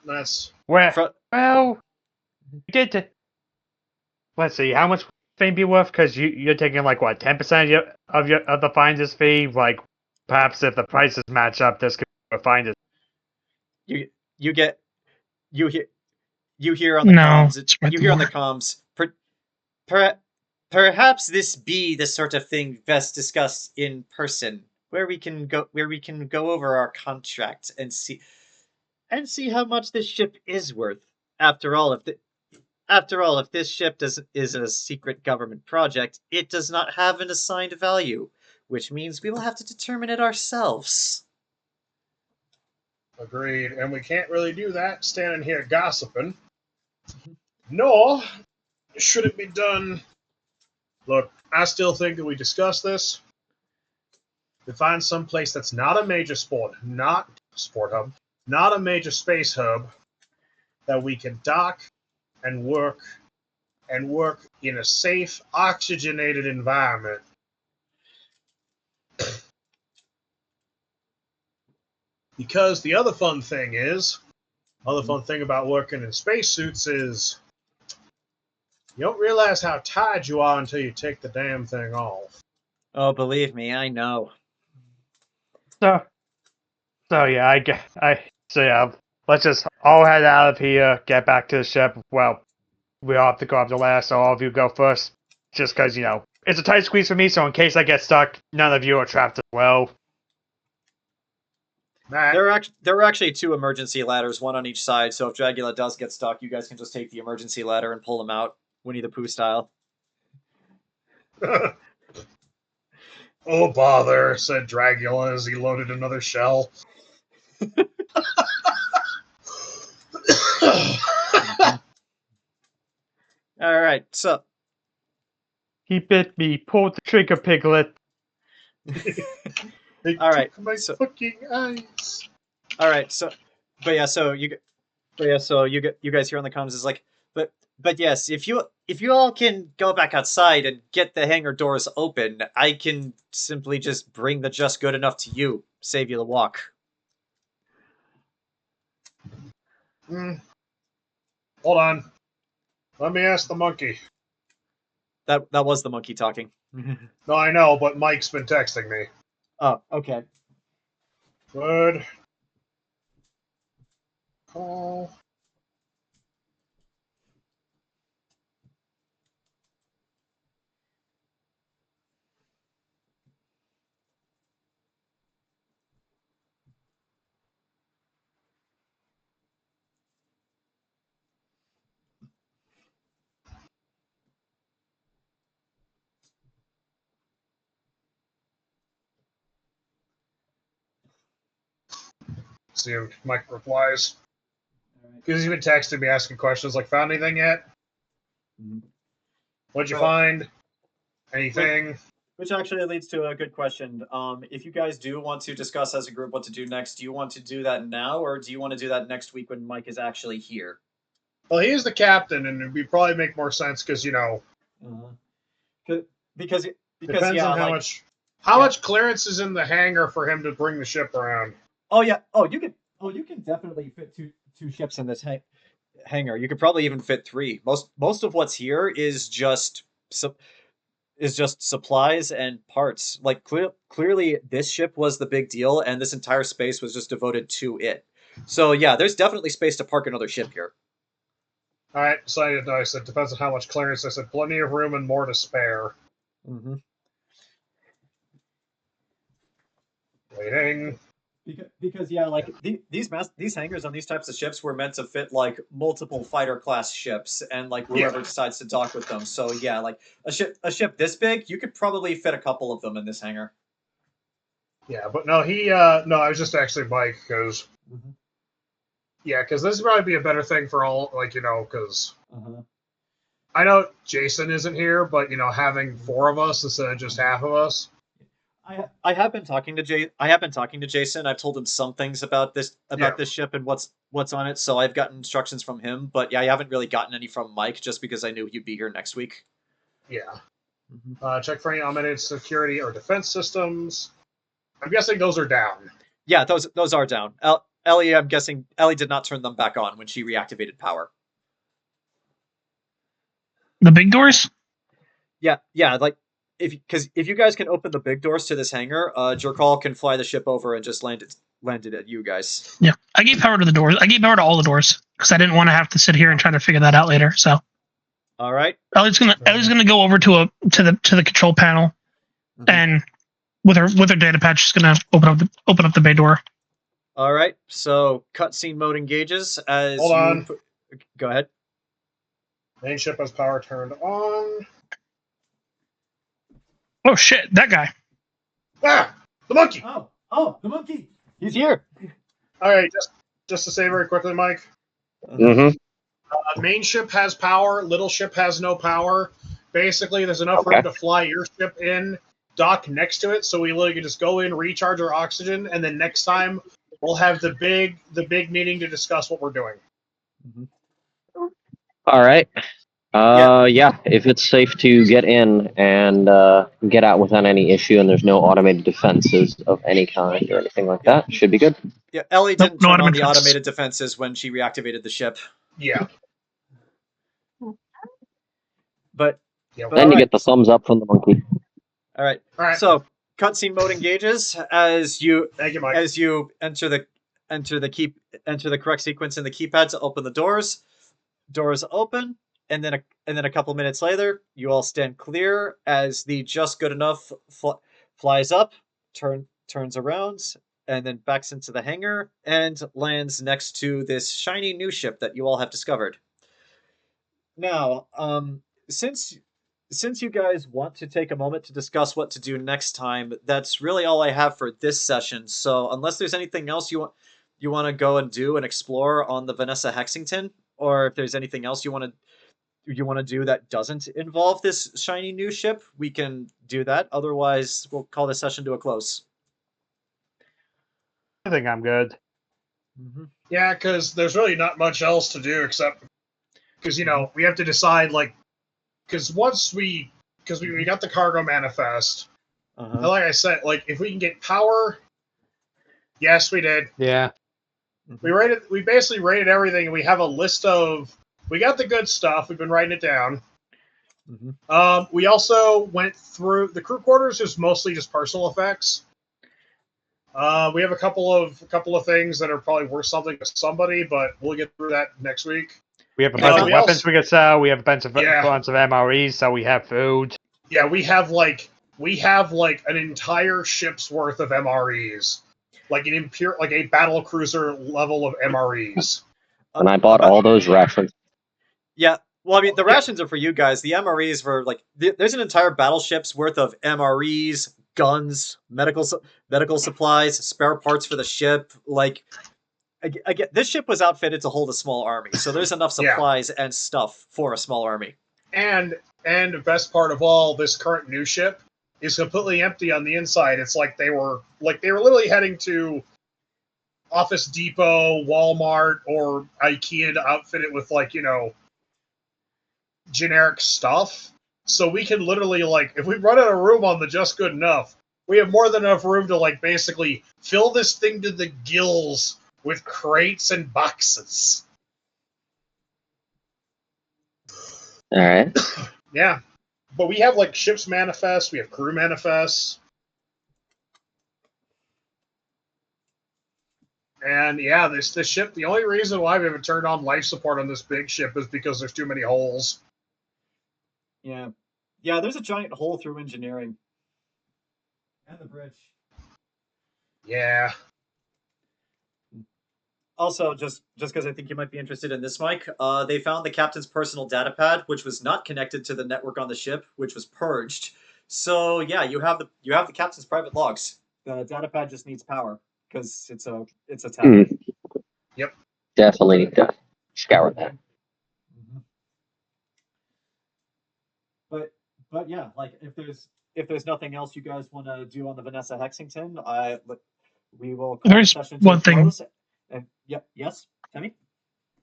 that's well, you did. Let's see, how much fame be worth? Because you're taking like what 10% of the finder's fee. Like perhaps if the prices match up, this could be a finder's. You hear on the comms. You hear on the comms. Perhaps this be the sort of thing best discussed in person, where we can go over our contract and see how much this ship is worth. After all, if this ship is a secret government project, it does not have an assigned value, which means we will have to determine it ourselves. Agreed. And we can't really do that standing here gossiping. Nor should it be done. Look, I still think that we discuss this. We find some place that's not a major sport hub, not a major space hub, that we can dock and work in a safe, oxygenated environment. Because the other fun thing about working in spacesuits is you don't realize how tired you are until you take the damn thing off. Oh, believe me, I know. So yeah, so yeah, let's just all head out of here, get back to the ship. Well, we all have to go up the ladder, so all of you go first. Just because, it's a tight squeeze for me, so in case I get stuck, none of you are trapped as well. Matt, There are actually 2 emergency ladders, one on each side, so if Dragula does get stuck, you guys can just take the emergency ladder and pull him out, Winnie the Pooh style. oh, bother, said Dragula as he loaded another shell. Alright, so... He bit me, pulled the trigger, Piglet. All right, took my fucking eyes. All right, so you guys here on the comms is like, but yes, if you all can go back outside and get the hangar doors open, I can simply just bring the just good enough to you, save you the walk. Hold on, let me ask the monkey. That was the monkey talking. No, I know, but Mike's been texting me. Oh, okay. Good. Call. See if Mike replies. Because he's been texting me asking questions like, found anything yet? What'd you find? Anything? Which actually leads to a good question. If you guys do want to discuss as a group what to do next, do you want to do that now, or do you want to do that next week when Mike is actually here? Well, he is the captain, and it would probably make more sense because, Because depends yeah, on how much clearance is in the hangar for him to bring the ship around. Oh yeah. You can definitely fit two ships in this hangar. You could probably even fit 3. Most of what's here is just supplies and parts. Like clearly this ship was the big deal, and this entire space was just devoted to it. So yeah, there's definitely space to park another ship here. All right, so I said depends on how much clearance. I said plenty of room and more to spare. Mm-hmm. Waiting. Because yeah, like these hangars on these types of ships were meant to fit like multiple fighter class ships and like whoever decides to dock with them. So yeah, like a ship this big, you could probably fit a couple of them in this hangar. Yeah, but no, I was just actually Mike because because this would probably be a better thing for all, because I know Jayson isn't here, but having 4 of us instead of just half of us. I have been talking to Jayson. I've told him some things about this ship and what's on it. So I've gotten instructions from him, but yeah, I haven't really gotten any from Mike just because I knew he'd be here next week. Yeah. Check for any automated security or defense systems. I'm guessing those are down. Yeah, those are down. Ellie, I'm guessing Ellie did not turn them back on when she reactivated power. The big doors? Yeah, like if you guys can open the big doors to this hangar, Jerkaul can fly the ship over and just land it at you guys. Yeah, I gave power to the doors. I gave power to all the doors because I didn't want to have to sit here and try to figure that out later. So, all right. Ellie's gonna go over to the control panel, and with her data patch, she's gonna open up the bay door. All right. So cutscene mode engages as Hold on. Go ahead. Main ship has power turned on. Oh shit, that guy. Ah! The monkey! Oh, the monkey! He's here. All right, just to say very quickly, Mike. Main ship has power. Little ship has no power. Basically, there's enough room to fly your ship in, dock next to it, so we literally can just go in, recharge our oxygen, and then next time we'll have the big meeting to discuss what we're doing. All right. Yeah, if it's safe to get in and get out without any issue, and there's no automated defenses of any kind or anything like that, should be good. Yeah, Ellie Nope, didn't no turn on automated the defenses. automated defenses when she reactivated the ship. Yeah. But Yeah. Then you get the thumbs up from the monkey. all right. All right. So cutscene mode engages as you Thank you, Mike. as you enter the correct sequence in the keypad to open the doors. Doors open, and then a couple minutes later, you all stand clear as the just good enough flies up, turns around, and then backs into the hangar and lands next to this shiny new ship that you all have discovered. Now, since you guys want to take a moment to discuss what to do next time, that's really all I have for this session. So unless there's anything else you want to go and do and explore on the Vanessa Hexington, or if there's anything else you want to do that doesn't involve this shiny new ship, we can do that. Otherwise, we'll call this session to a close. I think I'm good. Yeah, because there's really not much else to do except because we have to decide because we got the cargo manifest. And like I said, if we can get power, yes, we did. Yeah. We basically rated everything, and we have a list of. We got the good stuff. We've been writing it down. We also went through the crew quarters. Is mostly just personal effects. We have a couple of things that are probably worth something to somebody, but we'll get through that next week. We have a bunch of weapons we can sell. We have a bunch of MREs, so we have food. Yeah, we have an entire ship's worth of MREs, like a battle cruiser level of MREs. And I bought all those rations. Yeah. Well, I mean, the rations are for you guys. The MREs for there's an entire battleship's worth of MREs, guns, medical supplies, spare parts for the ship. Again, this ship was outfitted to hold a small army, so there's enough supplies and stuff for a small army. And the best part of all, this current new ship is completely empty on the inside. It's like they were literally heading to Office Depot, Walmart, or IKEA to outfit it with generic stuff. So we can literally if we run out of room on the just good enough, we have more than enough room to basically fill this thing to the gills with crates and boxes. All right. Yeah. But we have ships manifests, we have crew manifests. And yeah, this ship, the only reason why we haven't turned on life support on this big ship is because there's too many holes. Yeah. Yeah, there's a giant hole through engineering. And the bridge. Yeah. Also, just because I think you might be interested in this, Mike, they found the captain's personal data pad, which was not connected to the network on the ship, which was purged. So yeah, you have the captain's private logs. The data pad just needs power because it's a tablet. Yep. Definitely need to scour that. But yeah, if there's nothing else you guys want to do on the Vanessa Hexington, we will call There's the session to one a thing. close. And yes, Temme?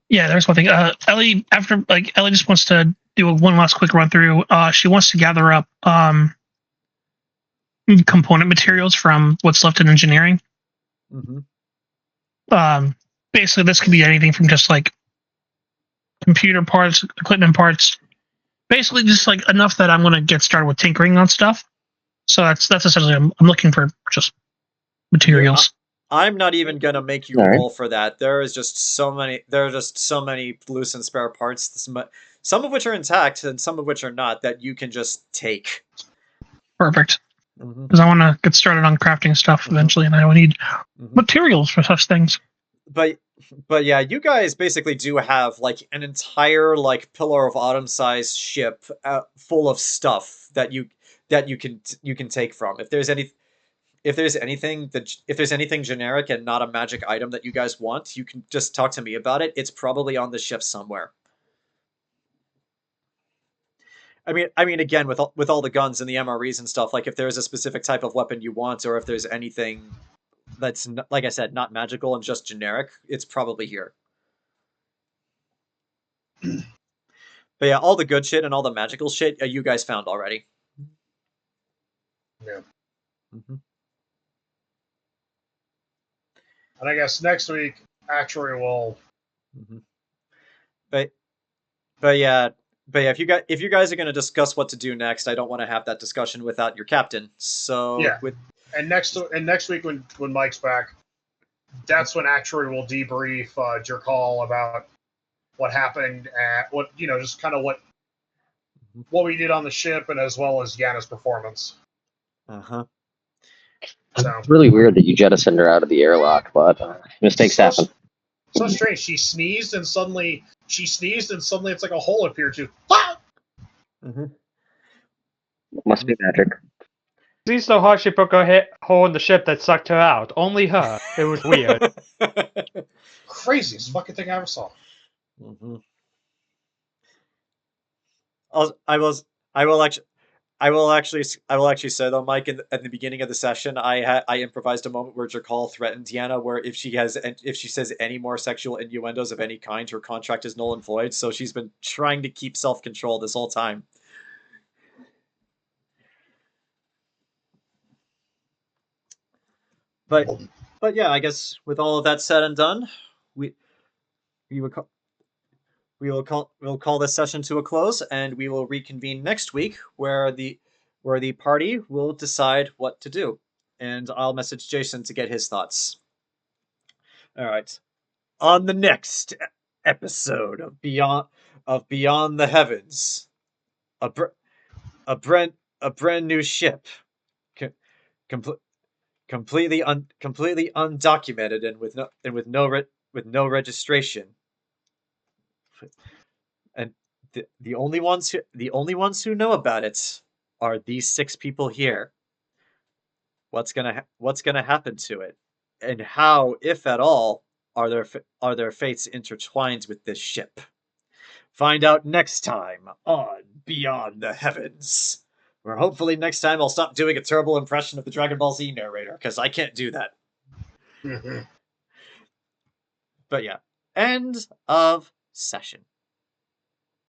Yeah, there's one thing. Ellie, Ellie just wants to do one last quick run through. She wants to gather up component materials from what's left in engineering. Basically, this could be anything from just computer parts, equipment parts. Basically, just enough that I'm going to get started with tinkering on stuff. So that's essentially I'm looking for just materials. I'm not even gonna make you roll for that. There are just so many loose and spare parts, some of which are intact and some of which are not, that you can just take. Perfect. Because I want to get started on crafting stuff eventually, and I will need materials for such things. But yeah, you guys basically do have an entire Pillar of Autumn size ship full of stuff that you can take from. If there's if there's anything generic and not a magic item that you guys want, you can just talk to me about it. It's probably on the ship somewhere. I mean, again, with all the guns and the MREs and stuff, like if there's a specific type of weapon you want, or if there's anything that's, like I said, not magical and just generic, it's probably here. But yeah, all the good shit and all the magical shit you guys found already. Yeah. Mm-hmm. And I guess next week, Actuary will. Mm-hmm. But yeah, if you guys are going to discuss what to do next, I don't want to have that discussion without your captain. So yeah. And next week when Mike's back, that's when Actuary will debrief Jerkaul about what happened at just kind of what we did on the ship, and as well as Yana's performance. Uh-huh. So It's really weird that you jettisoned her out of the airlock, but mistakes happen. So strange. She sneezed and suddenly it's like a hole appeared to. Mm-hmm. Must be magic. See so hard she broke a hole in the ship that sucked her out. Only her. It was weird. Craziest fucking thing I ever saw. Mm-hmm. I will actually say though, Mike, at the beginning of the session, I improvised a moment where Jerkaul threatened Yana, where if she says any more sexual innuendos of any kind, her contract is null and void. So she's been trying to keep self-control this whole time. But yeah, I guess with all of that said and done, we'll call this session to a close, and we will reconvene next week where the party will decide what to do. And I'll message Jayson to get his thoughts. All right. On the next episode of Beyond the Heavens, a brand new ship, completely undocumented and with no registration. And the only ones who know about it are these 6 people here. What's gonna happen to it, and how, if at all, are their fates intertwined with this ship? Find out next time on Beyond the Heavens. Where hopefully next time I'll stop doing a terrible impression of the Dragon Ball Z narrator, because I can't do that. But yeah, end of session.